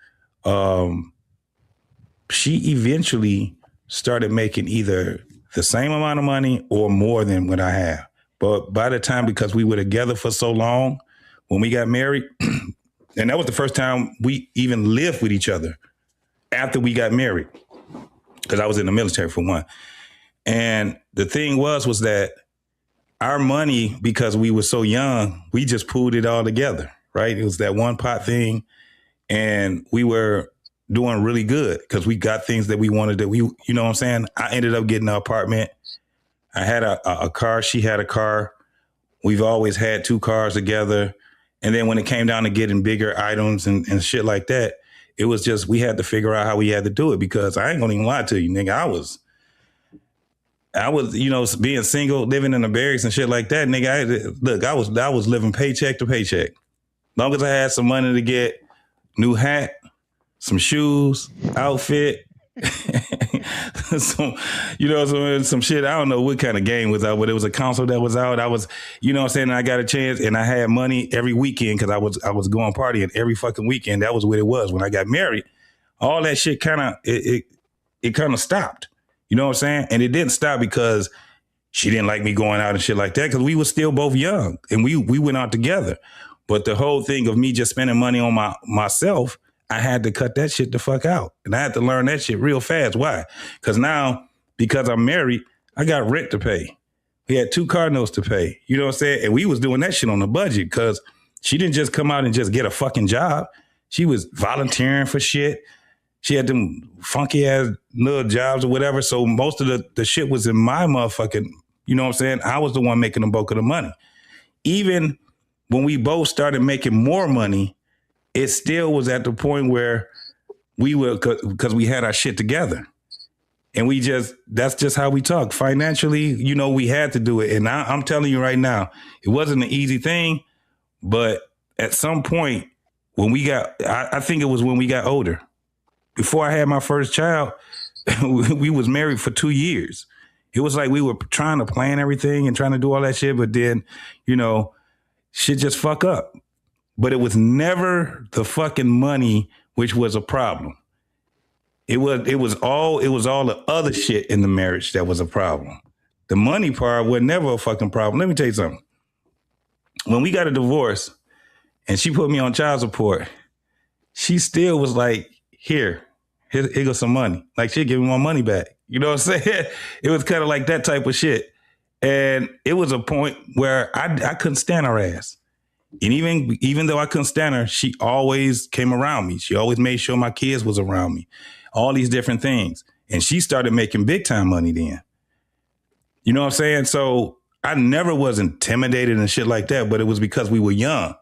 she eventually started making either the same amount of money or more than what I have. But by the time, because we were together for so long, when we got married, and that was the first time we even lived with each other after we got married, because I was in the military for one. And the thing was that our money, because we were so young, we just pooled it all together, right? It was that one pot thing. And we were doing really good because we got things that we wanted that we, you know what I'm saying? I ended up getting an apartment. I had a car. She had a car. We've always had two cars together. And then when it came down to getting bigger items and shit like that, it was just, we had to figure out how we had to do it, because I ain't gonna even lie to you, nigga. I was, you know, being single, living in the barracks and shit like that, nigga. I was living paycheck to paycheck. Long as I had some money to get new hat, some shoes, outfit, some shit. I don't know what kind of game was out, but it was a console that was out. I was, you know what I'm saying? I got a chance and I had money every weekend because I was going partying every fucking weekend. That was what it was. When I got married, all that shit kind of, it kind of stopped. You know what I'm saying? And it didn't stop because she didn't like me going out and shit like that, because we were still both young and we went out together. But the whole thing of me just spending money on myself, I had to cut that shit the fuck out. And I had to learn that shit real fast. Why? Because now, because I'm married, I got rent to pay. We had 2 car notes to pay. You know what I'm saying? And we was doing that shit on the budget, because she didn't just come out and just get a fucking job. She was volunteering for shit. She had them funky ass little jobs or whatever. So most of the shit was in my motherfucking, you know what I'm saying? I was the one making the bulk of the money. Even when we both started making more money, it still was at the point where we were, because we had our shit together. And that's just how we talk. Financially, you know, we had to do it. And I'm telling you right now, it wasn't an easy thing, but at some point when I think it was when we got older. Before I had my first child, we was married for 2 years. It was like we were trying to plan everything and trying to do all that shit, but then, you know, shit just fuck up. But it was never the fucking money which was a problem. It was all the other shit in the marriage that was a problem. The money part was never a fucking problem. Let me tell you something. When we got a divorce and she put me on child support, she still was like, here goes some money. Like, she'd give me my money back. You know what I'm saying? It was kind of like that type of shit. And it was a point where I couldn't stand her ass. And even though I couldn't stand her, she always came around me. She always made sure my kids was around me. All these different things. And she started making big time money then. You know what I'm saying? So I never was intimidated and shit like that, but it was because we were young.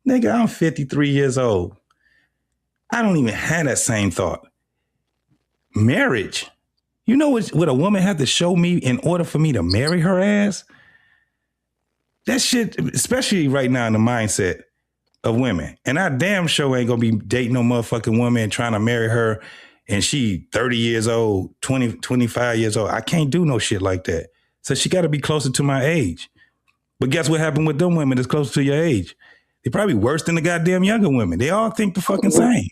Nigga, I'm 53 years old. I don't even have that same thought. Marriage. You know what a woman had to show me in order for me to marry her ass? That shit, especially right now in the mindset, of women. And I damn sure ain't gonna be dating no motherfucking woman and trying to marry her and she 30 years old, 20, 25 years old. I can't do no shit like that. So she gotta be closer to my age. But guess what happened with them women that's closer to your age? They're probably worse than the goddamn younger women. They all think the fucking same.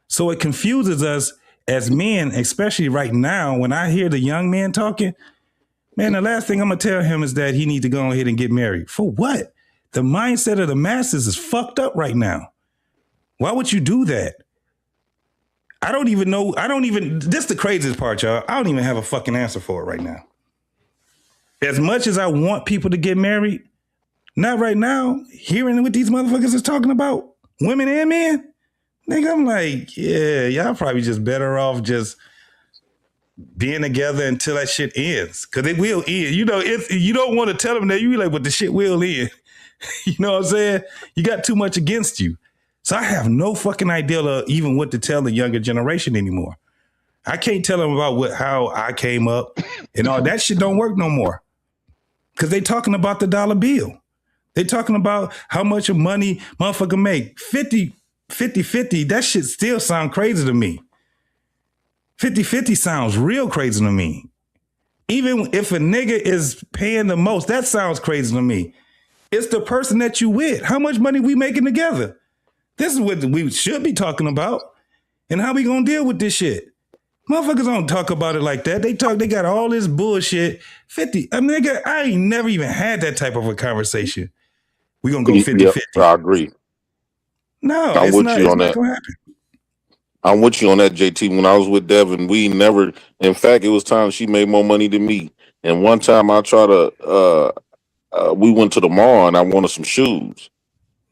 So it confuses us as men, especially right now, when I hear the young men talking, man, the last thing I'm gonna tell him is that he needs to go ahead and get married. For what? The mindset of the masses is fucked up right now. Why would you do that? I don't even know. This is the craziest part, y'all. I don't even have a fucking answer for it right now. As much as I want people to get married, not right now, hearing what these motherfuckers is talking about, women and men, nigga, I'm like, yeah, y'all probably just better off just being together until that shit ends. Because it will end. You know, if you don't want to tell them that, you be like, but the shit will end. You know what I'm saying? You got too much against you. So I have no fucking idea of even what to tell the younger generation anymore. I can't tell them about how I came up and all that shit don't work no more. Because they talking about the dollar bill. They talking about how much of money motherfucker make. 50, that shit still sound crazy to me. 50-50 sounds real crazy to me. Even if a nigga is paying the most, that sounds crazy to me. It's the person that you with. How much money we making together? This is what we should be talking about. And how we gonna deal with this shit? Motherfuckers don't talk about it like that. They got all this bullshit. 50. I mean, I ain't never even had that type of a conversation. We gonna go 50-50. Yep, I agree. No, I'm it's with not, you it's on not that. gonna happen. I'm with you on that, JT. When I was with Devin, we never, in fact, it was times she made more money than me. And one time I tried to, we went to the mall and I wanted some shoes.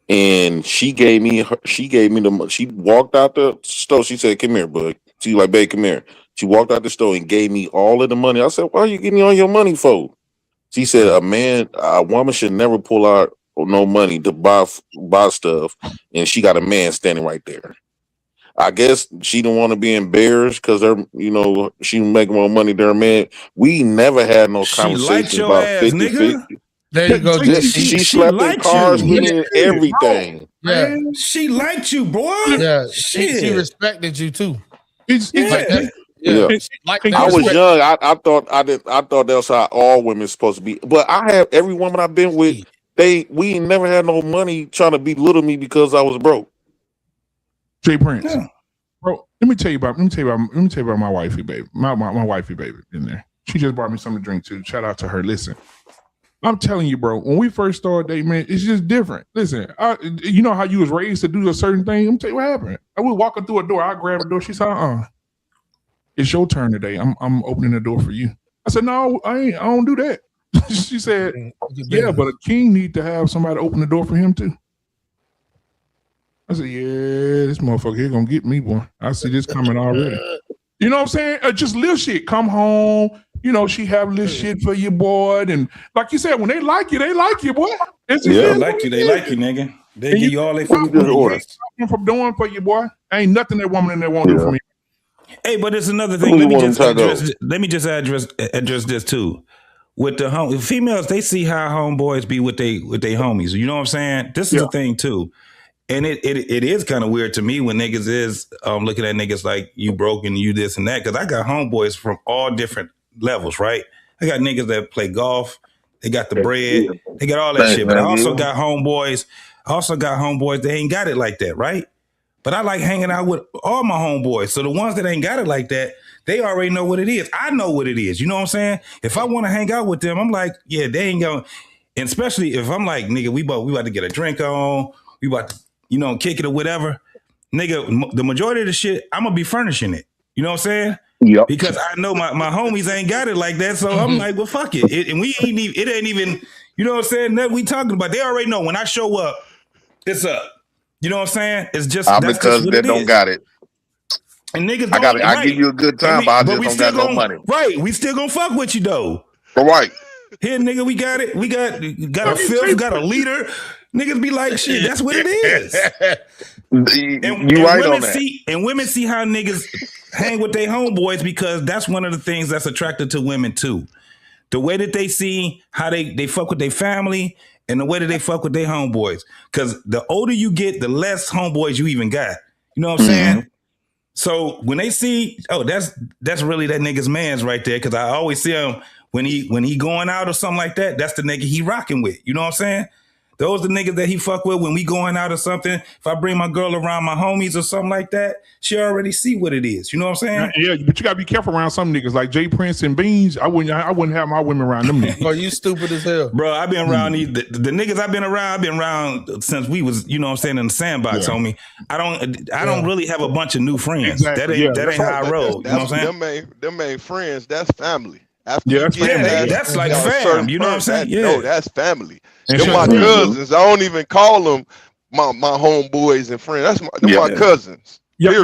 And she walked out the store. She said, come here, bud. She like, babe, come here. She walked out the store and gave me all of the money. I said, why are you getting all your money for? She said, a woman should never pull out no money to buy stuff. And she got a man standing right there. I guess she didn't want to be embarrassed because she making more money than her man. We never had no She liked conversation your about ass, 50-50. nigga. There you go, Yes, JT. she slept in liked cars you. with me and everything. Yeah. She liked you, boy. Yeah. Shit. She respected you too. Yeah. Yeah. Like I was young. I thought that was how all women supposed to be. But I have every woman I've been with, we ain't never had no money trying to belittle me because I was broke. Jay Prince. Yeah. Bro, let me tell you about my wifey baby. My wifey baby in there. She just brought me something to drink too. Shout out to her. Listen. I'm telling you, bro, when we first started dating, man, it's just different. Listen, you know how you was raised to do a certain thing? I'm tell you what happened. I was walking through a door. I grabbed the door. She said, it's your turn today. I'm opening the door for you. I said, no, I don't do that. She said, yeah, but a king need to have somebody open the door for him too. I said, yeah, this motherfucker here gonna get me, boy. I see this coming already. You know what I'm saying? Just little shit. Come home. You know, she have little shit for you, boy. And like you said, when they like you, boy. It's just They like you, nigga. They give you all they fucking money. From doing for you, boy. Ain't nothing that woman in there won't do for me. Hey, but it's another thing. Let me just address this too. With the females, they see how homeboys be with they homies. You know what I'm saying? This is the thing too. And it is kind of weird to me when niggas is looking at niggas like you broke and you this and that. Because I got homeboys from all different levels, right? I got niggas that play golf. They got the bread. They got all that shit. But I also got homeboys. They ain't got it like that, right? But I like hanging out with all my homeboys. So the ones that ain't got it like that, they already know what it is. I know what it is. You know what I'm saying? If I want to hang out with them, I'm like, yeah, they ain't going. And especially if I'm like, nigga, we about to get a drink on. We about to, kick it or whatever. Nigga, the majority of the shit, I'm going to be furnishing it. You know what I'm saying? Yep. Because I know my homies ain't got it like that. So I'm like, well, fuck it. And we ain't even, it ain't even, you know what I'm saying? That we talking about. They already know when I show up, it's up. You know what I'm saying? It's just that's because just what they it don't is. got it. And niggas I give you a good time, but I just don't got no money. Right. We still gonna fuck with you though. Right. Here, nigga, we got it. We got a fifth, got a leader. Niggas be like, shit, that's what it is. And women see how niggas hang with their homeboys because that's one of the things that's attracted to women too. The way that they see how they fuck with their family And the way that they fuck with their homeboys. Because the older you get, the less homeboys you even got. You know what I'm saying? So when they see, oh, that's really that nigga's man's right there. Because I always see him when he going out or something like that. That's the nigga he rocking with. You know what I'm saying? Those the niggas that he fuck with when we going out or something. If I bring my girl around my homies or something like that, she already see what it is. You know what I'm saying? Yeah, but you gotta be careful around some niggas like Jay Prince and Beans. I wouldn't have my women around them niggas. Oh, you stupid as hell, bro. I've been around the niggas I've been around since we was, you know what I'm saying, in the sandbox, homie. I don't really have a bunch of new friends. Exactly. That ain't how I roll. You know what I'm saying? Them ain't friends. That's family. After that's that's like fam. You know what I'm saying? No, that's family. And Them my cousins. I don't even call them my homeboys and friends. That's my cousins. Y'all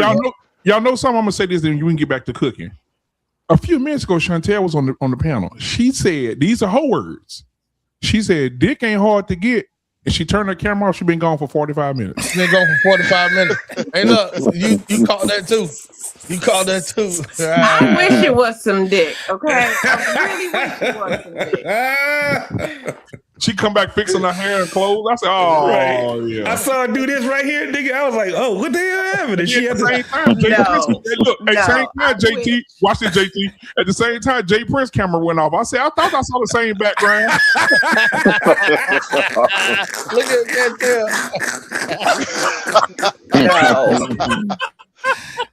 know something. I'm gonna say this, then you can get back to cooking. A few minutes ago, Chantel was on the panel. She said these are her words. She said, "Dick ain't hard to get," and she turned her camera off. She been gone for 45 minutes. She been gone for 45 minutes. Hey, look, you called that too. You called that too. I wish it was some dick. Okay, I really wish it was some dick. She come back fixing her hair and clothes. I said, "Oh, yeah." I saw her do this right here, nigga. I was like, "Oh, what the hell happened?" And she at had the same time, Jay Prince, look, at the same time, JT, watch this, JT. At the same time, Jay Prince camera went off. I said, I thought I saw the same background. Look at that.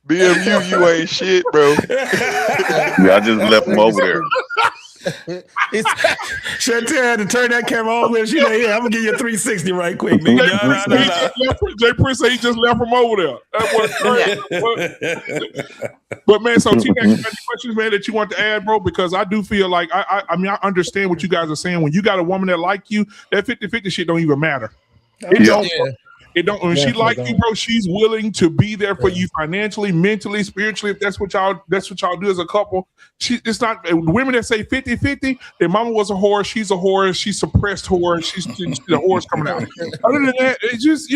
BMU, you ain't shit, bro. Yeah, I just left him over there. Chantel had to turn that camera on when she like, yeah, I'm gonna give you a 360 right quick, nigga. Jay Prince said he just left from over there. That was crazy. But man, so Tina, you got any questions, man, that you want to add, bro? Because I do feel like I mean I understand what you guys are saying. When you got a woman that like you, that 50-50 shit don't even matter. It don't. When she like you, bro, she's willing to be there for you financially, mentally, spiritually. If that's what y'all do as a couple. It's not women that say 50-50. Their mama was a whore. She's a whore. She suppressed whore. She's the whore's coming out. Other than that, it's just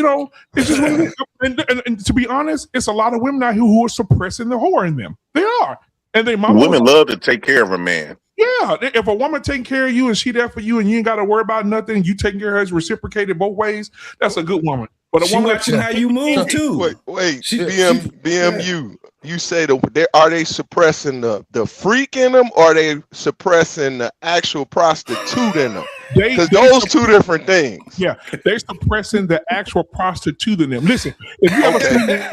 it's just and to be honest, it's a lot of women out here who are suppressing the whore in them. They are, and they mama. Women love to take care of a man. Yeah, if a woman taking care of you and she there for you and you ain't got to worry about nothing, you taking care of her, is reciprocated both ways. That's a good woman. But a woman watching how you move too. Wait, BMU. You say are they suppressing the freak in them, or are they suppressing the actual prostitute in them? Because those two different things. Yeah, they're suppressing the actual prostitute in them. Listen, if you ever let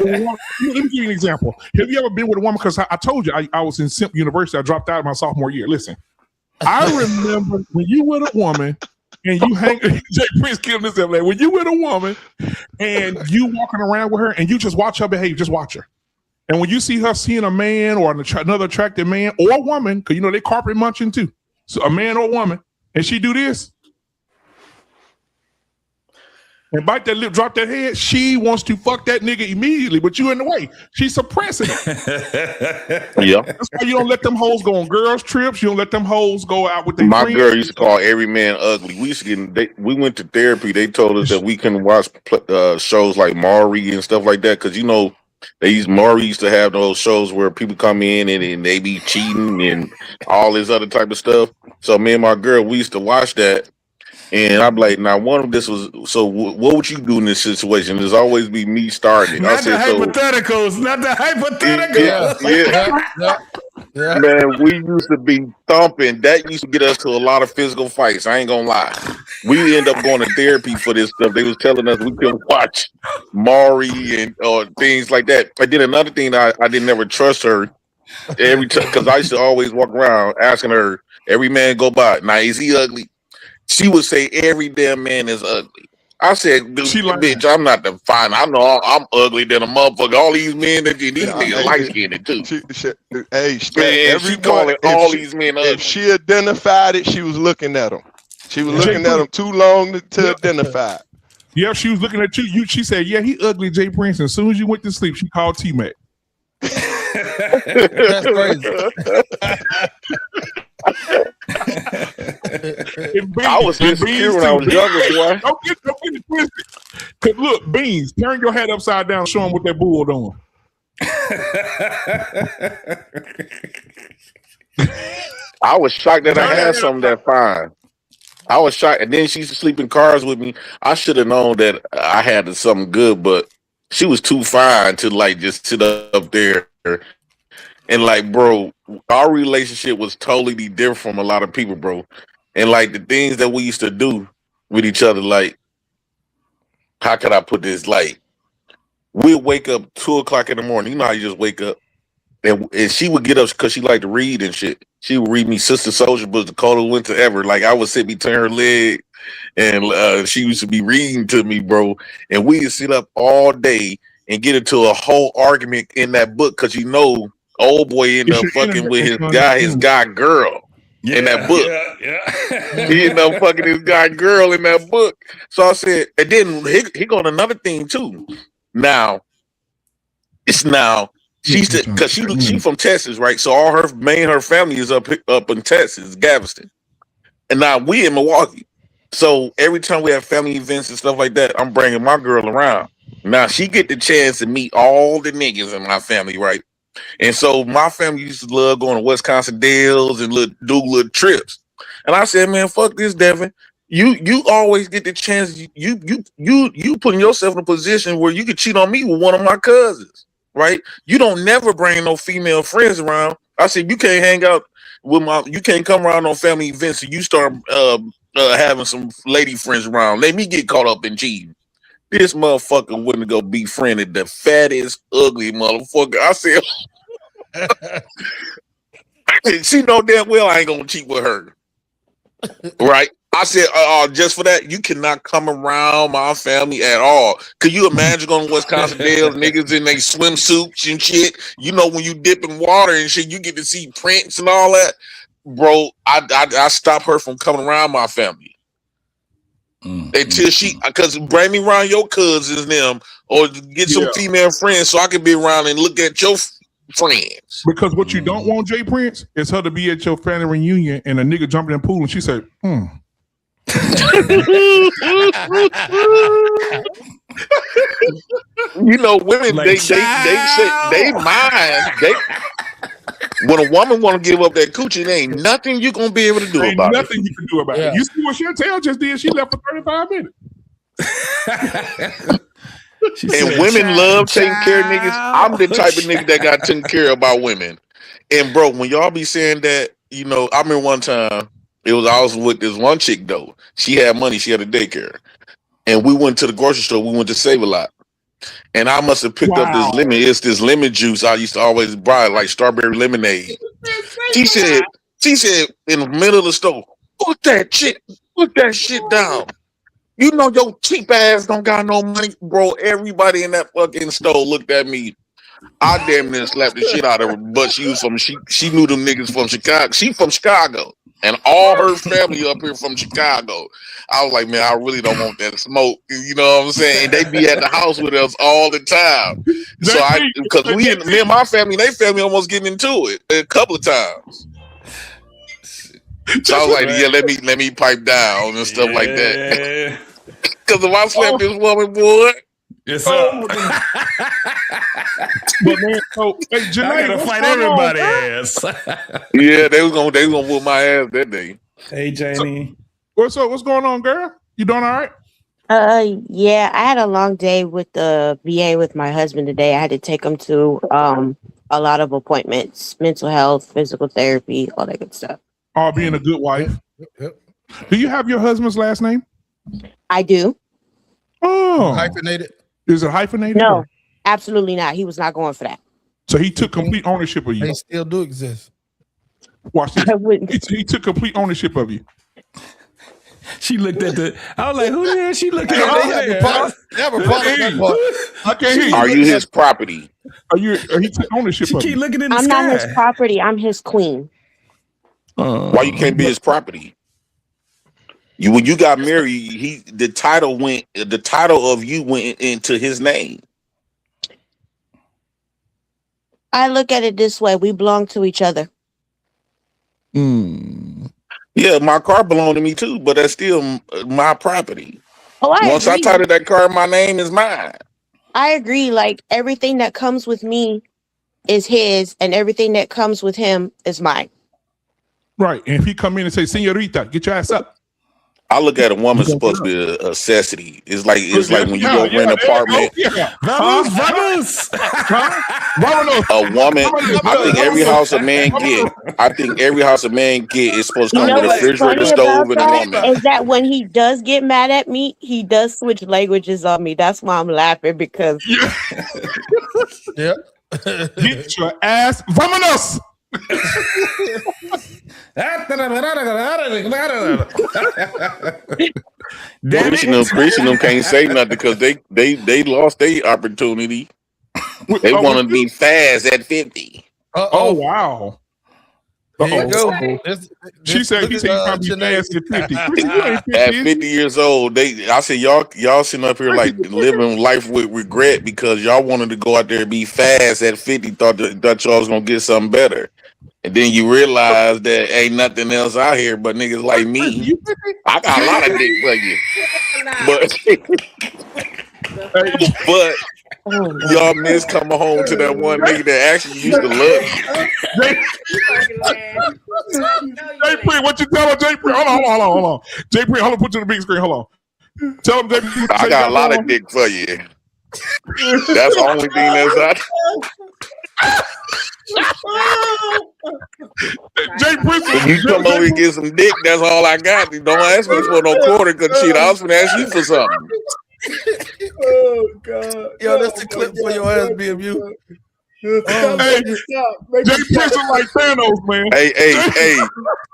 me give you an example. Have you ever been with a woman? Because I told you I was in Simp University. I dropped out my sophomore year. Listen, I remember when you with a woman and you hang. Jay Prince killed himself. Like when you with a woman and you walking around with her and you just watch her behave. Just watch her. And when you see her seeing a man or another attractive man or a woman, because they carpet munching too. So a man or a woman, and she do this and bite that lip, drop that head, she wants to fuck that nigga immediately, but you in the way. She's suppressing it. Yeah. That's why you don't let them hoes go on girls' trips. You don't let them hoes go out with their My friends. girl used to call every man ugly. We went to therapy. They told us that we couldn't watch shows like Maury and stuff like that because Maury used to have those shows where people come in and they be cheating and all this other type of stuff. So me and my girl, we used to watch that. And I'm like, now one of this was, so what would you do in this situation? There's always be me starting. Not the hypotheticals. Yeah. Man, we used to be thumping. That used to get us to a lot of physical fights. I ain't gonna lie. We end up going to therapy for this stuff. They was telling us we couldn't watch Maury and things like that. I did another thing. I didn't ever trust her every time because I used to always walk around asking her, every man go by, now is he ugly? She would say every damn man is ugly. I said, dude, bitch, I'm not the fine. I know I'm ugly than a motherfucker. All these men that these niggas light skinned too. She calling all these men ugly. If she identified it, she was looking at them. She was looking at them too long to identify. Yeah, she was looking at you. She said, yeah, he ugly, Jay Prince. And as soon as you went to sleep, she called T-Mac. That's crazy. I was insecure when I was younger, boy. Don't get it twisted. Look, Beans, turn your head upside down, show him what that bull doing. I was shocked that I had something that fine. I was shocked. And then she used to sleep in cars with me. I should have known that I had something good, but she was too fine to like just sit up there. And like, bro, our relationship was totally different from a lot of people, bro. And like the things that we used to do with each other, like, how could I put this? Like, we'd wake up 2:00 in the morning. You know how you just wake up. And she would get up because she liked to read and shit. She would read me Sister Soldier books, the coldest winter ever. Like I would sit between her legs, and she used to be reading to me, bro. And we would sit up all day and get into a whole argument in that book because old boy ended up fucking with his guy girl in that book. Yeah. He ended up fucking his guy girl in that book. So I said, and then he got another thing too. Now she's because she from Texas, right? So all her family is up in Texas, Galveston, and now we in Milwaukee. So every time we have family events and stuff like that, I'm bringing my girl around. Now she get the chance to meet all the niggas in my family, right? And so my family used to love going to Wisconsin Dells and do little trips. And I said, man, fuck this, Devin. You always get the chance. You putting yourself in a position where you could cheat on me with one of my cousins, right? You don't never bring no female friends around. I said you can't hang out with you can't come around on family events and you start having some lady friends around. Let me get caught up in cheating. This motherfucker wouldn't go befriended the fattest, ugly motherfucker. I said, she know damn well I ain't gonna cheat with her, right? I said, just for that, you cannot come around my family at all. Could you imagine going to Wisconsin Dells, niggas in their swimsuits and shit? You know, when you dip in water and shit, you get to see prints and all that. Bro, I stop her from coming around my family. Until because bring me around your cousins, them, or get some female friends so I can be around and look at your friends. Because what you don't want, Jay Prince, is her to be at your family reunion and a nigga jumping in the pool and she said, You know, women like they mind. When a woman want to give up that coochie, there ain't nothing you gonna be able to do about it. Nothing you can do about it. You see what Chantel just did? She left for 35 minutes. And women love taking care of niggas. I'm the type of nigga that got taken care of by women. And bro, when y'all be saying that, you know, I remember one time I was with this one chick though. She had money, she had a daycare. And we went to the grocery store, we went to Save a Lot. And I must have picked up this lemon. It's this lemon juice I used to always buy, like strawberry lemonade. She said in the middle of the store, put that shit down. You know your cheap ass don't got no money, bro. Everybody in that fucking store looked at me. I damn near slapped the shit out of her, but she knew them niggas from Chicago. She from Chicago, and all her family up here from Chicago. I was like, man, I really don't want that smoke. You know what I'm saying? And they be at the house with us all the time. So because me and my family, they family almost getting into it a couple of times. So I was like, yeah, let me pipe down and stuff like that. Because if I slap this woman, boy. Yes, sir. But man, so hey, Janae, I gotta fight everybody ass. Yeah, they was gonna whoop my ass that day. Hey, Janie. What's up? What's going on, girl? You doing all right? Yeah, I had a long day with the VA with my husband today. I had to take him to a lot of appointments, mental health, physical therapy, all that good stuff. All being a good wife. Yep. Do you have your husband's last name? I do. Oh, hyphenated? Is it hyphenated? No, absolutely not. He was not going for that. So he took complete ownership of you. They still do exist. Watch this. He took complete ownership of you. She looked at I was like, who the hell she looking at? They have a problem. I can't hear you. Are you his property? Or he took ownership of you. Keep looking in the I'm sky. not his property. I'm his queen. Why you can't be his property? When you got married, the title of you went into his name. I look at it this way: we belong to each other. Yeah, my car belonged to me too, but that's still my property. Once I agree. titled that car, my name is mine. I agree. Like everything that comes with me is his, and everything that comes with him is mine. Right. And if he come in and say, "Señorita, get your ass up," I look at a woman supposed to be a necessity. It's like when you go rent an apartment. Vamos. A woman. I think every house a man get. Is supposed to You come know with a what's refrigerator, funny stove, about and a that woman. is that when he does get mad at me, he does switch languages on me. That's why I'm laughing because Yeah. Get your ass. Vámonos. Christian can't say nothing because they lost their opportunity. They want to be fast at 50. Oh wow. Here you go. She said he trying to be fast at 50. You ain't 50. At 50 years old, I said y'all sitting up here like living life with regret because y'all wanted to go out there and be fast at 50, thought y'all was gonna get something better. And then you realize that ain't nothing else out here but niggas like me. I got a lot of dick for you. But y'all miss coming home to that one nigga that actually used to love you. Jay Pre, what you tell her, Jay Pre? Hold on. Jay Pre, hold on, put you on the big screen. Hold on. Tell him, Jay Pre. I got a lot of dick for you. That's the only thing that's out. Jay Prince, when you come over and get some dick, that's all I got. Don't ask me for no quarter, because shit, I was gonna ask you for something. Oh God! Yo, that's the clip for your ass, BMU. Hey, Jay Prince is like Thanos, man.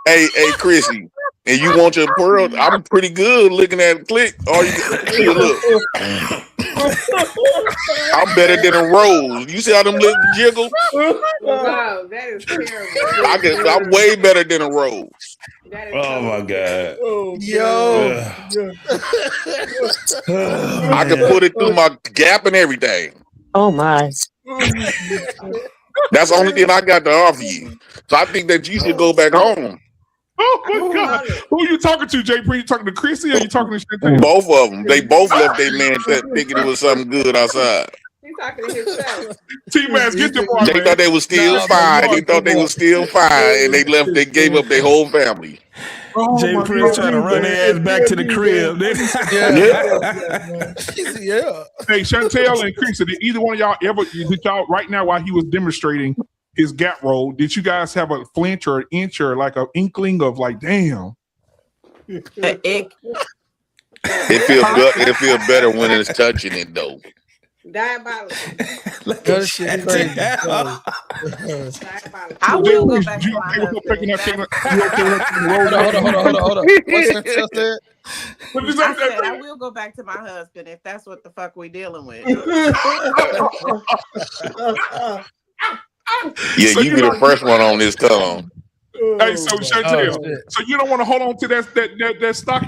Hey, Chrissy, and you want your pearl? I'm pretty good looking at click. All you see, look. I'm better than a rose. You see how them lips jiggle? Wow, that is terrible. I'm way better than a rose. Oh my God. Yo. I can put it through my gap and everything. oh my. That's the only thing I got to offer you. So I think that you should go back home. Oh my God. Who are you talking to, Jay Pre? You talking to Chrissy or you talking to Chantel? Both of them. They both left their man thinking it was something good outside. He's talking to himself. T-Max, get the part, They man. thought they was still fine. They thought they was still fine, and they left. They gave up their whole family. Jay Prince trying to run their ass back to the crib. Yeah. Hey, Chantel and Chrissy, did either one of y'all ever, did y'all, right now while he was demonstrating his gap roll, did you guys have a flinch or an inch or like an inkling of like, damn? It feel better when it's touching it though. Diabolical. That shit crazy. I will go back to my husband. Hold on. What's Chantel said? I said I will go back to my husband if that's what the fuck we dealing with. Yeah, you be the first one on this tongue. Hey, so Chantel, so you don't want to hold on to that stock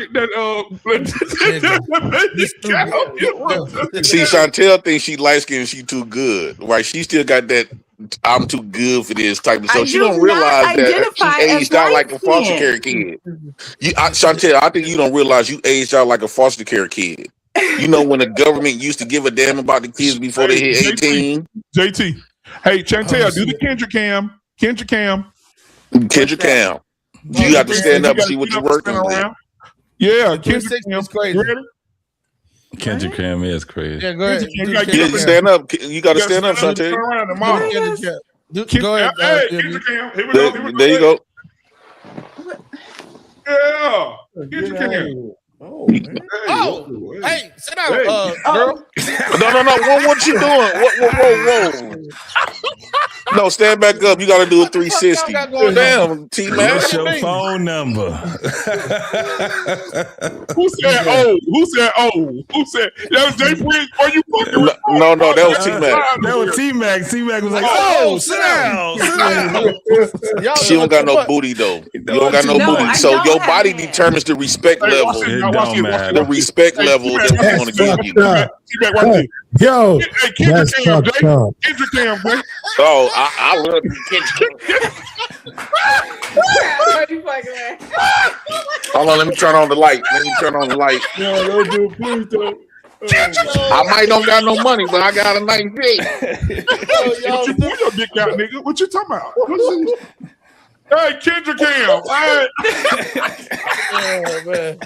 See, Chantel thinks she light skinned and she too good. Right? She still got that I'm too good for this type of stuff. She don't realize that she aged out like a foster care kid. Chantel, I think you don't realize you aged out like a foster care kid. You know when the government used to give a damn about the kids before they hit 18? JT. Hey, Chantel, do the Kendrick cam. Kendrick Cam. You got to stand up and see what you're working with. Yeah, Kendrick Cam. Crazy. Kendrick Cam is crazy. Yeah, go ahead. You got to stand up. You got to stand up, Chantel. Go ahead. Hey, Kendrick Cam. Here we go. There you go. Yeah. Kendrick Cam. Oh, hey, sit down, girl. No. What you doing? Whoa. No, stand back up. You got to do a 360. Damn, T-Man. What's your phone number? Who said oh? Who said that was Jay Prince? Are you fucking with? No, that was T-Mac. That was T-Mac. T-Mac was like, oh, sit down. She don't got no booty though. You don't got no booty. So your body determines the respect level. The respect level that we want to give you. Yo, Kendrick Cam, Kendrick Cam, boy. Oh, I love Kendrick Cam. Hold on, let me turn on the light. No, don't do it, please don't. I might don't got no money, but I got a nice dick. What you pull your dick out, nigga? What you talking about? Hey, Kendra Cam. Hey. Oh, man.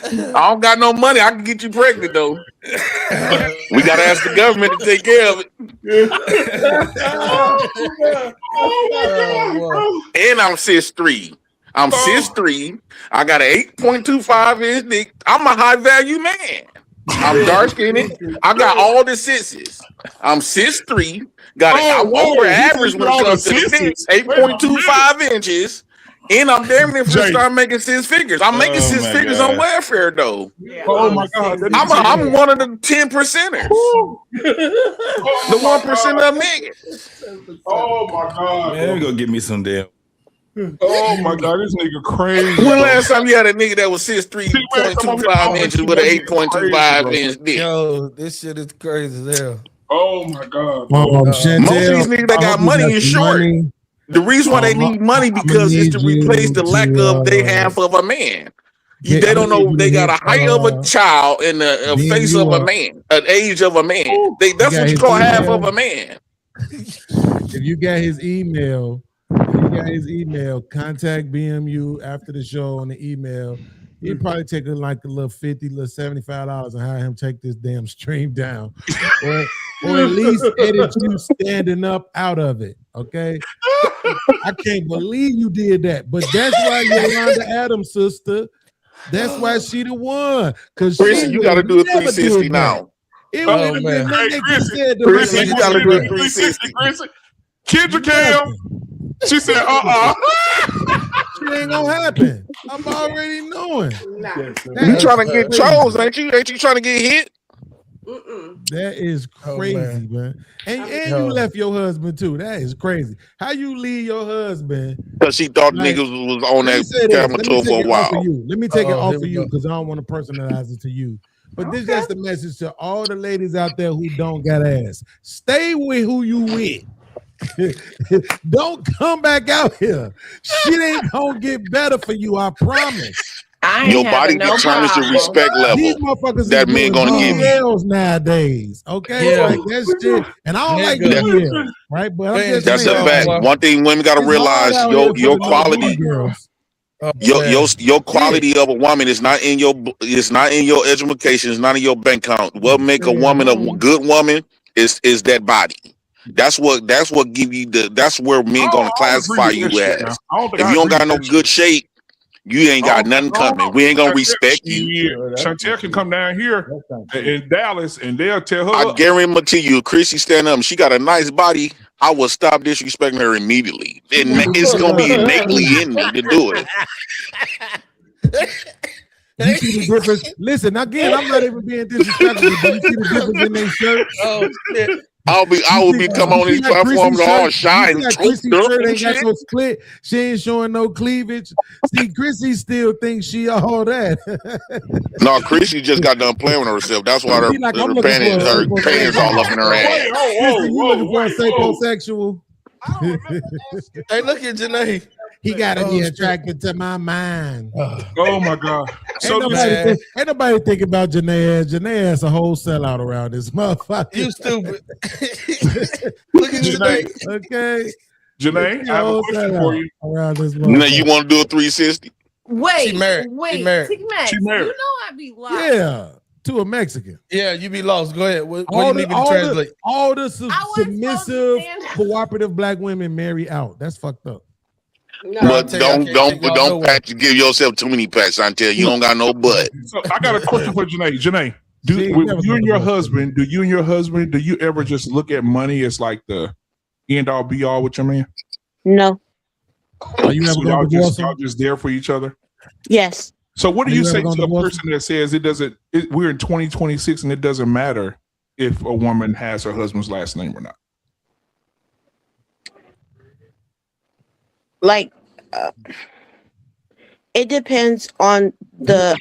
I don't got no money. I can get you pregnant though. We gotta ask the government to take care of it. And I'm 6'3". I'm 6'3". I got an 8.25 inch dick. I'm a high value man. I'm dark skinned. I got all the sixes. I'm 6'3". I'm over average when it comes to the dicks. 8.25 inches. And I'm damn near for start making six figures. I'm making six figures on welfare though. Oh my God. I'm one of the 10%ers. The 1% of niggas. Oh my God. Man, let me go get me some damn. Oh my God, this nigga crazy. When last time you had a nigga that was 6'3", inches with an 8.25 inch dick? Yo, this shit is crazy as hell. Oh my God. Most of these niggas that got money is short. The reason why they need money because it's to replace the lack of they half of a man. They don't know they got a height of a child and a face of a man, an age of a man. That's what you call half of a man. If you got his email, contact BMU after the show on the email. He'd probably take like a little $50, little $75 and have him take this damn stream down. or at least edit you standing up out of it. Okay. I can't believe you did that. But that's why Yolanda Adams' sister. That's why she the one. Because you gotta do a 360 now. It would have been nothing they said. Chrissy, you gotta do a 360. Kendra Cam. She said, It ain't gonna happen. I'm already knowing. You trying to get chose, ain't you? Ain't you trying to get hit? That is crazy, man. And you left your husband too. That is crazy. How you leave your husband? Because she thought niggas was on that camera tour for a while. Let me take it off of you because I don't want to personalize it to you. But this is just a message to all the ladies out there who don't got ass. Stay with who you with. Don't come back out here. Shit ain't gonna get better for you, I promise. Your body determines the respect level that men gonna give you nowadays. Okay, like that's shit. And I don't like BBLs, right? But I'm just that's saying, a fact. One thing women gotta realize: your quality, your quality of a woman is not in your education, it's not in your bank account. What make a woman a good woman is that body. That's what give you that's where men gonna classify you as. If you don't got no good shape, you ain't got nothing coming. We ain't gonna respect you. Chantel can come down here in Dallas and they'll tell her. I guarantee you, Chrissy stand up and she got a nice body, I will stop disrespecting her immediately. And it's gonna be innately in me to do it. You see the difference? Listen, again, I'm not even being disrespectful, but you see the difference in their shirts? Oh shit. I will be come on these platforms all shine. Chrissy's shirt ain't got no split. She ain't showing no cleavage. See, Chrissy still thinks she all that. No, Chrissy just got done playing with herself. That's why her panties all up in her ass. Chrissy, you looking for a psychosexual? Hey, look at Janae. He gotta be attracted to my mind. Oh my God. Ain't nobody think about Janae. Janae is a whole sellout around this motherfucker. You stupid. Look at Janae. Okay. Janae, I have a question for you. Around this now you want to do a 360? Wait, She married. wait, She married. T-Max, She married. you know I be lost. Yeah, to a Mexican. Yeah, you be lost. Go ahead. What do you need me to translate? All the submissive, cooperative black women marry out. That's fucked up. No, But don't give yourself too many pats until you don't got no butt. So I got a question for Janae. Janae, do you and your husband ever just look at money as like the end all be all with your man? No. Are you ever y'all just there for each other? Yes. So what do you say to a person that says we're in 2026 and it doesn't matter if a woman has her husband's last name or not? Like it depends on the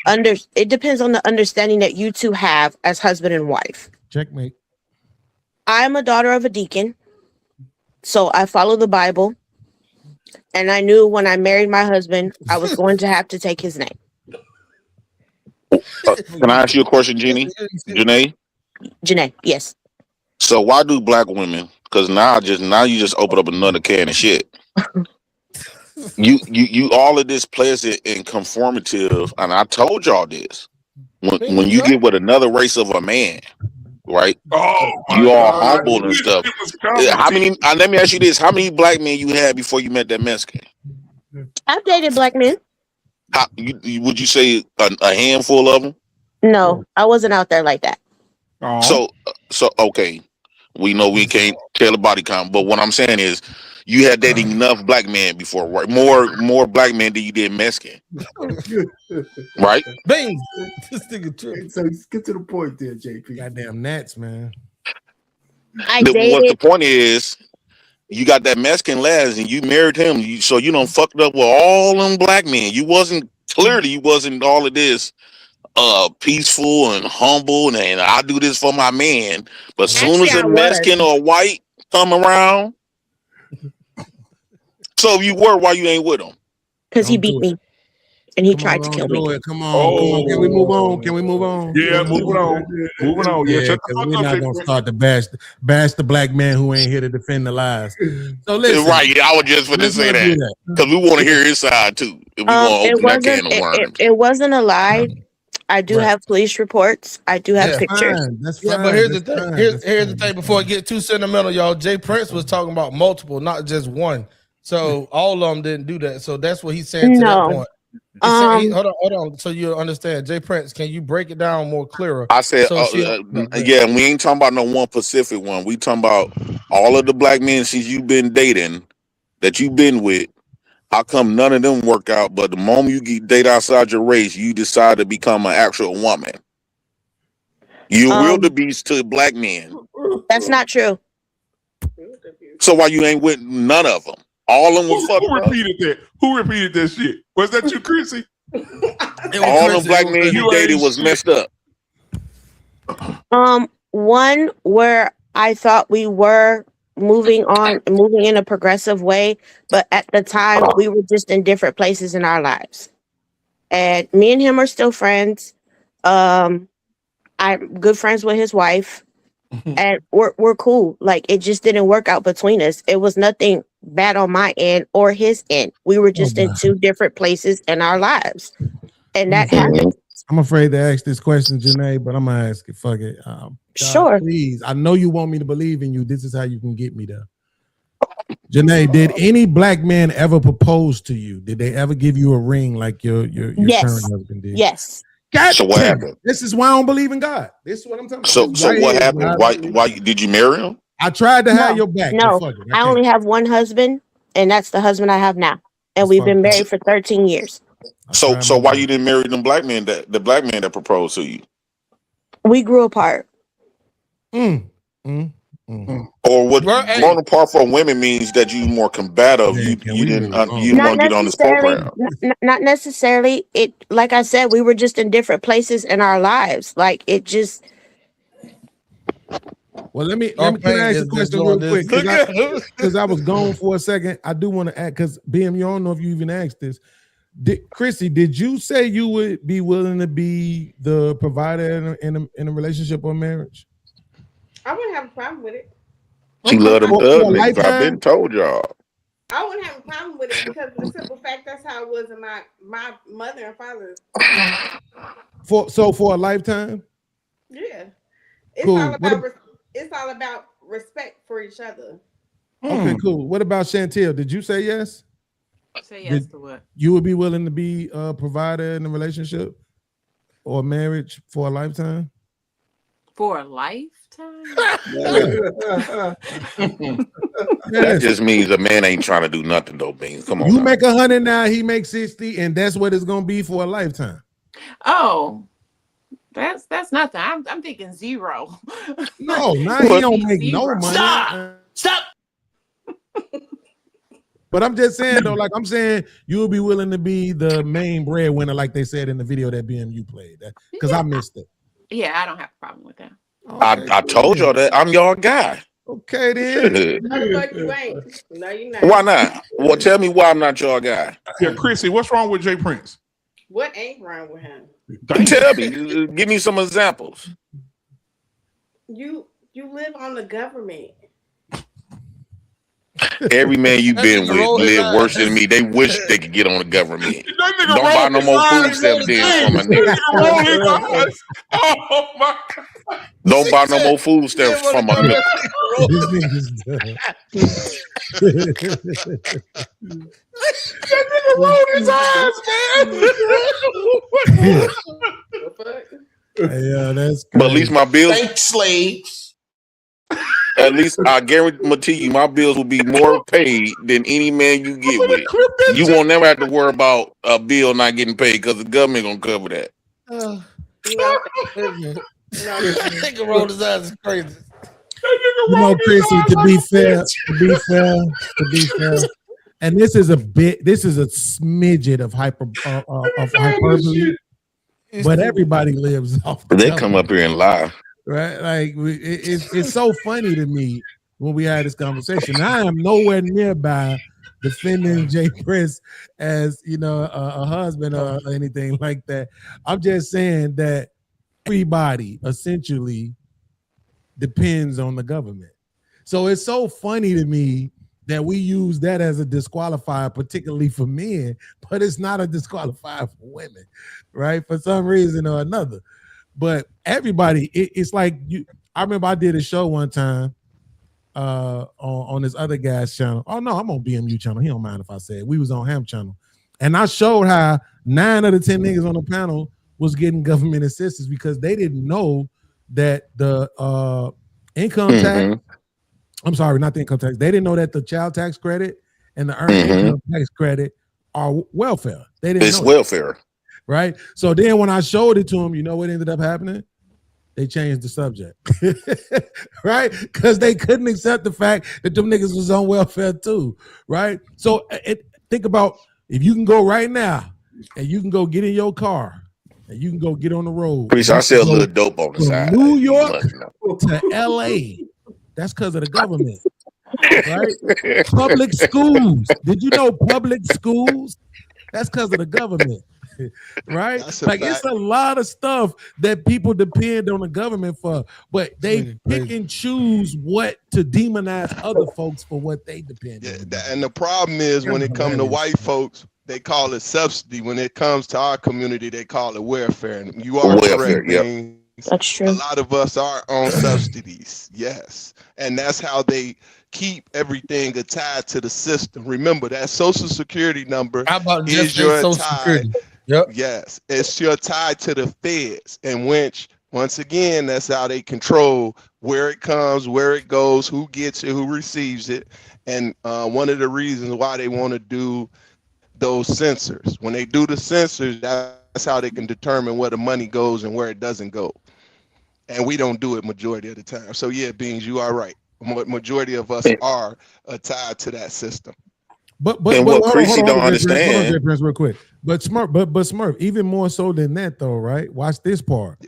understanding that you two have as husband and wife. Checkmate. I'm a daughter of a deacon, so I follow the Bible, and I knew when I married my husband, I was going to have to take his name. Can I ask you a question, Janae? Janae, yes. So why do black women Because now you just open up another can of shit. You all of this plays it in conformative, and I told y'all this. When you get with another race of a man, right? Oh my You all God. humble and This stuff. shit was coming. How many? Let me ask you this: how many black men you had before you met that Mexican? I've dated black men. Would you say a handful of them? No, I wasn't out there like that. So okay, we know we can't tell the body count, but what I'm saying is, you had dated enough black men before, right? More black men than you did Mexican, right? Bing. This nigga tripping. So get to the point there, JP. Goddamn gnats, man. I What's the dated. point is, you got that Mexican last, and you married him, so you done fucked up with all them black men. You wasn't all of this peaceful and humble, and I do this for my man. But soon Actually, as a I was. Mexican or a white come around, so you were, why you ain't with him? Because he Don't beat do it. me. And he Come tried on, to don't kill do me. it. Come on. Can we move on? Can we move on? Yeah, moving on. Moving on. Yeah, Yeah, shut the because fuck we're up, not Jay gonna Prince. start to bash the black man who ain't here to defend the lies. So listen, Right? Yeah, I was just going to let's say not do that that. because we want to hear his side too. If we want to It open that wasn't. can of worms. It wasn't a lie. I do Right. have police reports. I do have That's pictures. fine. That's Yeah, fine. but here's the That's thing. fine. Here's That's the fine. thing. Before I get too sentimental, y'all, Jay Prince was talking about multiple, not just one. So all of them didn't do that. So that's what he's saying to that No. point. He's saying, hold on. So you understand, Jay Prince, can you break it down more clearer? I said, So she, yeah, and we ain't talking about no one Pacific one. We talking about all of the black men since you've been dating, that you've been with. How come none of them work out? But the moment you get date outside your race, you decide to become an actual woman. You wildebeest to black men. That's not true. So why you ain't with none of them? All of them was fucked Who up. repeated that? Who repeated that shit? Was that you, Chrissy? All them black men you dated was messed up. One where I thought we were moving in a progressive way, but at the time we were just in different places in our lives. And me and him are still friends. I'm good friends with his wife, and we're cool. Like, it just didn't work out between us. It was nothing bad on my end or his end. We were just in two different places in our lives, and that happened. I'm afraid to ask this question, Janae, but I'm gonna ask it. Fuck it. God, Sure. please. I know you want me to believe in you. This is how you can get me there. Janae, did any black man ever propose to you? Did they ever give you a ring like your Yes. current husband did? Yes. God So what damn it. happened? This is why I don't believe in God. This is what I'm talking about. So what happened? Why did you marry him? I tried to have your back. No, But fuck it, I only have one husband, and that's the husband I have now. And we've been married for 13 years. So why you didn't marry them black men the black man that proposed to you? We grew apart. Or what growing apart from women means that you more combative. You didn't want to get on this program. Not necessarily. It, like I said, we were just in different places in our lives. Like, it just. Well, let me can I ask a question real quick? Because I was gone for a second. I do want to ask, because BM, you don't know if you even asked this. Chrissy, did you say you would be willing to be the provider in a relationship or marriage? I wouldn't have a problem with it. She loved them thug niggas. I've been told y'all. I wouldn't have a problem with it because of the simple fact that's how it was in my mother and father. For a lifetime? Yeah. It's Cool. It's all about respect for each other. Okay, cool. What about Chantel? Did you say yes? Say yes to what? You would be willing to be a provider in a relationship or marriage for a lifetime? For a lifetime? That just means a man ain't trying to do nothing though, Beans. Come on. You make 100 now, he makes 60, and that's what it's gonna be for a lifetime. Oh, that's nothing. I'm thinking zero. No, now he don't make no money. Stop. But I'm just saying though, like I'm saying, you'll be willing to be the main breadwinner, like they said in the video that BMU played. Because I missed it. Yeah, I don't have a problem with that. I told y'all that I'm your guy. Okay then. No, the fuck you ain't. No, you not. Why not? Well, tell me why I'm not your guy. Yeah, Chrissy, what's wrong with Jay Prince? What ain't wrong with him? Tell me. Give me some examples. You live on the government. Every man you That been nigga with rolled his live worse than eyes. me. They wish they could get on the government. That nigga Don't buy rolled no his more eyes food and stamp said, then "Hey, from a that nigga. nigga rolled his eyes." Oh my God. Don't buy no said, more food he stamps didn't want to from a go to nigga. that nigga roll This his nigga's done. That nigga rolled his eyes, man. Yeah, that's But at least crazy. my bills, Thanks, slaves. at least I guarantee you, my bills will be more paid than any man you I'm get gonna with. clip that You shit. won't never have to worry about a bill not getting paid because the government gonna cover that. No, Listen, no, that nigga rolled his eyes is crazy. That nigga You know, rolled his Chrissy, eyes like to be fair, and this is a smidget of hyperbole, but everybody lives off the They come government, up here and lie. right? Like it's so funny to me when we had this conversation. I am nowhere nearby defending Jay Prince as a husband or anything like that. I'm just saying that everybody essentially depends on the government. So it's so funny to me that we use that as a disqualifier, particularly for men, but it's not a disqualifier for women, right? For some reason or another. But everybody, it's like I remember I did a show one time on this other guy's channel. Oh no, I'm on BMU channel. He don't mind if I say it. We was on Ham channel. And I showed how 9 of the 10 niggas on the panel was getting government assistance because they didn't know that the income tax, I'm sorry, not the income tax. They didn't know that the child tax credit and the earned income tax credit are welfare. They didn't know welfare. That, right? So then when I showed it to them, you know what ended up happening? They changed the subject, right? Because they couldn't accept the fact that them niggas was on welfare too, right? So think about if you can go right now and you can go get in your car and you can go get on the road. Pretty sure I sell a little dope on the From side. New York to LA. That's because of the government, right? Public schools. Did you know public schools? That's because of the government, right? Like it's a lot of stuff that people depend on the government for, but they pick and choose what to demonize other folks for what they depend on. And the problem is when it comes to white folks, they call it subsidy. When it comes to our community, they call it welfare. And you are correct, man. That's true. A lot of us are on subsidies, yes. And that's how they keep everything tied to the system. Remember, that Social Security number is your tie. Yep. Yes, it's your tie to the feds, and which, once again, that's how they control where it comes, where it goes, who gets it, who receives it. And one of the reasons why they want to do those sensors. When they do the sensors, that's how they can determine where the money goes and where it doesn't go. And we don't do it majority of the time. So yeah, Beans, you are right. Majority of us are tied to that system. But what Chrissy don't understand. Hold on, Jay Prince, real quick. But Smurf, even more so than that, though, right? Watch this part.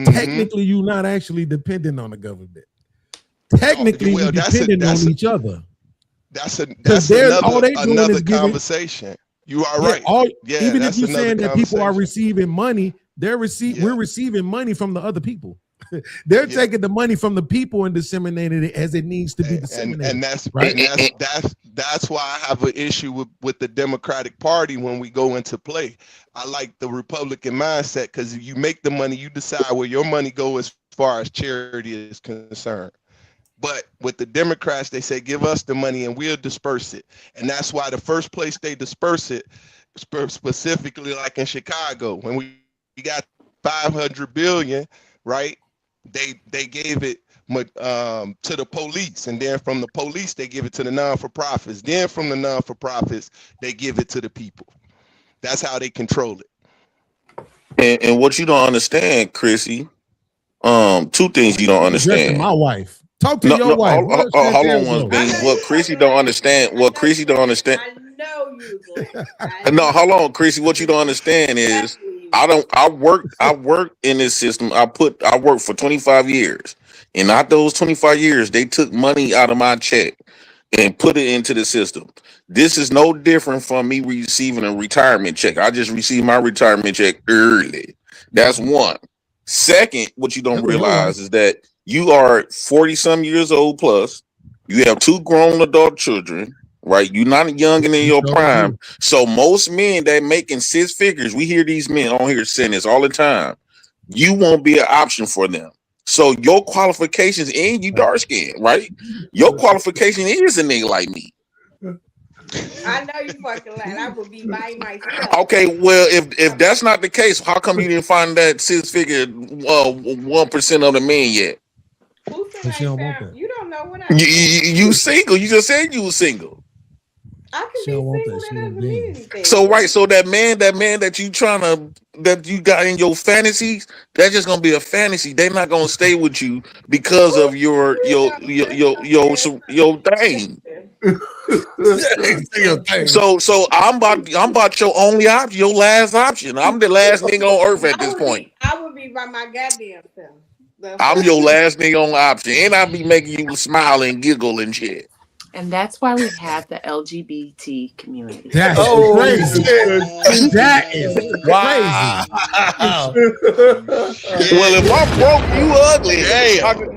Technically, you're not actually dependent on the government. Technically, you're dependent on each other. That's another conversation. You are right. Even if you're saying that people are receiving money, we're receiving money from the other people. They're taking the money from the people and disseminating it as it needs to be disseminated. And that's right. That's why I have an issue with the Democratic Party when we go into play. I like the Republican mindset because you make the money, you decide where your money goes as far as charity is concerned. But with the Democrats, they say, give us the money and we'll disperse it. And that's why the first place they disperse it, specifically like in Chicago, when we got 500 billion, right? They gave it to the police. And then from the police, they give it to the non-for-profits. Then from the non-for-profits, they give it to the people. That's how they control it. And what you don't understand, Chrissy, two things you don't understand. My wife. Talk to your wife. Hold on one thing. What Chrissy don't understand. I know you. No, hold on, Chrissy. What you don't understand is I worked in this system. I worked for 25 years. And not those 25 years, they took money out of my check and put it into the system. This is no different from me receiving a retirement check. I just received my retirement check early. That's one. Second, what you don't realize is that you are 40 some years old plus. You have 2 grown adult children, right? You're not young and in your prime. So most men that making 6 figures, we hear these men on here saying this all the time. You won't be an option for them. So your qualifications, and you dark skin, right? Your qualification is a nigga like me. I know you fucking lying. I would be by myself. Okay, well, if that's not the case, how come you didn't find that 6 figure 1% of the men yet? Who said I ain't found? You don't know what I. You single? You just said you were single. I can be single. That doesn't mean anything. So right, so that man that you that you got in your fantasies, that's just gonna be a fantasy. They're not gonna stay with you because of your thing. So I'm about your only option, your last option. I'm the last nigga on earth at this point. I would be by my goddamn self. I'm your last nigga on option, and I'll be making you smile and giggle and shit. And that's why we have the LGBT community. That's crazy. That is crazy. Well, if I'm broke, you ugly.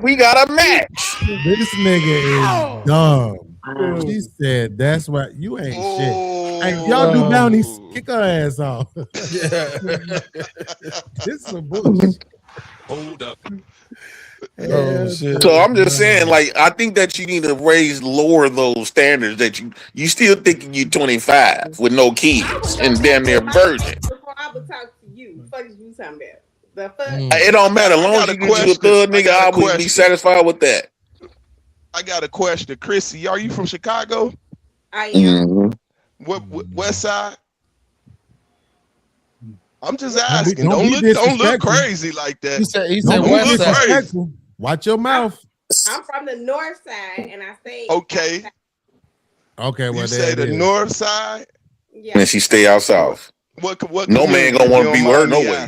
We got a match. This nigga is dumb. She said, "That's why you ain't shit." Hey, y'all do bounties, kick her ass off. This is a bullshit. Hold up. So I'm just saying, like, I think that you need to lower those standards. That you still thinking you 25 with no kids and damn near virgin. Before I would talk to you, fuck is you talking about? The fuck? It don't matter. As long as you get you a thug nigga, I would be satisfied with that. I got a question, Chrissy. Are you from Chicago? I am. What West Side? I'm just asking. Don't look crazy like that. He said West Side. Watch your mouth. I'm from the North Side, and I say okay. Okay, well, you say the North Side. Yeah. And she stay out south. What no man gonna want to be with her no way.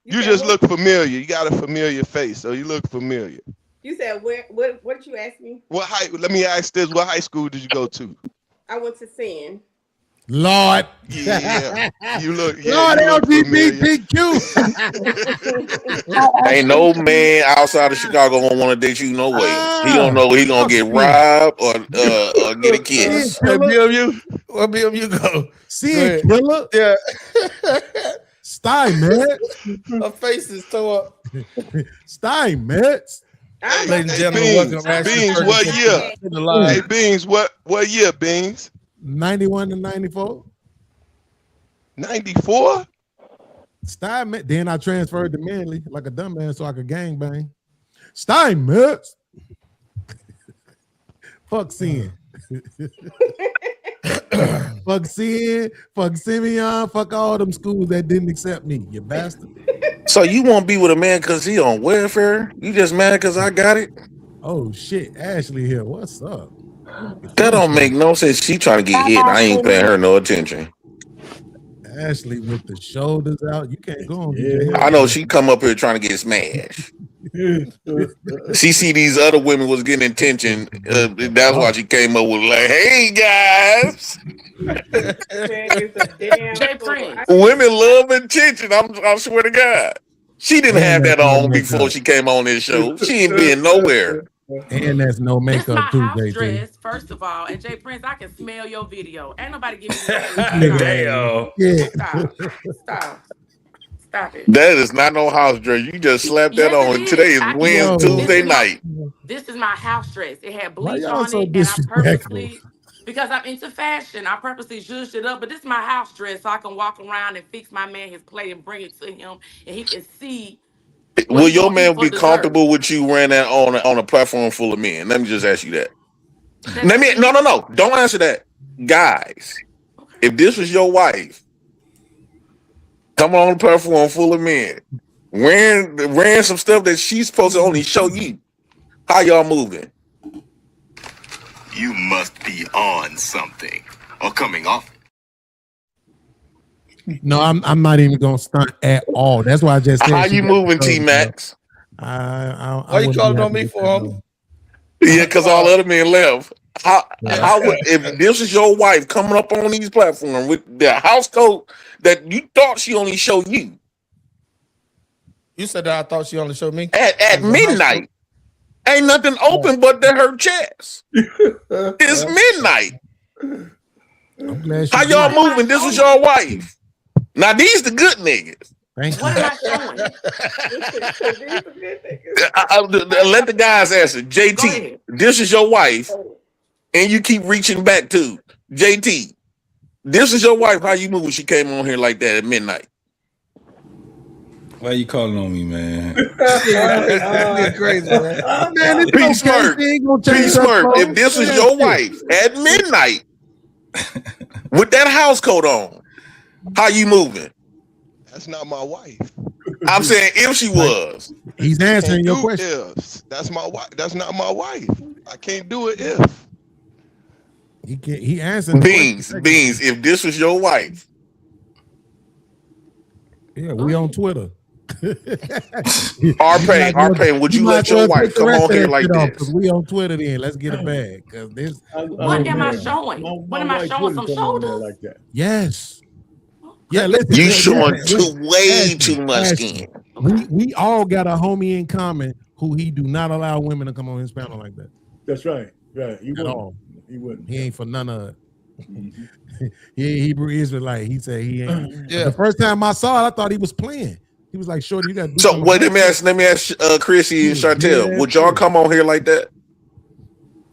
You just look familiar. You got a familiar face, so you look familiar. You said what did you ask me? Let me ask this. What high school did you go to? I went to Sin. Lord. Yeah. You look Lord LGBTQ. Ain't no man outside of Chicago gonna want to date you no way. He don't know he gonna get robbed or get a kiss. Where BMU go? See, Killer. Yeah. Stein, man. Her face is tore up. Stein, man. Ladies and gentlemen, welcome to Beans, what year? Hey, Beans, what year, Beans? 91 to 94. 94? Stein, then I transferred to Manly like a dumbass so I could gangbang. Stein, man. Fuck Sin. Fuck Sin, fuck Simeon, fuck all them schools that didn't accept me, you bastard. So you won't be with a man because he on welfare? You just mad because I got it? Oh shit, Ashley here. What's up? That don't make no sense. She trying to get hit. I ain't paying her no attention. Ashley with the shoulders out. You can't go on. DJ. I know she come up here trying to get smashed. She see these other women was getting attention. That's why she came up with like, "Hey guys." Women love attention. I swear to God. She didn't have that on before she came on this show. She ain't been nowhere. And there's no makeup too, JT. Dress, first of all, and Jay Prince, I can smell your video. Ain't nobody giving Damn. Stop it. That is not no house dress. You just slapped that on. Today is Tuesday night. This is my house dress. It had bleach y'all on so it, and I disrespectful? purposely, because I'm into fashion, I purposely zhuzhed it up. But this is my house dress, so I can walk around and fix my man his plate and bring it to him, and he can see. Will your man be comfortable with you wearing that on a platform full of men? Let me just ask you that. No. Don't answer that. Guys, if this was your wife, come on a platform full of men, wearing some stuff that she's supposed to only show you, how y'all moving? You must be on something or coming off. No, I'm not even gonna stunt at all. That's why I just said. How you moving, T-Max? Why you calling on me for, homie? Yeah, because all the other men left. How would, if this is your wife coming up on these platforms with the house coat that you thought she only showed you? You said that I thought she only showed me at midnight. Ain't nothing open but her chest. It's midnight. I'm glad How y'all moving? This is your wife. Now these the good niggas. Thank you. What am I showing? Let the guys answer. JT, this is your wife, and you keep reaching back to JT. This is your wife. How you moving? She came on here like that at midnight. Why you calling on me, man? Crazy, man. Man, it's P okay. Smirk. She ain't gonna P change her Smirk. clothes. If this was That's your it. wife at midnight with that house coat on, how you moving? That's not my wife. I'm saying if she was. He's answering your Do question. ifs. That's my wife. That's not my wife. I can't do it if. He answered the question. Beans. If this was your wife. Yeah, we on Twitter. R-Pain, would you let your wife come on here like this? We on Twitter then. Let's get it back. Cause this What am I showing? What am I showing? Some shoulders? Like that. Yes. Yeah, listen. You showing way too much skin. We all got a homie in common who he do not allow women to come on his panel like that. That's right. Right. He At wouldn't. all. He wouldn't. He ain't for none of it. He Hebrew Israelite. He said he ain't. Yeah. The first time I saw it, I thought he was playing. He was like, "Shorty, you got to do So something." wait, let me ask Chrissy and Chantel. Would y'all come on here like that?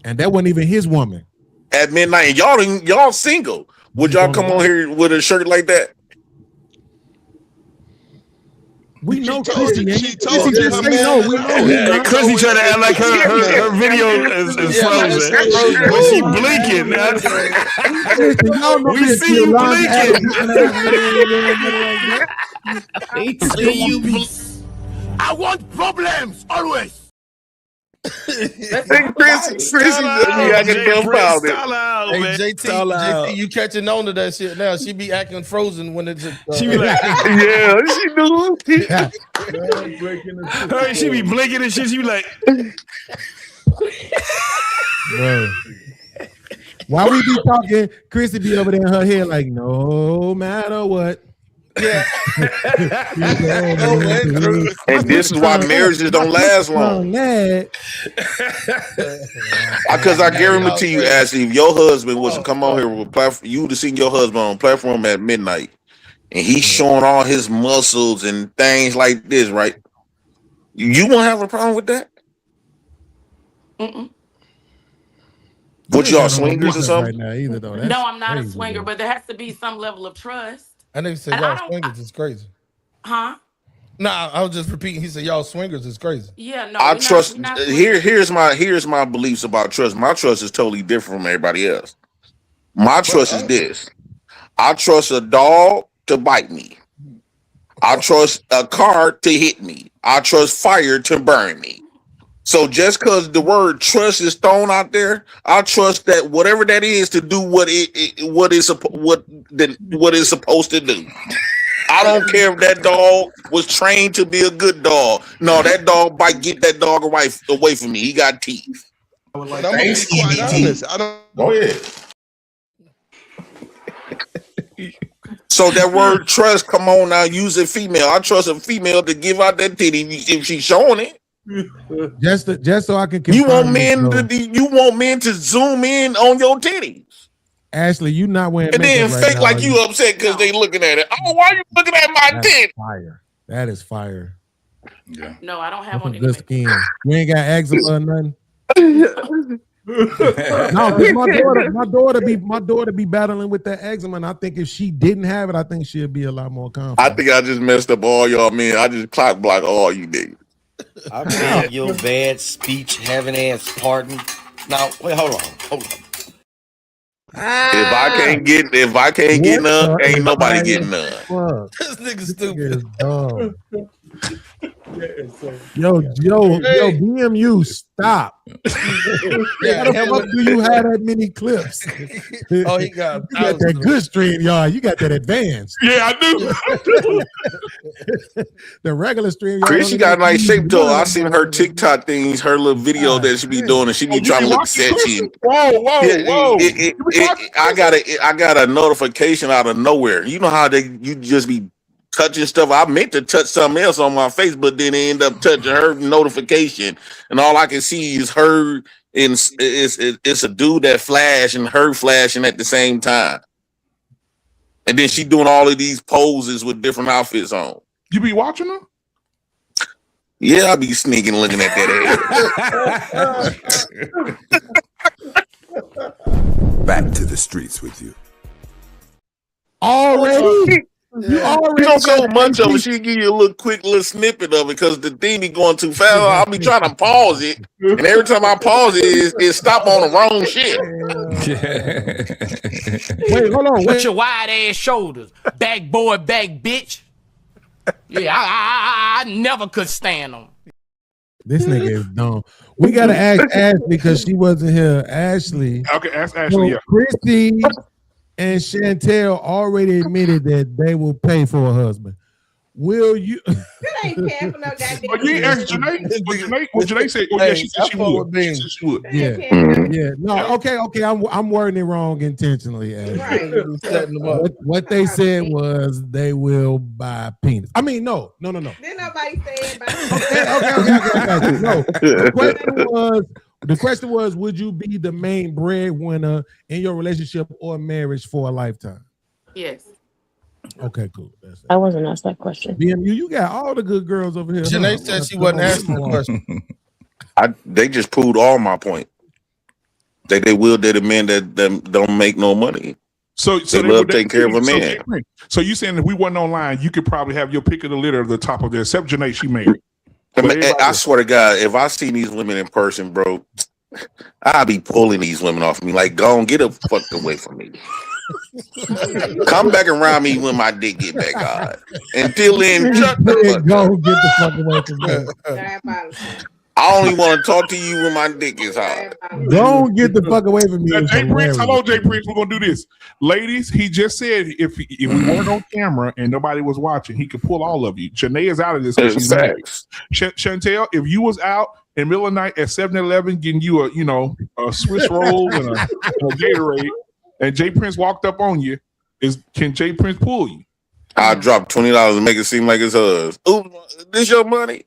And that wasn't even his woman. At midnight, and y'all single. Would y'all come on here with a shirt like that? We know She Chrissy. told Chrissy just her say man. no. We know. Yeah, Chrissy trying to act like her video is frozen. But she blinking. We see you blinking. I want problems always. Chrissy, acting dumbfounded. Hey, JT, you catching on to that shit now? She be acting frozen when it's. She be like, yeah, she do. She be blinking and shit. She be like, Bro. While we be talking, Chrissy be over there in her head like, no matter what. Yeah. And this is why marriages don't last long. Because I guarantee you, Ashley, if your husband was to come on here with a platform, you would have seen your husband on platform at midnight, and he's showing all his muscles and things like this, right? You won't have a problem with that? What y'all swingers or something? Right now either, though. No, I'm not a swinger, but there has to be some level of trust. I nigga said y'all swingers is crazy. Huh? Nah, I was just repeating. He said y'all swingers is crazy. Yeah, no. I trust. Here's my beliefs about trust. My trust is totally different from everybody else. My trust is this: I trust a dog to bite me. I trust a car to hit me. I trust fire to burn me. So just because the word trust is thrown out there, I trust that whatever that is to do what it's supposed to do. I don't care if that dog was trained to be a good dog. No, that dog bite. Get that dog away from me. He got teeth. I'm gonna be quite honest. I don't. Go ahead. So that word trust, come on now, use a female. I trust a female to give out that titty if she's showing it. Just so I can confirm. You want men to zoom in on your titties. Ashley, you not wearing and then makeup fake right like now, you upset because they looking at it. Oh, why you looking at my titty? Fire. That is fire. Yeah. No, I don't have That's on good skin. You ain't got eczema or nothing. No, my daughter be battling with that eczema, and I think if she didn't have it, I think she'd be a lot more confident. I think I just messed up all y'all men. I just clock block all you niggas. I beg your bad speech having ass pardon. Now wait, hold on. If I can't get none, ain't nobody getting none. This nigga stupid. Yo, BMU, stop. Yeah, How the fuck do you have that many clips? Oh, he got You got that good stream, y'all. You got that advanced. Yeah, I do. The regular stream. Chrissy got a nice shape to her. I seen her TikTok things, her little video that she be doing, and she be trying to look sexy. Whoa. I got a notification out of nowhere. You know how you just be touching stuff. I meant to touch something else on my face, but then I end up touching her notification, and all I can see is her. And it's a dude that flash and her flashing at the same time, and then she doing all of these poses with different outfits on. You be watching her? Yeah, I be sneaking looking at that Back to the streets with you. Already? You don't go much of it. She give you a little quick little snippet of it because the thing be going too fast. I'll be trying to pause it, and every time I pause it, it stop on the wrong shit. Wait, hold on. With your wide ass shoulders, back boy, back bitch. Yeah, I never could stand them. This nigga is dumb. We gotta ask Ashley because she wasn't here. Ashley. Okay, ask Ashley. Yeah. Christy and Chantel already admitted that they will pay for a husband. Will you? You ain't paying for no goddamn. But you ain't asked Janae. What Janae said? Oh yeah, she said she would. She said she would. Yeah, yeah. No, okay. I'm wording it wrong intentionally. Ashley. Right. What they said was they will buy penis. I mean, no. Then nobody said about Okay. No. The question was, would you be the main breadwinner in your relationship or marriage for a lifetime? Yes. Okay, cool. I wasn't asked that question. BMU, you got all the good girls over here. Janae said she wasn't asking the question. They just proved all my point. They will date a man that don't make no money. So they love taking care of a man. So you saying if we wasn't online, you could probably have your pick of the litter at the top of there, except Janae, she married. I swear to God, if I see these women in person, bro, I'll be pulling these women off me. Like, go on, get the fuck away from me. Come back around me when my dick get back hard. Until then, shut the fuck up. Go get the fuck away from me. I only want to talk to you when my dick is hard. Don't get the fuck away from me. Jay Prince, hello, Jay Prince. We're gonna do this, ladies. He just said if we weren't on camera and nobody was watching, he could pull all of you. Janae is out of this. She's married. Chantel, if you was out in the middle of the night at 7-Eleven getting you a Swiss roll and a Gatorade, and Jay Prince walked up on you, can Jay Prince pull you? I'll drop $20 and make it seem like it's hers. Ooh, this your money?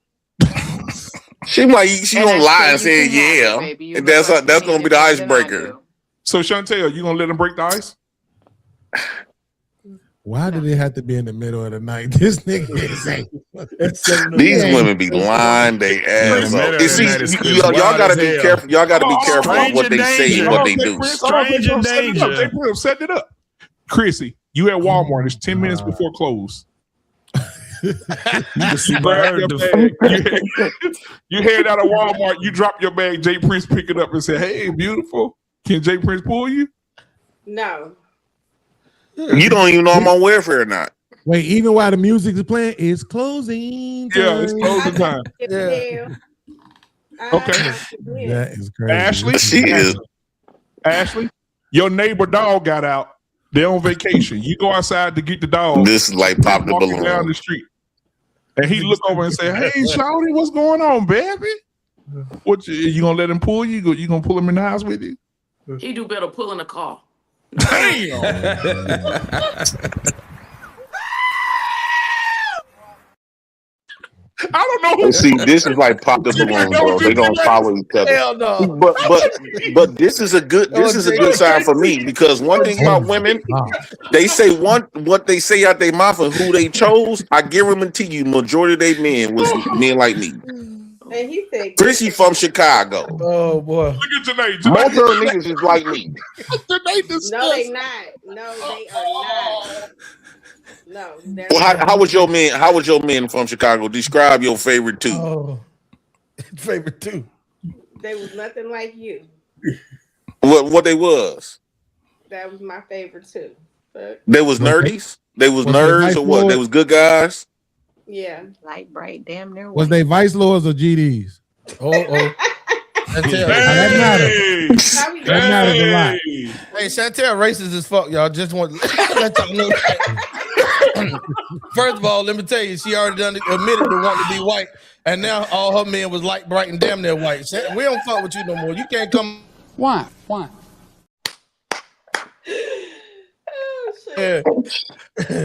She gonna lie and say yeah. And that's gonna be the icebreaker. So Chantel, you gonna let him break the ice? Why did it have to be in the middle of the night? This nigga is these women be lying they ass off. Y'all gotta be careful. Y'all gotta be careful on what they say and what they do. Stranger danger. Set it up. Chrissy, you at Walmart. It's 10 minutes before close. You head out of Walmart, you drop your bag, Jay Prince pick it up and say, "Hey, beautiful, can Jay Prince pull you?" No. You don't even know I'm on welfare or not. Wait, even while the music is playing, it's closing time. Yeah, it's closing time. Yeah. Okay. That is crazy. Ashley, she is. Ashley, your neighbor dog got out. They're on vacation. You go outside to get the dog. This is like pop the balloon down the street. And he look over and say, "Hey, Shawty, what's going on, baby? What you gonna let him pull you? You gonna pull him in the house with you?" He do better pull in a car. Damn. I don't know. See, this is like pop the balloon, bro. They gonna follow each other. Hell no. But this is a good sign for me because one thing about women, they say what they say out their mouth and who they chose. I guarantee you, majority of their men was men like me. And he said, Chrissy from Chicago. Oh boy. Look at Janae. Most of her niggas is like me. no, they not. No, they are not. No. Well, how was your man? How was your man from Chicago? Describe your favorite two. Oh, favorite two. They was nothing like you. What they was? That was my favorite too. But they was nerdies. They was nerds or what? They was good guys. Yeah, light bright, damn near. Was they Vice Lords or GDs? Chantel. That matters. That matters a lot. Hey, Chantel racist as fuck, y'all. Just want to let y'all know. First of all, let me tell you, she already admitted to wanting to be white, and now all her men was light, bright, and damn near white. We don't fuck with you no more. You can't come. Why? Yeah.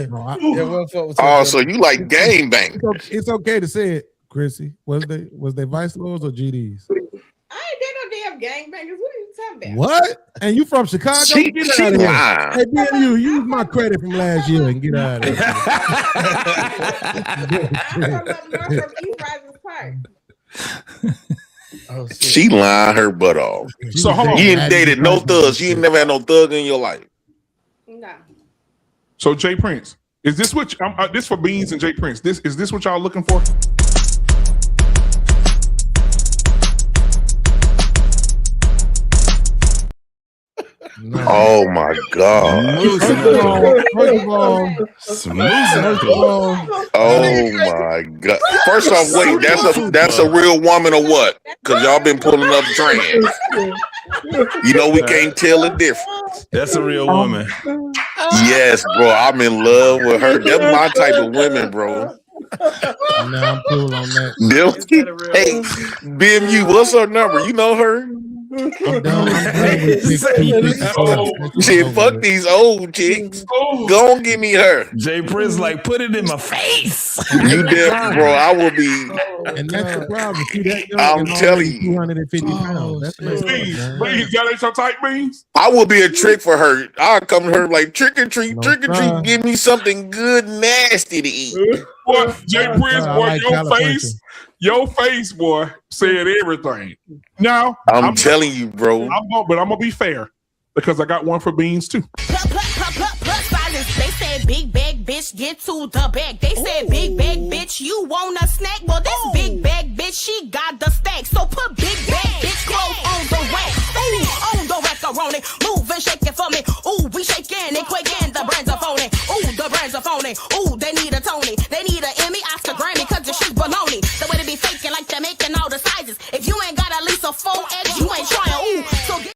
No, Yeah, we'll fuck with Oh, your so you like gang bang? it's okay to say it, Chrissy. Was they Vice Lords or GDs? I ain't did no damn gangbangers. What are you talking about? What? And you from Chicago? She Get out of here. lying. Hey, Ben, you use my credit from last year and get out of here. I'm from up north from East Rising Park. Oh, shit. She lying her butt off. So hold on. You ain't dated no thugs. You ain't never had no thug in your life. No. So Jay Prince, is this what this for Beans and Jay Prince? Is this what y'all looking for? No. Oh my God. First of all, Oh my God. First off, wait, that's a real woman or what? Because y'all been pulling up trans. You know we can't tell the difference. That's a real woman. Yes, bro. I'm in love with her. That's my type of women, bro. Nah, I'm cool on that. Hey, BMU, what's her number? You know her? I'm done with Shit, fuck these old chicks. Go on, give me her. Jay Prince, like, put it in my face. You deaf, bro. I will be. And that's the problem. See that young I'm and telling already you. 250 pounds. That's messed up, Beans, man. that ain't your type, Beans? I will be a trick for her. I'll come to her like trick or treat, try. give me something good, nasty to eat. Boy, Jay Prince, I boy, like your face, boy, said everything. Now, I'm telling you, bro. I'm gonna be fair because I got one for Beans too. They said big bag bitch, get to the bag. They said big bag bitch, you want a snack? Well, this big bag bitch, she got the stack. So put big bag bitch clothes on the rack. Ooh, on the macaroni, move and shake it for me. Ooh, we shaking it quick and the brands are phony. Ooh, the brands are phony. Ooh, they need a Tony, they need an Emmy, Oscar, Grammy, cause the shit's baloney. The way they be faking like they're making all the sizes. If you ain't got at least a 4X, you ain't trying. Ooh, so get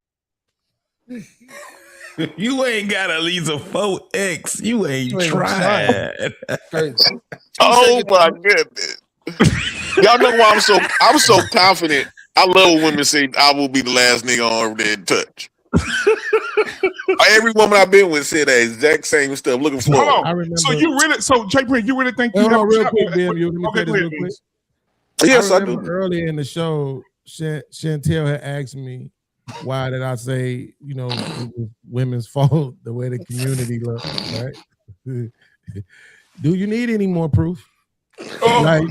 You ain't got at least a 4X. You ain't trying. Oh my goodness. Y'all know why I'm so confident. I love when women say I will be the last nigga on earth they touch. Every woman I've been with said that exact same stuff. Looking for. Hold on. So Jay Prince, you really think you have real quick, BMU? Let me say this real quick. Yes, I do. Earlier in the show, Chantel had asked me, why did I say, it was women's fault the way the community looks, right? Do you need any more proof? Like,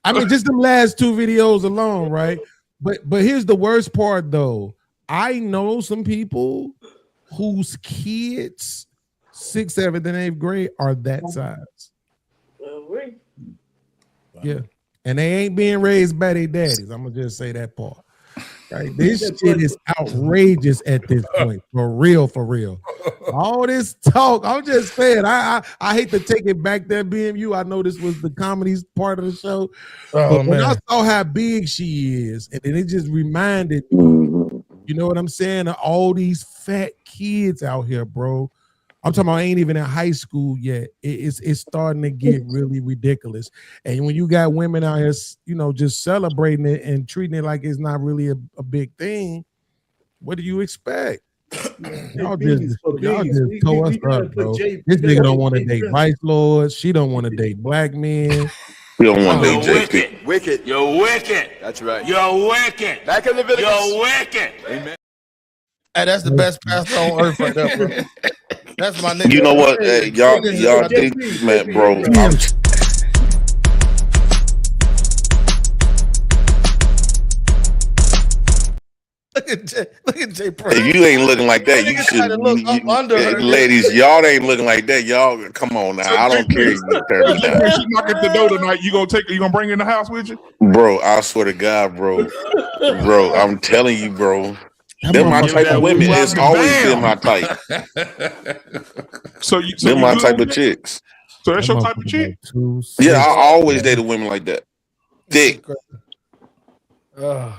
I mean, just them last two videos alone, right? But here's the worst part, though. I know some people whose kids, 6th, 7th, and 8th grade are that size. Yeah, and they ain't being raised by their daddies. I'm gonna just say that part. Right, this shit is outrageous at this point. For real, for real. All this talk, I'm just saying. I hate to take it back there, BMU. I know this was the comedy part of the show, but when I saw how big she is, and then it just reminded me, you know what I'm saying, of all these fat kids out here, bro. I'm talking about ain't even in high school yet. It's starting to get really ridiculous. And when you got women out here, just celebrating it and treating it like it's not really a big thing, what do you expect? Y'all just toe us up, bro. This nigga don't want to date Vice Lords. She don't want to date black men. We don't want to date JP. Wicked. You're wicked. That's right. You're wicked. Back in Leviticus. You're wicked. Amen. Hey, that's the best pastor on earth right there, bro. That's my nigga. You know what? Hey, y'all think, man, bro. Look at Jay Prince. If you ain't looking like that, you should. Look up under her. Ladies, y'all ain't looking like that. Y'all, come on now. I don't care. You turn me down. She knock at the door tonight. You gonna bring her in the house with you? Bro, I swear to God, bro. Bro, I'm telling you, bro. They're my type of women. It's always been my type. They're my type of chicks. So that's your type of chick? Yeah, I always dated women like that. Thick. Now,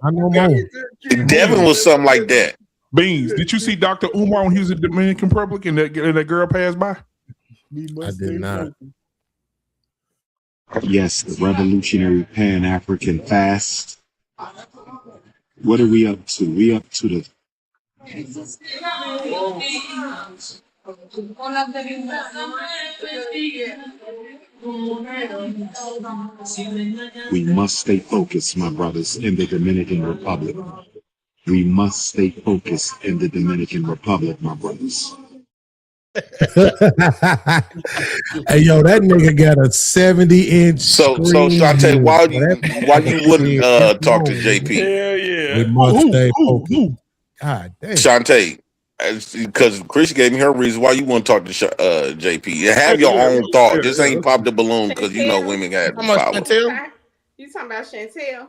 I know more. Devin was something like that. Beans, did you see Dr. Umar when he was in the Dominican Republic and that girl passed by? I did not. Yes, the Revolutionary Pan-African Fast. What are we up to? We up to the We must stay focused, my brothers, in the Dominican Republic. We must stay focused in the Dominican Republic, my brothers. Hey, yo, that nigga got a 70-inch So screen. Shantae, view. why That you wouldn't shit talk to on. JP? Hell yeah. We must stay focused. God damn. Shantae, because Chris gave me her reason why you want to talk to JP. Have your own thought. Just ain't pop the balloon because you know women got How much, power. Chantel? You talking about Chantel?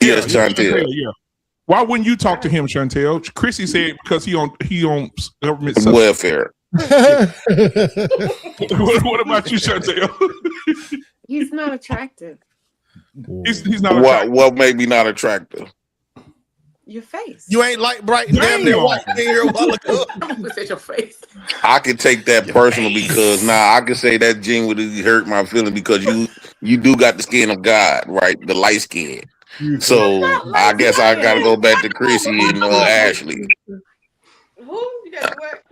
Yes, Shantae. Yeah. Why wouldn't you talk to him, Chantel? Chrissy said because he on government welfare. what about you, Chantel? He's not attractive. He's not attractive. What made me not attractive? Your face. You ain't like bright damn near white here a while ago. Look at your face. I can take that personal because now I can say that genuinely hurt my feeling because you do got the skin of God, right? The light skin. So I guess I gotta go back to Chrissy and Ashley. Who? You got what?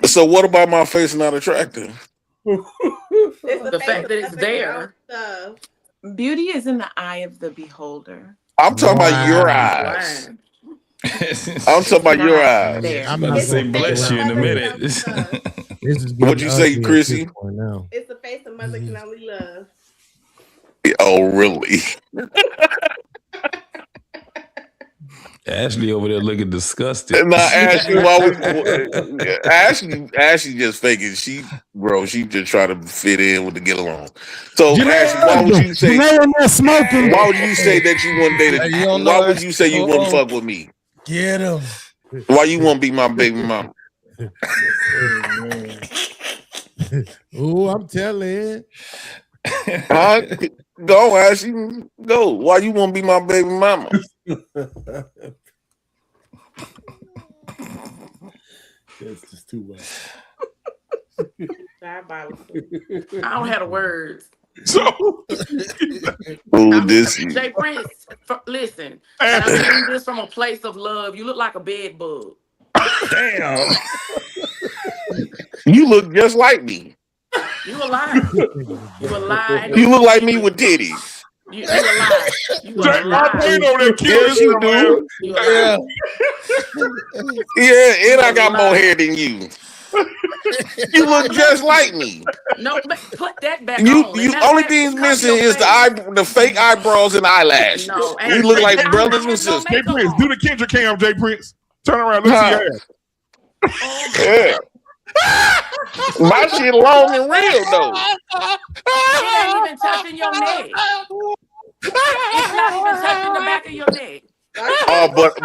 So what about my face not attractive? The fact that it's there. Beauty is in the eye of the beholder. I'm talking about your eyes. I'm talking about your eyes. I'm gonna say bless you in a minute. What'd you say, Chrissy? It's the face a mother can only love. Oh, really? Ashley over there looking disgusted. Nah, Ashley, Ashley just faking. She just try to fit in with the get along. So Ashley, why would you say? Why would you say that you wouldn't date? Why would you say you wouldn't fuck with me? Get him. Why you won't be my baby mama? Oh, I'm telling. Go, Ashley. Go. Why you won't be my baby mama? That's just too much. I don't have the words. So, Jay Prince, listen. And I'm saying this from a place of love. You look like a bed bug. Damn. You look just like me. You a lie. You a lie. You look like me with titties. You a lie. You a lie. Yes, you do. Yeah, and I got more hair than you. You look just like me. No, but put that back You on. only thing's missing is the fake eyebrows and eyelashes. No, we look like brothers and sisters. Jay Prince, do the Kendrick cam, Jay Prince. Turn around, let's see your ass. Yeah. My shit long and real though. It ain't even touching your neck. It's not even touching the back of your neck. But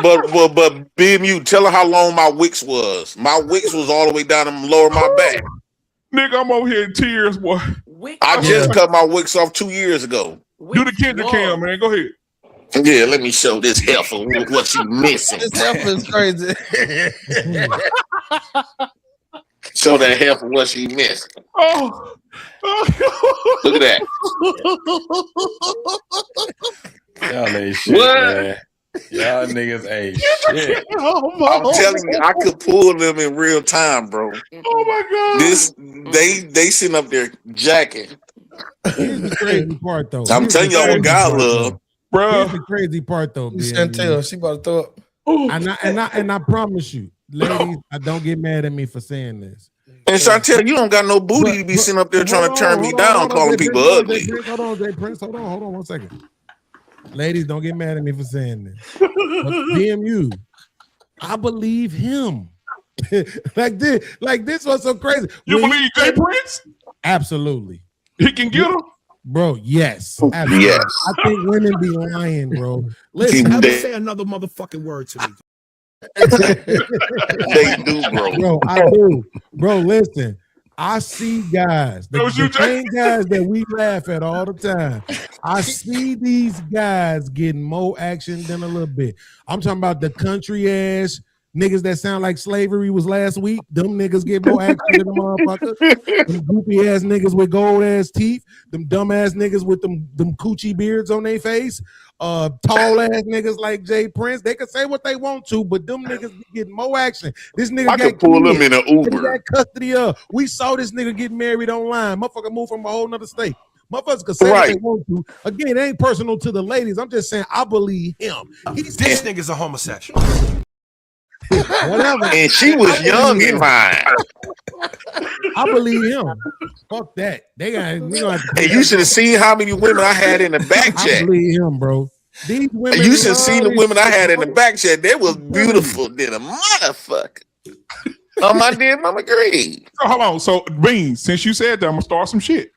BMU, tell her how long my wicks was. My wicks was all the way down and lower my back. Nigga, I'm over here in tears, boy. I just cut my wicks off 2 years ago. Do the Kendrick cam, man. Go ahead. Yeah, let me show this heifer what she missing. This heifer is crazy. Show that heifer what she missing. Oh. Look at that. Y'all ain't shit, man. Y'all niggas ain't shit. I'm telling you, I could pull them in real time, bro. Oh my god. They sitting up there jacking. Here's the crazy part, though. I'm telling y'all what God love, bro. Here's the crazy part, though. Chantel, she about to throw up. And I promise you, ladies, I don't get mad at me for saying this. And Chantel, you don't got no booty to be sitting up there trying to turn me down, calling people ugly. Hold on, Jay Prince. Hold on 1 second. Ladies, don't get mad at me for saying this. But BMU, I believe him. like this was so crazy. You believe Jay Prince? Absolutely. He can get him? Bro, yes. Absolutely. Yes. I think women be lying, bro. Listen, Never say another motherfucking word to me. They do, bro. Bro, I do. Bro, listen. I see guys, the same guys that we laugh at all the time. I see these guys getting more action than a little bit. I'm talking about the country ass Niggas that sound like slavery was last week. Them niggas get more action than the motherfucker. Them goopy ass niggas with gold ass teeth. Them dumb ass niggas with them coochie beards on their face. Tall ass niggas like Jay Prince. They can say what they want to, but them niggas be getting more action. This nigga I got could pull kids. them in an He Uber. got custody of. We saw this nigga get married online. Motherfucker moved from a whole nother state. Motherfuckers can say what they want to. Again, it ain't personal to the ladies. I'm just saying I believe him. This nigga's a homosexual. Whatever. And she was young and fine. I believe him. Fuck that. They got. And you should have seen how many women I had in the back I chat. believe him, bro. These women. You should have seen the women I had in the back chat. They was beautiful than a motherfucker. On my dear mama grave. So hold on. So Bean, since you said that, I'm gonna start some shit.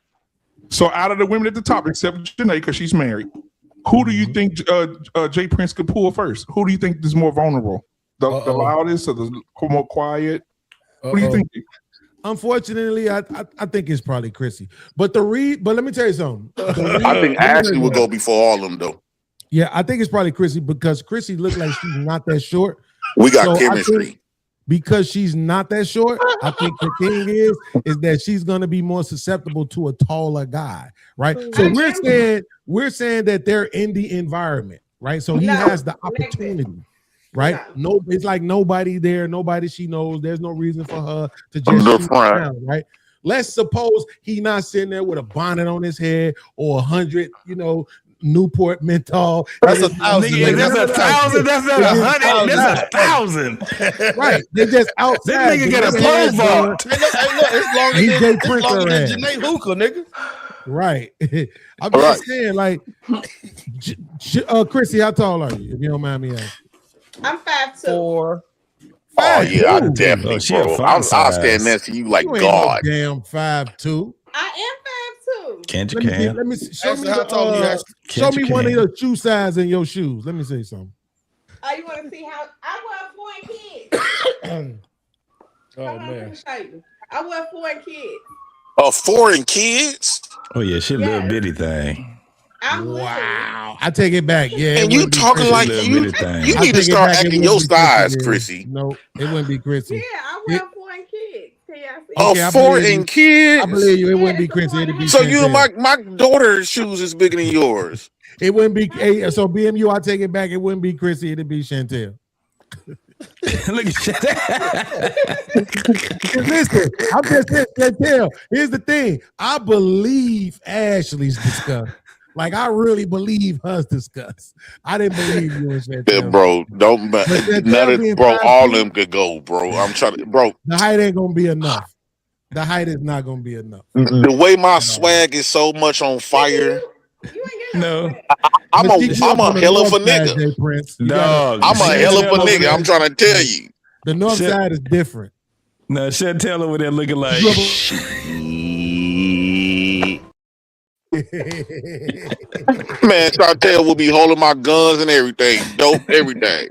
So out of the women at the top, except Janae, because she's married, who do you think Jay Prince could pull first? Who do you think is more vulnerable? The loudest or the more quiet? Who do you think? Unfortunately, I think it's probably Chrissy. But let me tell you something. I think Ashley would go before all of them though. Yeah, I think it's probably Chrissy because Chrissy looks like she's not that short. We got chemistry. Because she's not that short, I think the thing is that she's gonna be more susceptible to a taller guy, right? So we're saying that they're in the environment, right? So he has the opportunity, right? No, it's like nobody there, nobody she knows. There's no reason for her to just shoot down, right? Let's suppose he not sitting there with a bonnet on his head or 100, Newport menthol. That's 1,000. That's 1,000. That's not 100. That's 1,000. Right. They just outside. This nigga get a pole vault. It's longer He's than Jay Janae Hooker, nigga. Right. I'm just saying, like, Chrissy, how tall are you? If you don't mind me asking. I'm 5'2". Oh yeah, I definitely, she a bro. fun I'll size. stand next to you like You ain't God. no damn 5'2". I am 5'2". Can't you Let me show me how tall you are. show me one of your shoe size in your shoes. Let me see something. Oh, you want to see how I wear 4 kids? Oh man. I wear 4 kids. Foreign kids? Oh yeah, she a little bitty thing. Wow. I take it back. Yeah. And you talking like you need to start acting your size, Chrissy. No, it wouldn't be Chrissy. Yeah, I wear 4 kids. Can y'all see? Oh, 4 kids. I believe you. It wouldn't be Chrissy. It'd be So you and Chantel. my daughter's shoes is bigger than yours. It wouldn't be. So BMU, I take it back. It wouldn't be Chrissy. It'd be Chantel. Look at Listen, I'm just saying, Chantel. Here's the thing. I believe Ashley's disgust. Like I really believe hers disgust. I didn't believe you and Chantel. Yeah, bro, don't none of bro. All of them could go, bro. I'm trying to, bro. The height ain't gonna be enough. The height is not gonna be enough. The way my swag is so much on fire. No, I'm a hell of a nigga. Dog, I'm a hell of a nigga. I'm trying to tell you. The north side is different. No, Chantel over there looking like. Man, Chantel will be holding my guns and everything. Dope, everything.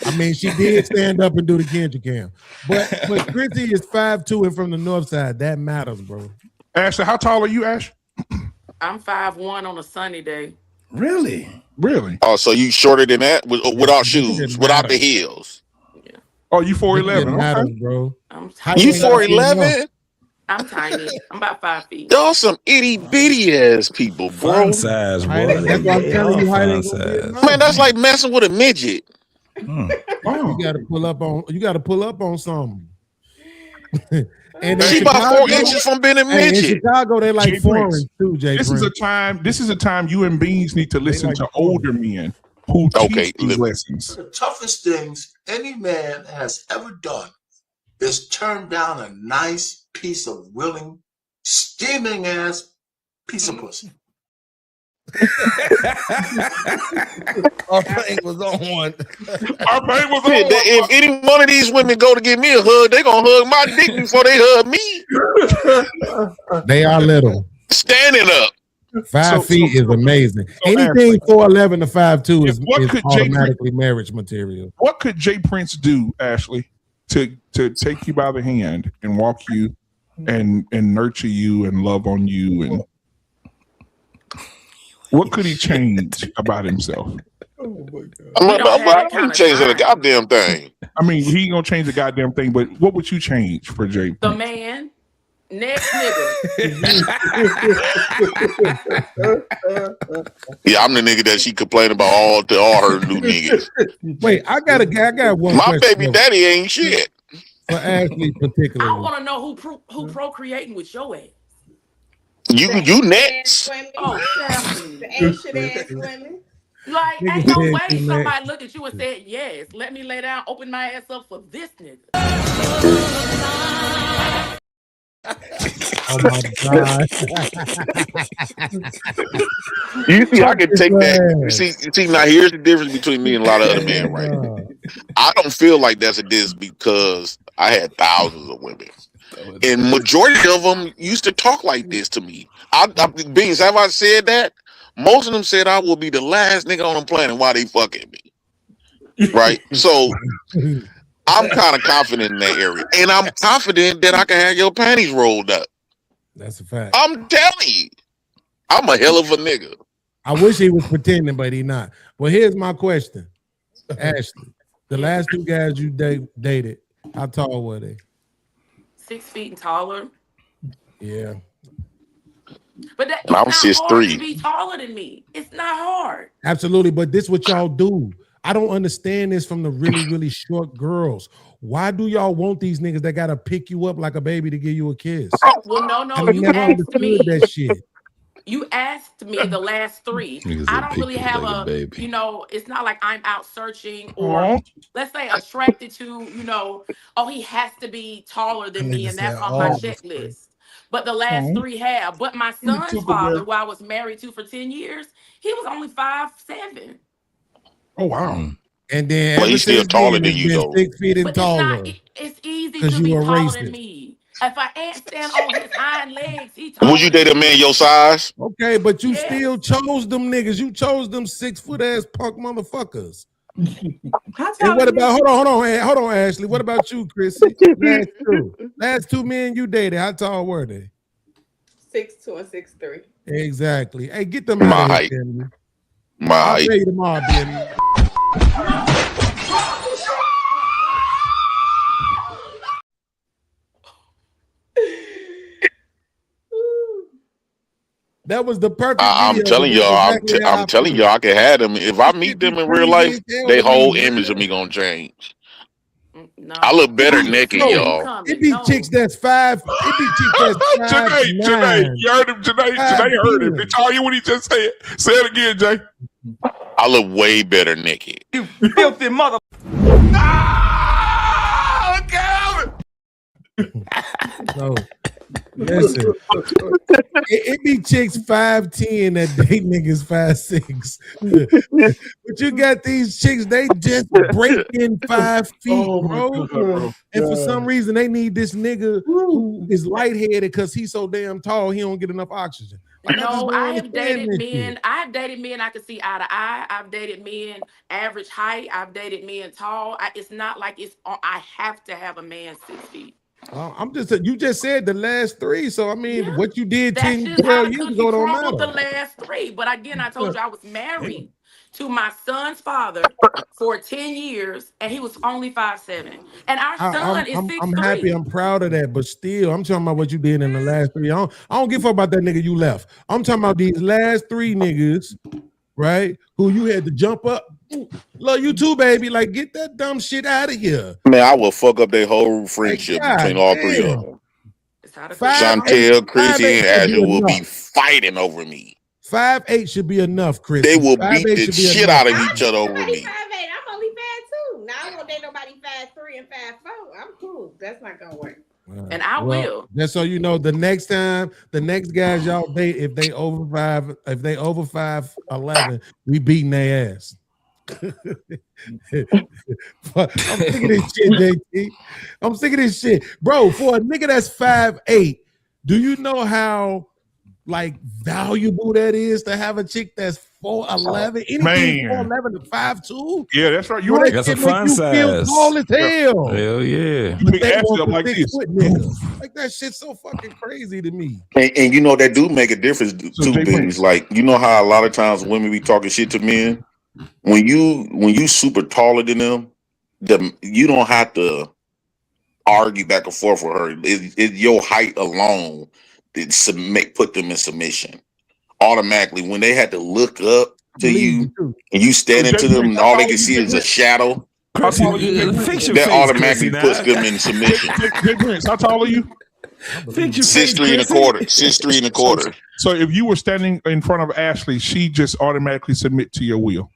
I mean, she did stand up and do the Kendrick cam. But Chrissy is 5'2" and from the north side. That matters, bro. Ashley, how tall are you, Ash? I'm 5'1" on a sunny day. Really? Oh, so you shorter than that without shoes, without the heels. Oh, you 4'11", matters, okay. bro. You 4'11"? I'm tiny. I'm about 5 feet. Y'all some itty bitty ass people, bro. Fun size, boy. That's why I'm telling you, height ain't gonna be enough. Man, that's like messing with a midget. You gotta pull up on something. And she about 4 inches from being a midget. In Chicago, they like Jay foreign Prince. too, Jay. This is a time you and Beans need to listen like to older men who teach these lessons. The toughest things any man has ever done is turn down a nice piece of willing, steaming ass piece of pussy. Our pain was on one. If any one of these women go to give me a hug, they gonna hug my dick before they hug me. They are little. Standing up. 5 feet is amazing. Anything 4'11" to 5'2" is automatically marriage material. What could Jay Prince do, Ashley, to take you by the hand and walk you and nurture you and love on you? And what could he change about himself? Oh my God. We don't have that I kind ain't of changing the time. goddamn thing. I mean, he ain't gonna change the goddamn thing, but what would you change for Jay? The man, next nigga. Yeah, I'm the nigga that she complained about all her new niggas. Wait, I got one My question baby daddy ain't shit. for Ashley I particularly. want to know who procreating with your ass. You next. Oh, Stephanie. The ancient ass women. Like, Nigga ain't no said way you somebody looked at you and said, yes, let me lay down, open my ass up for this nigga. Oh my God. You see, I Fuck can this take that. You ass. see, now here's the difference between me and a lot of other men, right? I don't feel like that's a diss because I had thousands of women. And majority of them used to talk like this to me. Beans, have I said that? Most of them said I will be the last nigga on the planet while they fucking me. Right? So I'm kind of confident in that area. And I'm confident that I can have your panties rolled up. That's a fact. I'm telling you. I'm a hell of a nigga. I wish he was pretending, but he not. Well, here's my question. Ashley, the last two guys you dated, how tall were they? 6 feet and taller. Yeah. But it's I'm not hard 6'3". to be taller than me. It's not hard. Absolutely, but this what y'all do. I don't understand this from the really, really short girls. Why do y'all want these niggas that gotta pick you up like a baby to give you a kiss? Well, no, I you never asked me. understood that shit. You asked me the last three. Niggas I that don't pick really you have like a baby. it's not like I'm out searching or let's say attracted to, oh, he has to be taller than me and that's on my checklist. But the last three have. But my son's father, who I was married to for 10 years, he was only 5'7". Oh, wow. And then But ever he's still since taller then, than it's you been though. 6 feet and But it's taller. not, it's easy 'Cause to you be a taller racist. than me. If I ain't stand on his hind legs, he taller. Would you date a man your size? Okay, but you Yes. still chose them niggas. You chose them 6 foot ass punk motherfuckers. And what about hold on, Ashley? What about you, Chrissy? Last two men you dated, how tall were they? 6'2" and 6'3". Exactly. Hey, get them My out of height. here, Family. My I'll height. pay you tomorrow, Ben. That was the perfect I'm video. telling That's y'all, exactly how I I'm telling feel. y'all, I can have them. If I meet them in real life, their whole image of me gonna change. No. I look better naked, No, y'all. It be chicks that's 5. It be chicks that's 5'9". Janae, you heard him. Janae heard him. Did y'all hear what he just said? Say it again, Jay. I look way better naked. You filthy mother. No, listen. It be chicks 5'10" that date niggas 5'6". But you got these chicks, they just breaking 5 feet, bro. And for some reason, they need this nigga who is lightheaded because he's so damn tall, he don't get enough oxygen. No, I have dated men. I've dated men I could see eye to eye. I've dated men average height. I've dated men tall. It's not like I have to have a man 6 feet. I'm just you just said the last 3, so I mean, what you did That's 10, just 12 how the years cookie ago don't crumbled the matter. last 3. But again, I told you I was married to my son's father for 10 years, and he was only 5'7". And our son is 6'3". I'm happy, I'm proud of that, but still, I'm talking about what you did in the last 3. I don't give a fuck about that nigga you left. I'm talking about these last 3 niggas, right? Who you had to jump up. Love you too, baby. Like, get that dumb shit out of here. Man, I will fuck up their whole friendship between all 3 of them. Chantel, Chrissy, and Ashley will be fighting over me. 5'8" should be enough, Chris. They will beat the shit out of each other over me. 5'8". I'm only 5'2". Now I won't date nobody 5'3" and 5'4". I'm cool. That's not gonna work. And I will. Just so you know, the next time, the next guys y'all date, if they over 5'11", we beating their ass. I'm sick of this shit, JT. I'm sick of this shit, bro. For a nigga that's 5'8", do you know how like valuable that is to have a chick that's 4'11"? Anything 4'11" to 5'2"? Yeah, that's right. You That's a fun size. Feel tall as hell. Hell yeah. You make ass up like this. Like that shit's so fucking crazy to me. And you know that do make a difference too, things like you know how a lot of times women be talking shit to men. when you super taller than them, you don't have to argue back and forth with her. It your height alone that put them in submission automatically. When they had to look up to you and you standing to them, and all they can see is a shadow. Chrissy, fix your That face, automatically Chrissy, puts now. them in submission. Jay Prince, how tall are you? Fix your 6'3" face, and a quarter. 6'3" and a quarter. So if you were standing in front of Ashley, she just automatically submit to your will.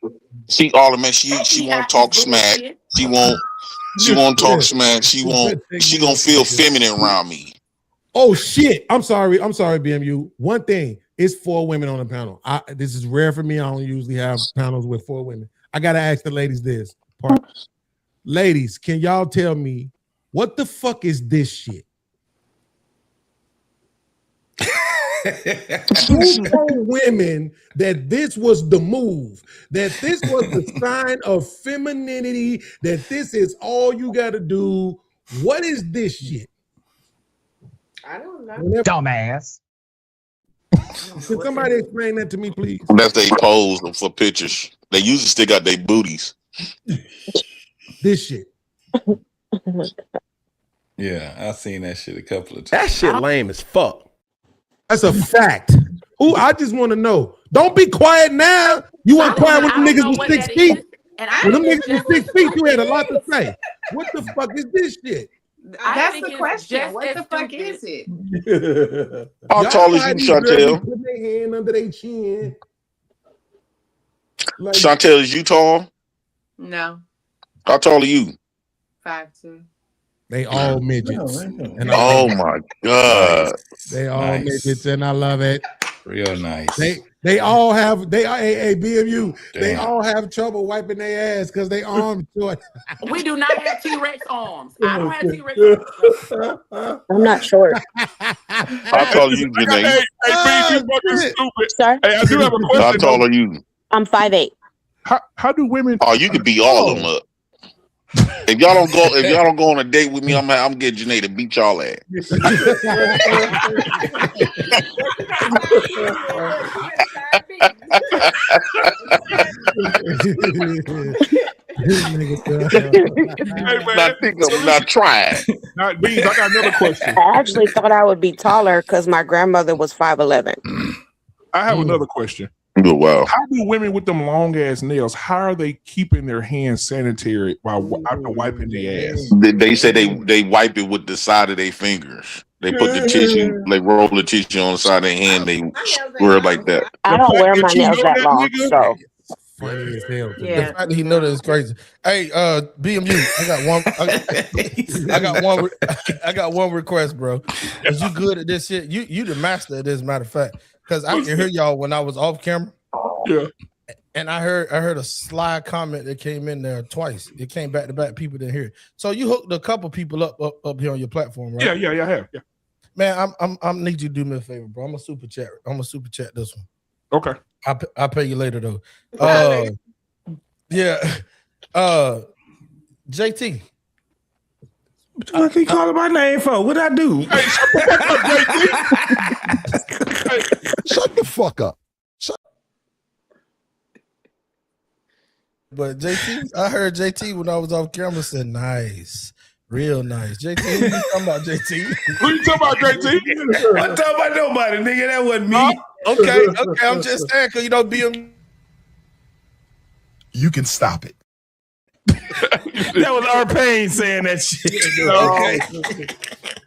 She automatically she won't talk smack. She won't talk smack. She gonna feel feminine around me. Oh shit! I'm sorry, BMU. One thing, it's 4 women on the panel. This is rare for me. I don't usually have panels with 4 women. I gotta ask the ladies this part. Ladies, can y'all tell me what the fuck is this shit? Who told women that this was the move, that this was the sign of femininity, that this is all you got to do? What is this shit? I don't know. Dumbass. Can somebody explain that to me, please? That's they pose for pictures. They usually stick out their booties. This shit. Yeah, I've seen that shit a couple of times. That shit lame as fuck. That's a fact. Who? I just want to know. Don't be quiet now. You weren't quiet when the niggas was 6 feet. When them niggas was 6 feet, you had a lot to say. What the fuck is this shit? That's the question. What the fuck is it? How tall is you, Chantel? Put their hand under their chin. Like, Chantel, is you tall? No. How tall are you? 5'2". They all midgets. And Oh my god. They all midgets, and I love it. Real nice. They all have BMU. They all have trouble wiping their ass because they arms short. We do not have T-Rex arms. I don't have T-Rex arms. I'm not short. How tall are you, Janae? Hey, you fucking stupid. Sorry? Hey, I do have a question. How tall are you? I'm 5'8". How do women? Oh, you could beat all of them up. If y'all don't go on a date with me, I'm getting Janae to beat y'all ass. Not try it. Not Beans, I got another question. I actually thought I would be taller because my grandmother was 5'11". I have another question. Oh, wow. How do women with them long ass nails? How are they keeping their hands sanitary while after wiping their ass? They say they wipe it with the side of their fingers. They put the tissue, they roll the tissue on the side of their hand. They wear it like that. I don't wear my nails that long, so. Funny as hell. Yeah. The fact that he know that is crazy. Hey, BMU, I got one request, bro. Cause you good at this shit. You the master at this, matter of fact. Cause I can hear y'all when I was off camera. Yeah. And I heard a sly comment that came in there twice. It came back to back. People didn't hear it. So you hooked a couple people up here on your platform, right? Yeah, I have. Yeah. Man, I'm need you to do me a favor, bro. I'm a super chat this one. Okay. I'll pay you later though. Yeah. JT. What you keep calling my name for? What'd I do? Hey, shut the fuck up. But JT, I heard JT when I was off camera said nice. Real nice. JT, who you talking about, JT? Who you talking about, JT? I'm talking about nobody, nigga. That wasn't me. Okay. I'm just saying, because you don't be a... You can stop it. That was our pain saying that shit. Okay.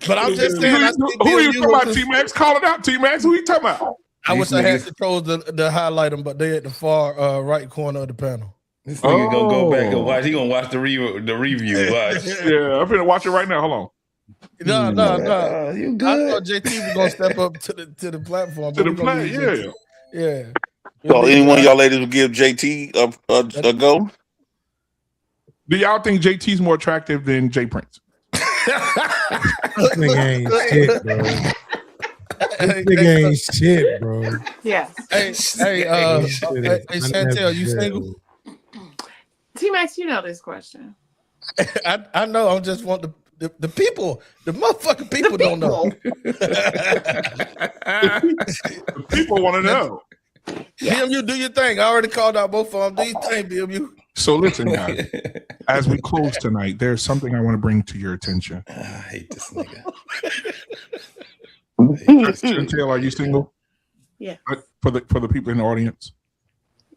But I'm just saying, who are you talking about, T-Max? Call it out, T-Max. Who you talking about? I wish I had controls to highlight them, but they at the far right corner of the panel. This nigga gonna go back and watch. He gonna watch the review. Watch. Yeah, I'm finna watch it right now. Hold on. No. You good? I thought JT was gonna step up to the platform. To the play, yeah. Yeah. So any one of y'all ladies would give JT a go? Do y'all think JT's more attractive than Jay Prince? This nigga ain't shit, bro. This nigga ain't shit, bro. Yes. Hey, Chantel, you single? T-Max, you know this question. I know. I just want the people, the motherfucking people don't know. The people want to know. BMU, do your thing. I already called out both of them. Do your thing, BMU. So listen, guys, as we close tonight, there's something I want to bring to your attention. I hate this nigga. Chantel, are you single? Yeah. For the people in the audience?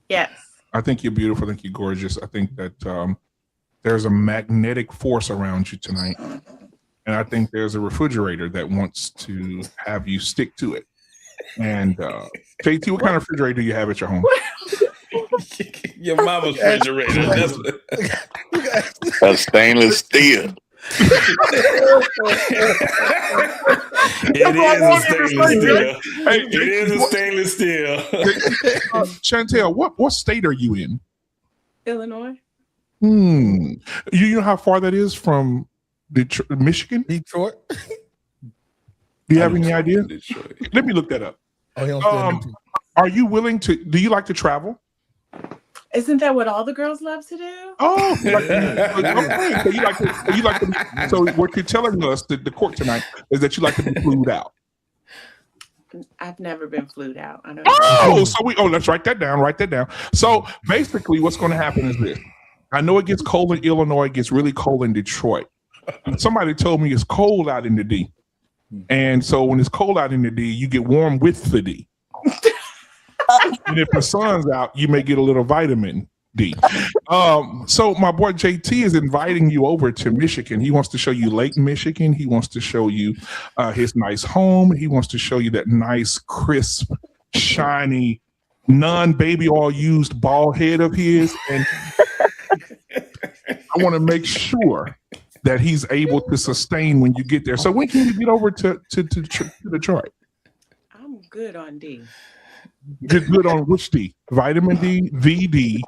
Yes. I think you're beautiful. I think you're gorgeous. I think that there's a magnetic force around you tonight. And I think there's a refrigerator that wants to have you stick to it. And JT, what kind of refrigerator do you have at your home? Your mama's refrigerator. That's what... A stainless steel. It is a stainless steel. Hey, it is a stainless steel. Chantel, what state are you in? Illinois. You know how far that is from Michigan? Detroit. Do you have any idea? Let me look that up. Are you willing to? Do you like to travel? Isn't that what all the girls love to do? Oh, so what you're telling us, the court tonight, is that you like to be flued out. I've never been flued out. I know. Let's write that down. Write that down. So basically, what's going to happen is this. I know it gets cold in Illinois. It gets really cold in Detroit. Somebody told me it's cold out in the D. And so when it's cold out in the D, you get warm with the D. And if the sun's out, you may get a little vitamin D. So my boy JT is inviting you over to Michigan. He wants to show you Lake Michigan. He wants to show you his nice home. He wants to show you that nice, crisp, shiny, non-baby oil used bald head of his. And I want to make sure that he's able to sustain when you get there. So when can you get over to Detroit? I'm good on D. Get good on which D? Vitamin D, VD.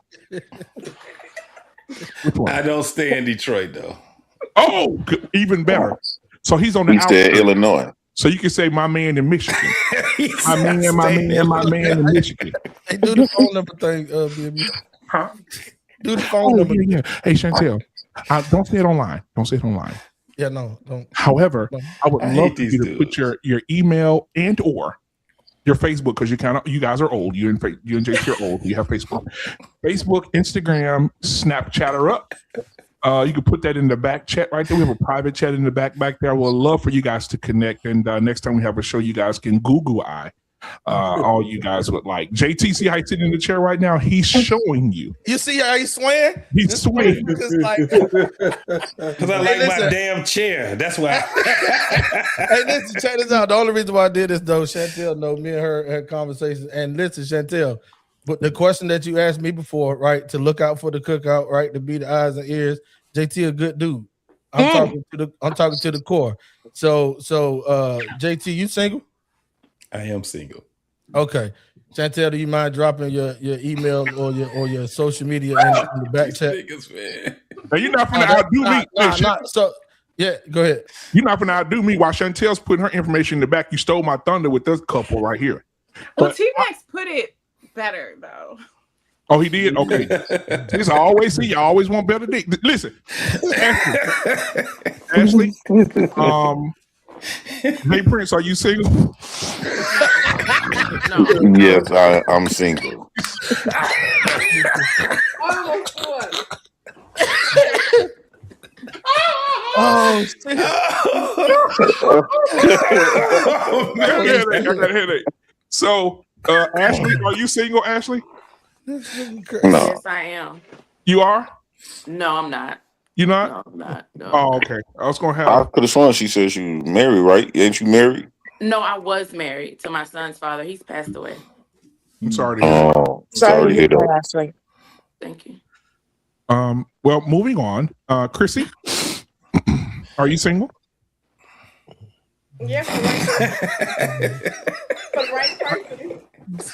I don't stay in Detroit though. Oh, even better. So he's on the outside Illinois. So you can say my man in Michigan. my man in Michigan. Hey, do the phone number thing, BMU. Huh? Do the phone number. Yeah. Hey, Chantel, don't say it online. Don't say it online. Yeah, no, don't. However, I would love for you to put your email and or your Facebook, because you guys are old. You and JT are old. You have Facebook, Instagram, Snapchat are up. You can put that in the back chat right there. We have a private chat in the back there. I would love for you guys to connect. And next time we have a show, you guys can Google all you guys would like. JT, see how he's sitting in the chair right now? He's showing you. You see how he's swaying? He's swaying. Because I like my damn chair. That's why. Hey, listen, check this out. The only reason why I did this, though, Chantel know me and her had conversations. And listen, Chantel, but the question that you asked me before, right, to look out for the cookout, right, to be the eyes and ears. JT a good dude. I'm talking to the core. So JT, you single? I am single. Okay. Chantel, do you mind dropping your email or your social media in the back chat? Now, you're not gonna outdo me. So yeah, go ahead. You're not gonna outdo me while Chantel's putting her information in the back. You stole my thunder with this couple right here. Well, T-Max put it better though. Oh, he did? Okay. This I always see. You always want better dick. Listen, Ashley. Hey Prince, are you single? No. Yes, I'm single. Oh, shit. I got a headache. So, Ashley, are you single, Ashley? No. Yes, I am. You are? No, I'm not. You not? No, I'm not. No. Oh, okay. I was gonna have. I could have sworn she said she was married, right? Ain't you married? No, I was married to my son's father. He's passed away. I'm sorry to hear. Sorry to hear that. Ashley. Thank you. Well, moving on. Chrissy, are you single? Yes, for the right person.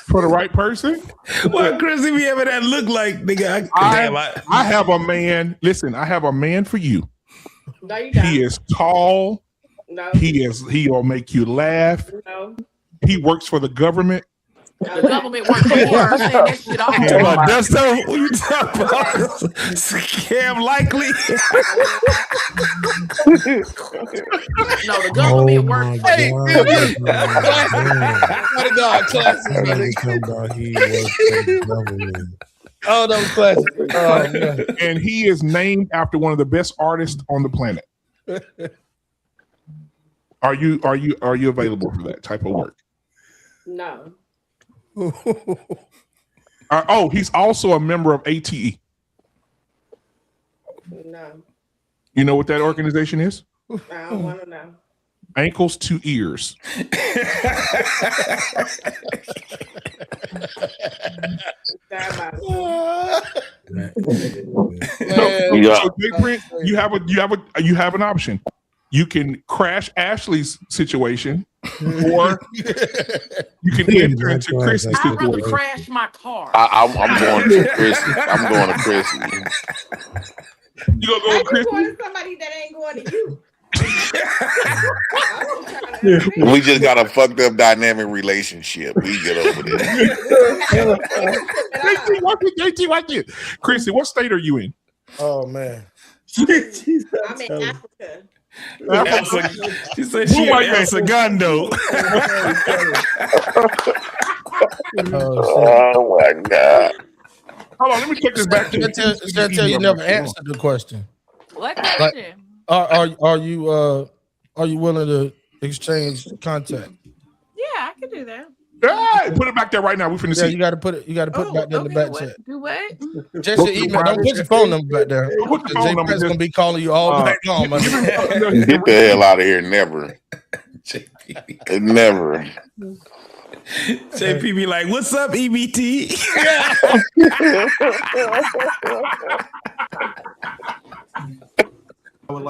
For the right person? What Chrissy be having that look like, nigga? I have a man. Listen, I have a man for you. No, you don't. He is tall. No. He'll make you laugh. No. He works for the government. The government worked for Warren saying that shit off. You talking about Dusto? What you talking about? Scam likely. No, the government worked for Hey, what a God, classic. He works for the government. Oh, that was classic. Oh, man. And he is named after one of the best artists on the planet. Are you available for that type of work? No. He's also a member of ATE. No. You know what that organization is? I don't want to know. Ankles to ears. So Jay Prince, you have an option. You can crash Ashley's situation, or you can enter into Chris's I'd rather situation. crash my car. I'm going to Chrissy. I'm going to Chrissy. You gonna go with Chrissy? Going to somebody that ain't going to you. We just got a fucked up dynamic relationship. We get over this. JT, watch it. Chrissy, what state are you in? Oh man. I'm in Africa. She said she in El Segundo. Oh my God. Hold on, let me check this back to you. Chantel, you never answered the question. What Like, question? are you willing to exchange contact? Yeah, I can do that. Hey, put it back there right now. We finna see. You gotta put it back there in the back chat. Do what? Just your email. Don't put your phone number back there. Don't put your phone number. Jay gonna be calling you all night long. Man. Get the hell out of here. Never. Never. JP be like, what's up, EBT?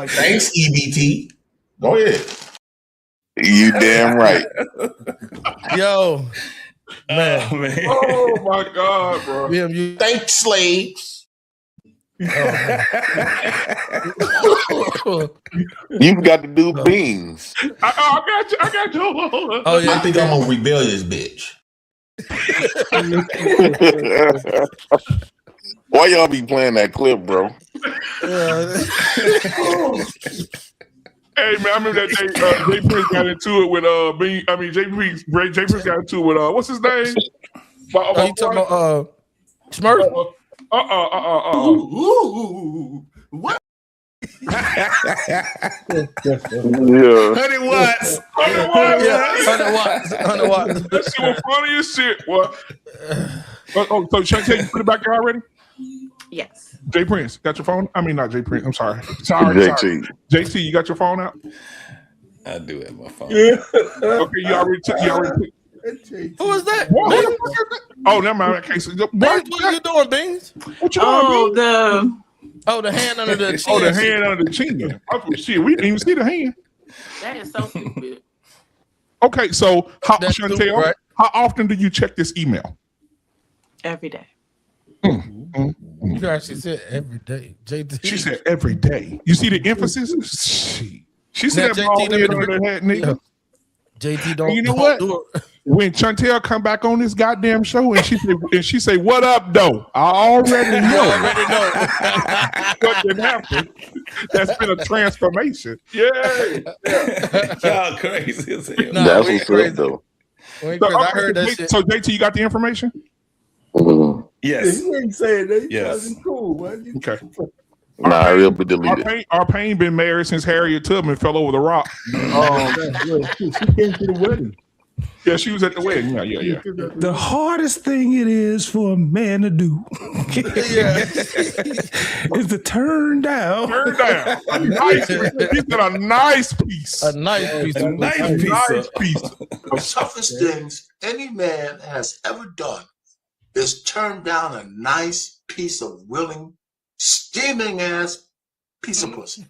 Thanks, EBT. Go ahead. You damn right. Yo, man. Oh my God, bro. Thanks, slaves. You got to do beans. I got you. Oh yeah. I think I'm a rebellious bitch. Why y'all be playing that clip, bro? Hey man, I remember that day Jay Prince got into it with Jay Prince got into it with what's his name? You talking about Smurf? What? Yeah. 100 watts. 100 watts. That shit was funny as shit. What? So Chantel, you put it back there already? Yes. Jay Prince, got your phone? I mean, not Jay Prince. I'm sorry. Sorry. JT, you got your phone out? I do have my phone. Okay, you already took. Who is that? Oh, never mind. Okay, so what you doing, Beans? What you doing, Beans? The hand under the chin. Oh, the hand under the chin. Shit, we didn't even see the hand. That is so stupid. Okay, so Chantel, stupid, right? how often do you check this email? Every day. You actually said every day. JT. She said every day. You see the emphasis? She said that ball head under the hat, nigga. JT don't. And you know what? When Chantel come back on this goddamn show and she say, "What up, though?" I already know. What did happen? That's been a transformation. Yeah. Y'all crazy as hell. That's what's up, though. I heard that shit. So JT, you got the information? Yes. You ain't saying that. Yes. Cool, man. Okay. Nah, it'll be deleted. Our pain been married since Harriet Tubman fell over the rock. She came to the wedding. Yeah, she was at the wedding. Yeah. The hardest thing it is for a man to do is to turn down. Turn down. A nice piece. He said a nice piece. A nice piece. A nice piece. The toughest things any man has ever done is turn down a nice piece of willing, steaming ass piece of pussy.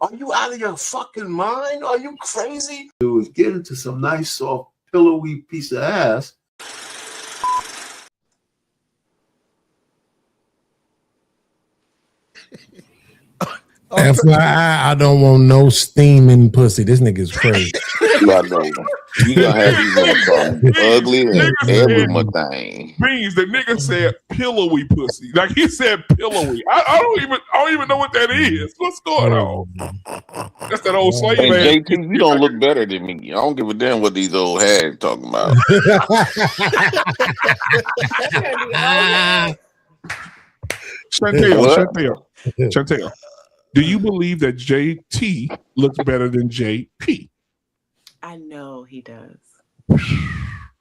Are you out of your fucking mind? Are you crazy? Do is get into some nice, soft, pillowy piece of ass. FYI, I don't want no steaming pussy. This nigga's crazy. I know. You gonna have these women call me ugly and every thing. Beans, the nigga said pillowy pussy. Like he said pillowy. I don't even know what that is. What's going on? That's that old slave And man. JT, you don't look better than me. I don't give a damn what these old hags talking about. Chantel, do you believe that JT looks better than JP? I know he does.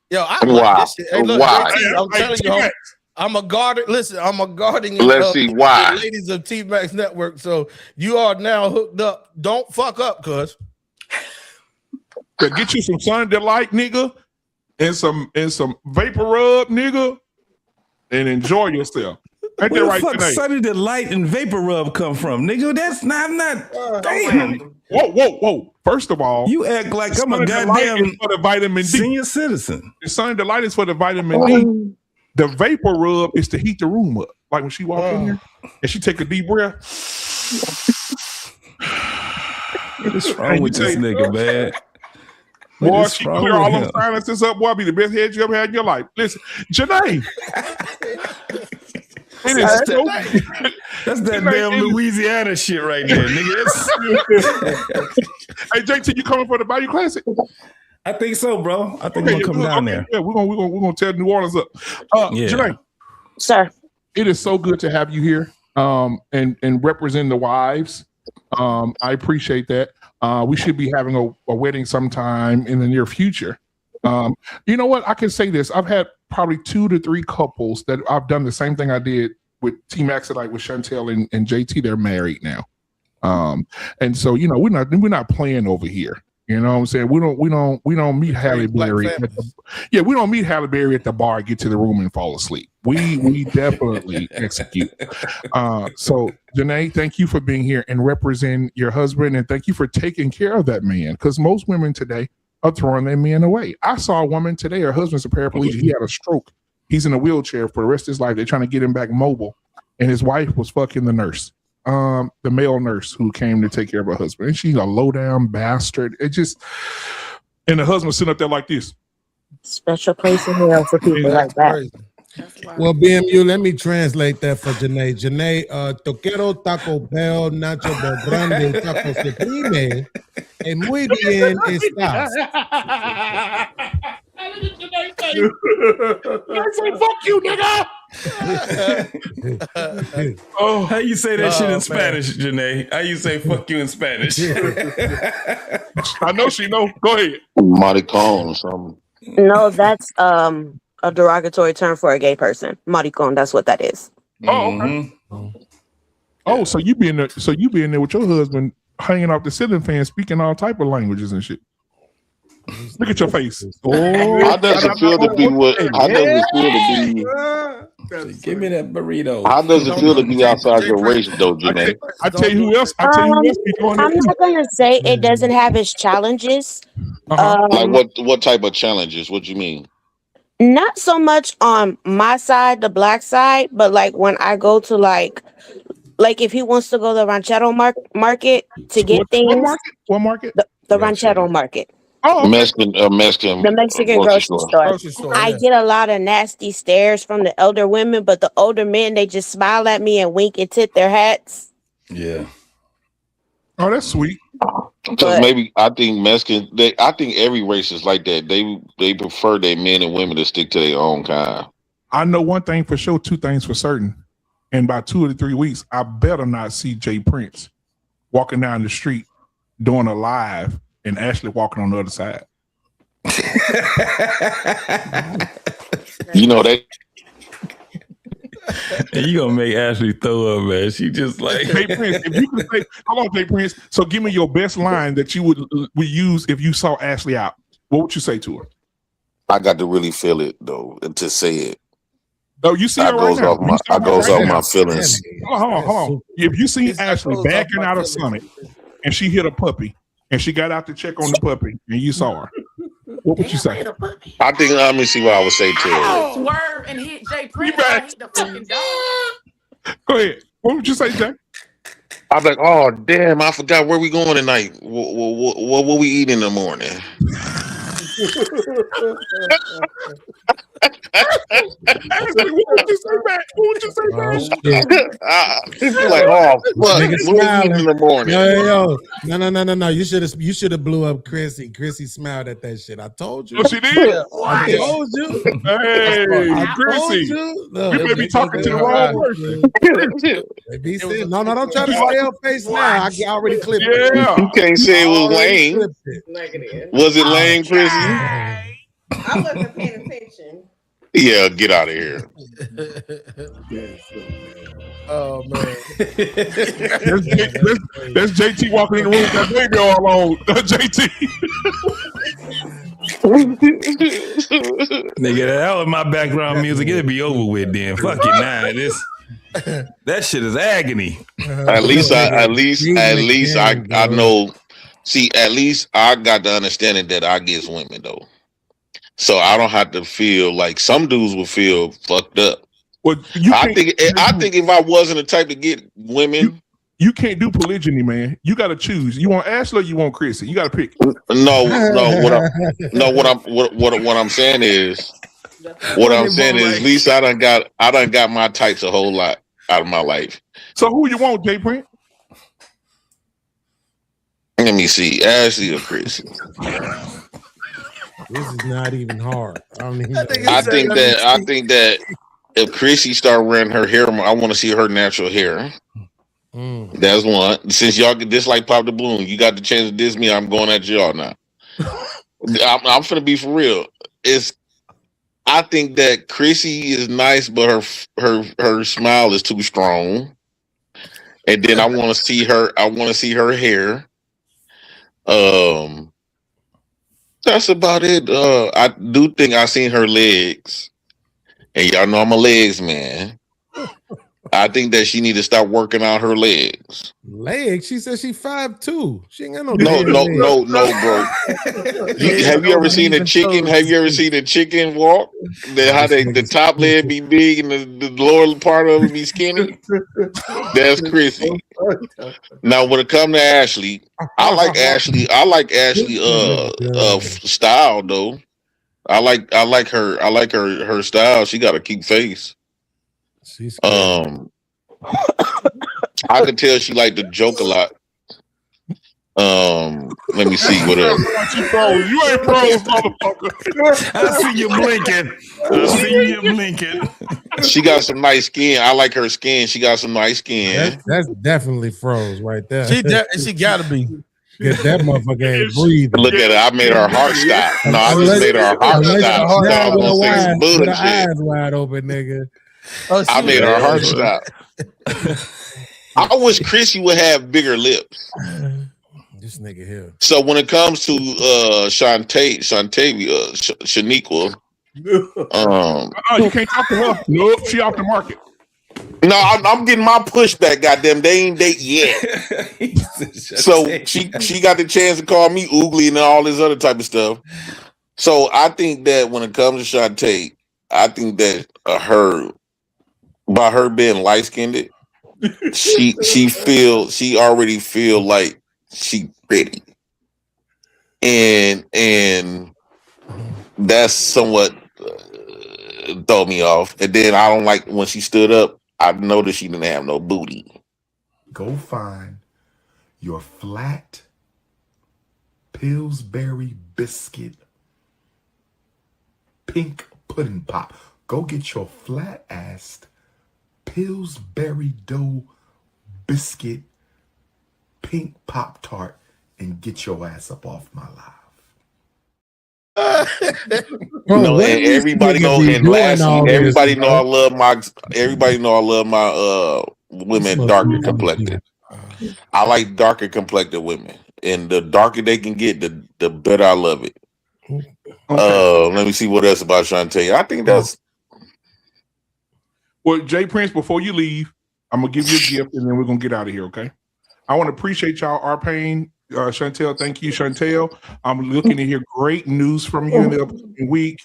Yo, I Why? like this shit. Hey, look, Why? JT, I'm telling you, I'm a guardian. Listen, I'm a guardian. Let's see why. The ladies of T-Max Network. So you are now hooked up. Don't fuck up, cuz. Get you some Sun Delight, nigga, and some vapor rub, nigga, and enjoy yourself. Ain't Where that the right, fuck Janae? Sunny Delight and Vapor Rub come from, nigga? That's not. I'm not. Damn. Whoa. First of all, You act like I'm a Sunny Delight goddamn is for the vitamin D. senior citizen. The Sunny Delight is for the vitamin D. The vapor rub is to heat the room up. Like when she walk in here and she take a deep breath. What is wrong with this nigga, man? Boy, she clear all those silences up. Boy, be the best head you ever had in your life. Listen, Janae. That's that damn Louisiana shit right there, nigga. Hey, JT, you coming for the Bayou Classic? I think so, bro. I think I'm gonna come down there. Yeah, we're gonna tear New Orleans up. Janae, sir, it is so good to have you here. And represent the wives. I appreciate that. We should be having a wedding sometime in the near future. You know what? I can say this. I've had probably 2 to 3 couples that I've done the same thing I did with T-Max, like with Chantel and JT. They're married now. And so, you know, we're not playing over here. You know what I'm saying? We don't meet Halle Berry. We don't meet Halle Berry at the bar, get to the room and fall asleep. We definitely execute. So Janae, thank you for being here and representing your husband, and thank you for taking care of that man. Because most women today are throwing their men away. I saw a woman today, her husband's a paraplegic. He had a stroke. He's in a wheelchair for the rest of his life. They're trying to get him back mobile. And his wife was fucking the nurse. The male nurse who came to take care of her husband. And she's a low down bastard. And the husband sitting up there like this. Special place in hell for people like that. Well, BMU, let me translate that for Janae. Janae, Toquero Taco Bell Nacho Bel Grande Taco Supreme muy bien estás. I say, fuck you, nigga. How you say that shit in Spanish, Janae? How you say fuck you in Spanish? I know she know. Go ahead. Maricon or something. No, that's a derogatory term for a gay person. Maricon, that's what that is. Oh, okay. Oh, so you be in there with your husband hanging off the ceiling fan, speaking all type of languages and shit. Look at your face. Oh, how does it feel to be how does it feel to be? Give me that burrito. How does it feel to be outside your race, though, Janae? I tell you who else. I tell you who else be doing I'm not gonna say it doesn't have its challenges. Like what type of challenges? What you mean? Not so much on my side, the black side, but like when I go to like if he wants to go to the ranchero market to get things. What market? The ranchero market. Oh, okay. Mexican. The Mexican grocery store. I get a lot of nasty stares from the elder women, but the older men, they just smile at me and wink and tip their hats. Yeah. Oh, that's sweet. Because maybe I think Mexican. I think every race is like that. They prefer their men and women to stick to their own kind. I know one thing for sure, 2 things for certain. In about 2 or 3 weeks, I better not see Jay Prince walking down the street doing a live and Ashley walking on the other side. You know that. You gonna make Ashley throw up, man. She just like Jay Prince. If you could say, hold on, Jay Prince. So give me your best line that you would use if you saw Ashley out. What would you say to her? I got to really feel it though to say it. No, you see her right now. I goes off my feelings. Hold on. If you see Ashley backing out of Summit and she hit a puppy and she got out to check on the puppy and you saw her, what would you say? I think let me see what I would say to her. Swerve and hit Jay Prince. I hit the fucking dog. Go ahead. What would you say, Jay? I'm like, oh damn, I forgot where we going tonight. What we eat in the morning? What would you say back? What would you say back? Like, oh fuck, Nigga what was eating smiling. in the morning? Yo. No. You should have blew up Chrissy. Chrissy smiled at that shit. I told you. Oh, she did? I told you. Hey, Chrissy. No, You may be talking to the wrong person. Maybe no, don't try to stale face now. I already clipped it. Yeah. You can't say it was lame. Was it lame, Chrissy? I wasn't paying attention. Yeah, get out of here. Oh man. That's JT walking in the room with that baby all on. JT. Nigga, that was my background music. It'd be over with then. Fuck it, nah. That shit is agony. At least I know. See, at least I got the understanding that I get women though, so I don't have to feel like some dudes would feel fucked up. Well, I think if I wasn't the type to get women, you can't do polygyny, man. You got to choose. You want Ashley or you want Chrissy? You got to pick. No. What I'm saying is, at least I done got my types a whole lot out of my life. So who you want, J Print? Let me see, Ashley or Chrissy. This is not even hard. I think that if Chrissy start wearing her hair, I want to see her natural hair. That's one. Since y'all get this like Pop the Balloon, you got the chance to diss me. I'm going at y'all now. I'm finna be for real. I think that Chrissy is nice, but her smile is too strong. And then I want to see her. I want to see her hair. That's about it. I do think I seen her legs, and y'all know I'm a legs man. I think that she need to stop working out her legs. Legs? She said she 5'2". She ain't got no. No, bro. Have you ever seen a chicken? Have you ever seen a chicken walk? The top leg be big and the lower part of it be skinny. That's Chrissy. Now, when it comes to Ashley, I like Ashley style though. I like her style. She got a cute face. I could tell she liked to joke a lot. Let me see what else. You ain't froze, motherfucker. I see you blinking. She got some nice skin. I like her skin. She got some nice skin. That's definitely froze right there. She gotta be. Get that motherfucker ain't breathing. Look at it. I made her heart stop. No, I just made her heart stop. So I was gonna say some bullshit. Eyes wide open, nigga. I made her heart stop. I wish Chrissy would have bigger lips. This nigga here. So when it comes to Shaniqua, you can't talk to her. Nope, she off the market. No, I'm getting my pushback. Goddamn, they ain't date yet. So she got the chance to call me oogly and all this other type of stuff. So I think that when it comes to Shantae, I think that by her being light skinned, she already feel like she pretty, and that's somewhat throw me off. And then I don't like when she stood up. I noticed she didn't have no booty. Go find your flat Pillsbury biscuit pink pudding pop. Go get your flat assed Pillsbury dough biscuit pink Pop Tart and get your ass up off my live. And everybody know. And lastly, everybody know I love my women darker complected. I like darker complected women, and the darker they can get, the better I love it. Let me see what else about Shantae. I think that's. Well, Jay Prince, before you leave, I'm gonna give you a gift, and then we're gonna get out of here. Okay? I want to appreciate y'all. Our pain. Chantel, thank you, Chantel. I'm looking to hear great news from you in the upcoming week.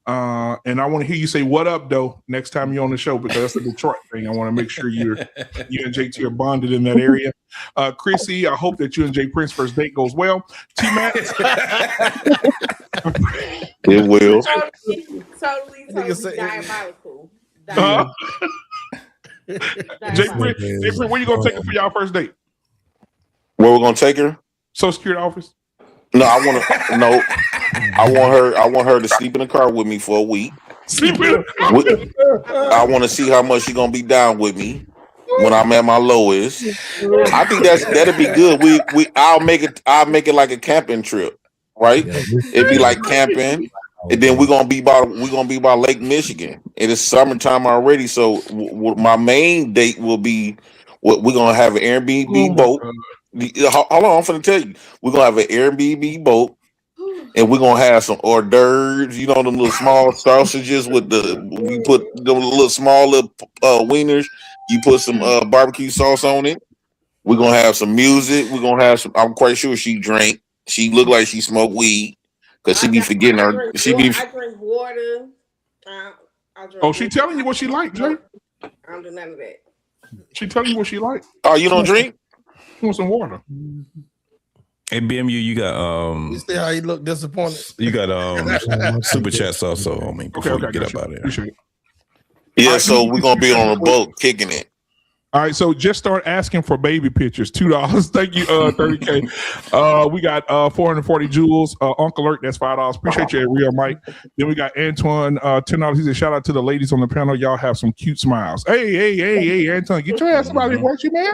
And I want to hear you say what up, though, next time you're on the show, because that's a Detroit thing. I want to make sure you and JT are bonded in that area. Chrissy, I hope that you and Jay Prince's first date goes well. T-Mac. It will. Totally diabolical. Jay Prince, where you gonna take her for y'all first date? Where we're gonna take her? Social Security office. No, I want her to sleep in the car with me for a week. I want to see how much she's gonna be down with me when I'm at my lowest. I think that'll be good. I'll make it like a camping trip, right? It'd be like camping, and then we're gonna be by Lake Michigan. It is summertime already, so my main date will be we're gonna have an Airbnb boat. Hold on, I'm finna tell you. We're gonna have an Airbnb boat. And we're gonna have some hors d'oeuvres, them little small sausages we put the little small wieners. You put some barbecue sauce on it. We're gonna have some music. We're gonna have some. I'm quite sure she drank. She looked like she smoked weed because she be forgetting her. I drink water. She telling you what she like, Jay? I don't do none of that. She telling you what she like. Oh, you don't drink? You want some water? Hey BMU, you got You see how he look disappointed? You got super chats also on me before you get up out of here. Yeah, so we're gonna be on a boat kicking it. All right, so just start asking for baby pictures. $2. Thank you, 30K. We got 440 jewels. Uncle Alert, that's $5. Appreciate you, Real Mike. Then we got Antoine, $10. He said, shout out to the ladies on the panel. Y'all have some cute smiles. Hey, Antoine, get your ass about here. What you man?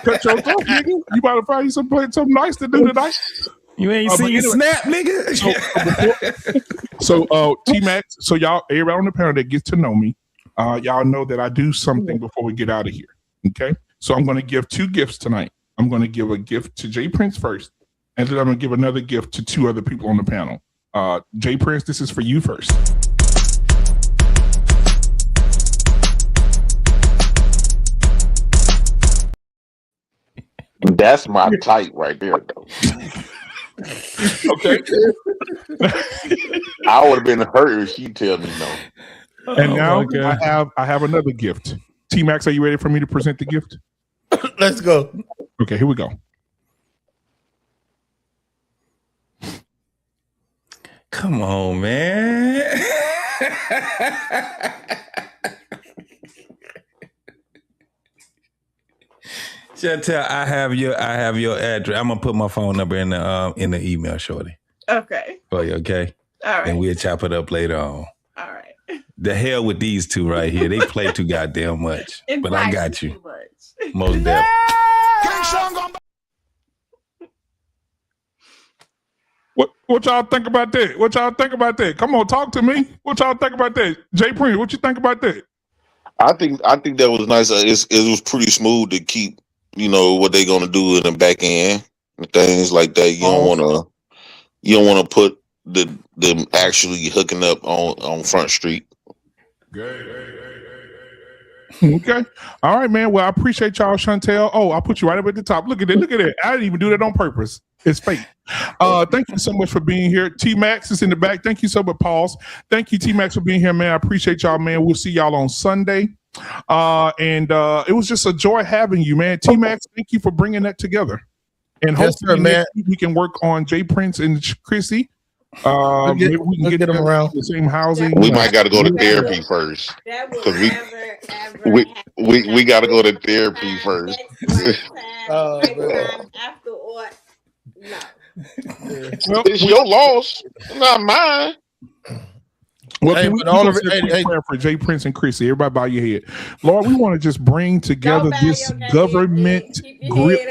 Cut your throat, nigga. You about to find you something nice to do tonight. You ain't seen Snap, nigga. So T-Max, so y'all, everybody on the panel that gets to know me, y'all know that I do something before we get out of here. Okay. So I'm going to give 2 gifts tonight. I'm going to give a gift to Jay Prince first, and then I'm going to give another gift to 2 other people on the panel. Jay Prince, this is for you first. That's my type right there, though. Okay. I would have been hurt if she tell me no. And now I have another gift. T-Max, are you ready for me to present the gift? Let's go. Okay, here we go. Come on, man. Chantel, I have your address. I'm gonna put my phone number in the email, shorty. Okay. For you, okay? All right. And we'll chop it up later on. All right. The hell with these 2 right here. They play too goddamn much. But I got you. Most definitely. What y'all think about that? What y'all think about that? Come on, talk to me. What y'all think about that? Jay Prince, what you think about that? I think that was nice. It was pretty smooth to keep, what they gonna do in the back end and things like that. You don't wanna put them actually hooking up on Front Street. Okay. All right, man. Well, I appreciate y'all, Chantel. Oh, I'll put you right up at the top. Look at it. Look at it. I didn't even do that on purpose. It's fate. Thank you so much for being here. T-Max is in the back. Thank you so much, Pauls. Thank you, T-Max, for being here, man. I appreciate y'all, man. We'll see y'all on Sunday. And it was just a joy having you, man. T-Max, thank you for bringing that together. And hopefully man. We can work on Jay Prince and Chrissy. Maybe we can get them around the same housing. We might got to go to therapy first because we got to go to therapy first. It's your loss, not mine. Well, can we prayer for Jay Prince and Chrissy? Everybody bow your head. Lord, we want to just bring together this government grip.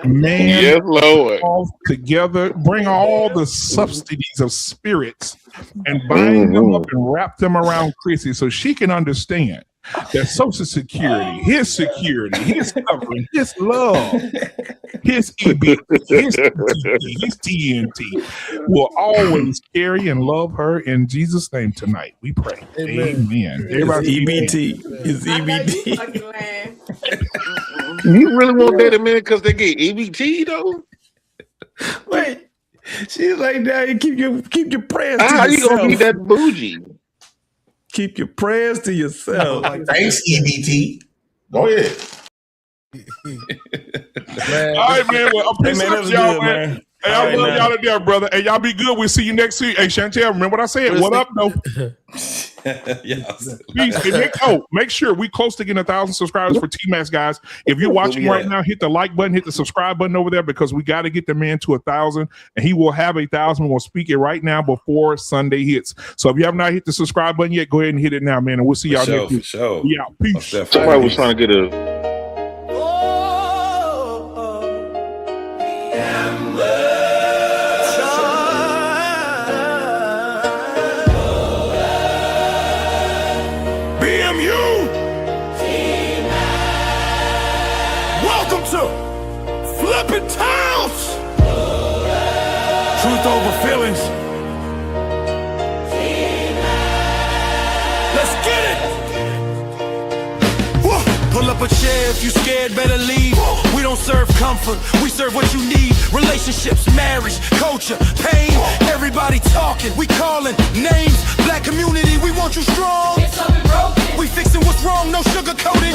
Man, yes, Lord. All together, bring all the subsidies of spirits and bind them up and wrap them around Chrissy so she can understand that Social Security, his covering, his love, his EB, his TNT will always carry and love her in Jesus' name tonight. We pray. Amen. Everybody, EBT. It's EBT. You really want that a minute because they get EBT though? Wait, she's like, now you keep your prayers to how yourself. You gonna be that bougie? Keep your prayers to yourself. Thanks, EBT. Go ahead. All right, man. Well, I appreciate y'all, man. Hey, I love y'all to death, brother. Hey, y'all be good. We'll see you next week. Hey, Chantel, remember what I said? What up, though? Peace. Hey, make sure we close to getting 1,000 subscribers for T-Max, guys. If you're watching right now, hit the like button, hit the subscribe button over there because we got to get the man to 1,000, and he will have 1,000. We're going to speak it right now before Sunday hits. So if you have not hit the subscribe button yet, go ahead and hit it now, man, and we'll see y'all next week. For sure. Yeah, peace. Somebody was trying to get a. Flipping towns. Truth over feelings. Let's get it. Pull up a chair if you scared, better leave. We don't serve comfort, we serve what you need. Relationships, marriage, culture, pain. Everybody talking, we calling names. Black community, we want you strong. We fixing what's wrong, no sugarcoating.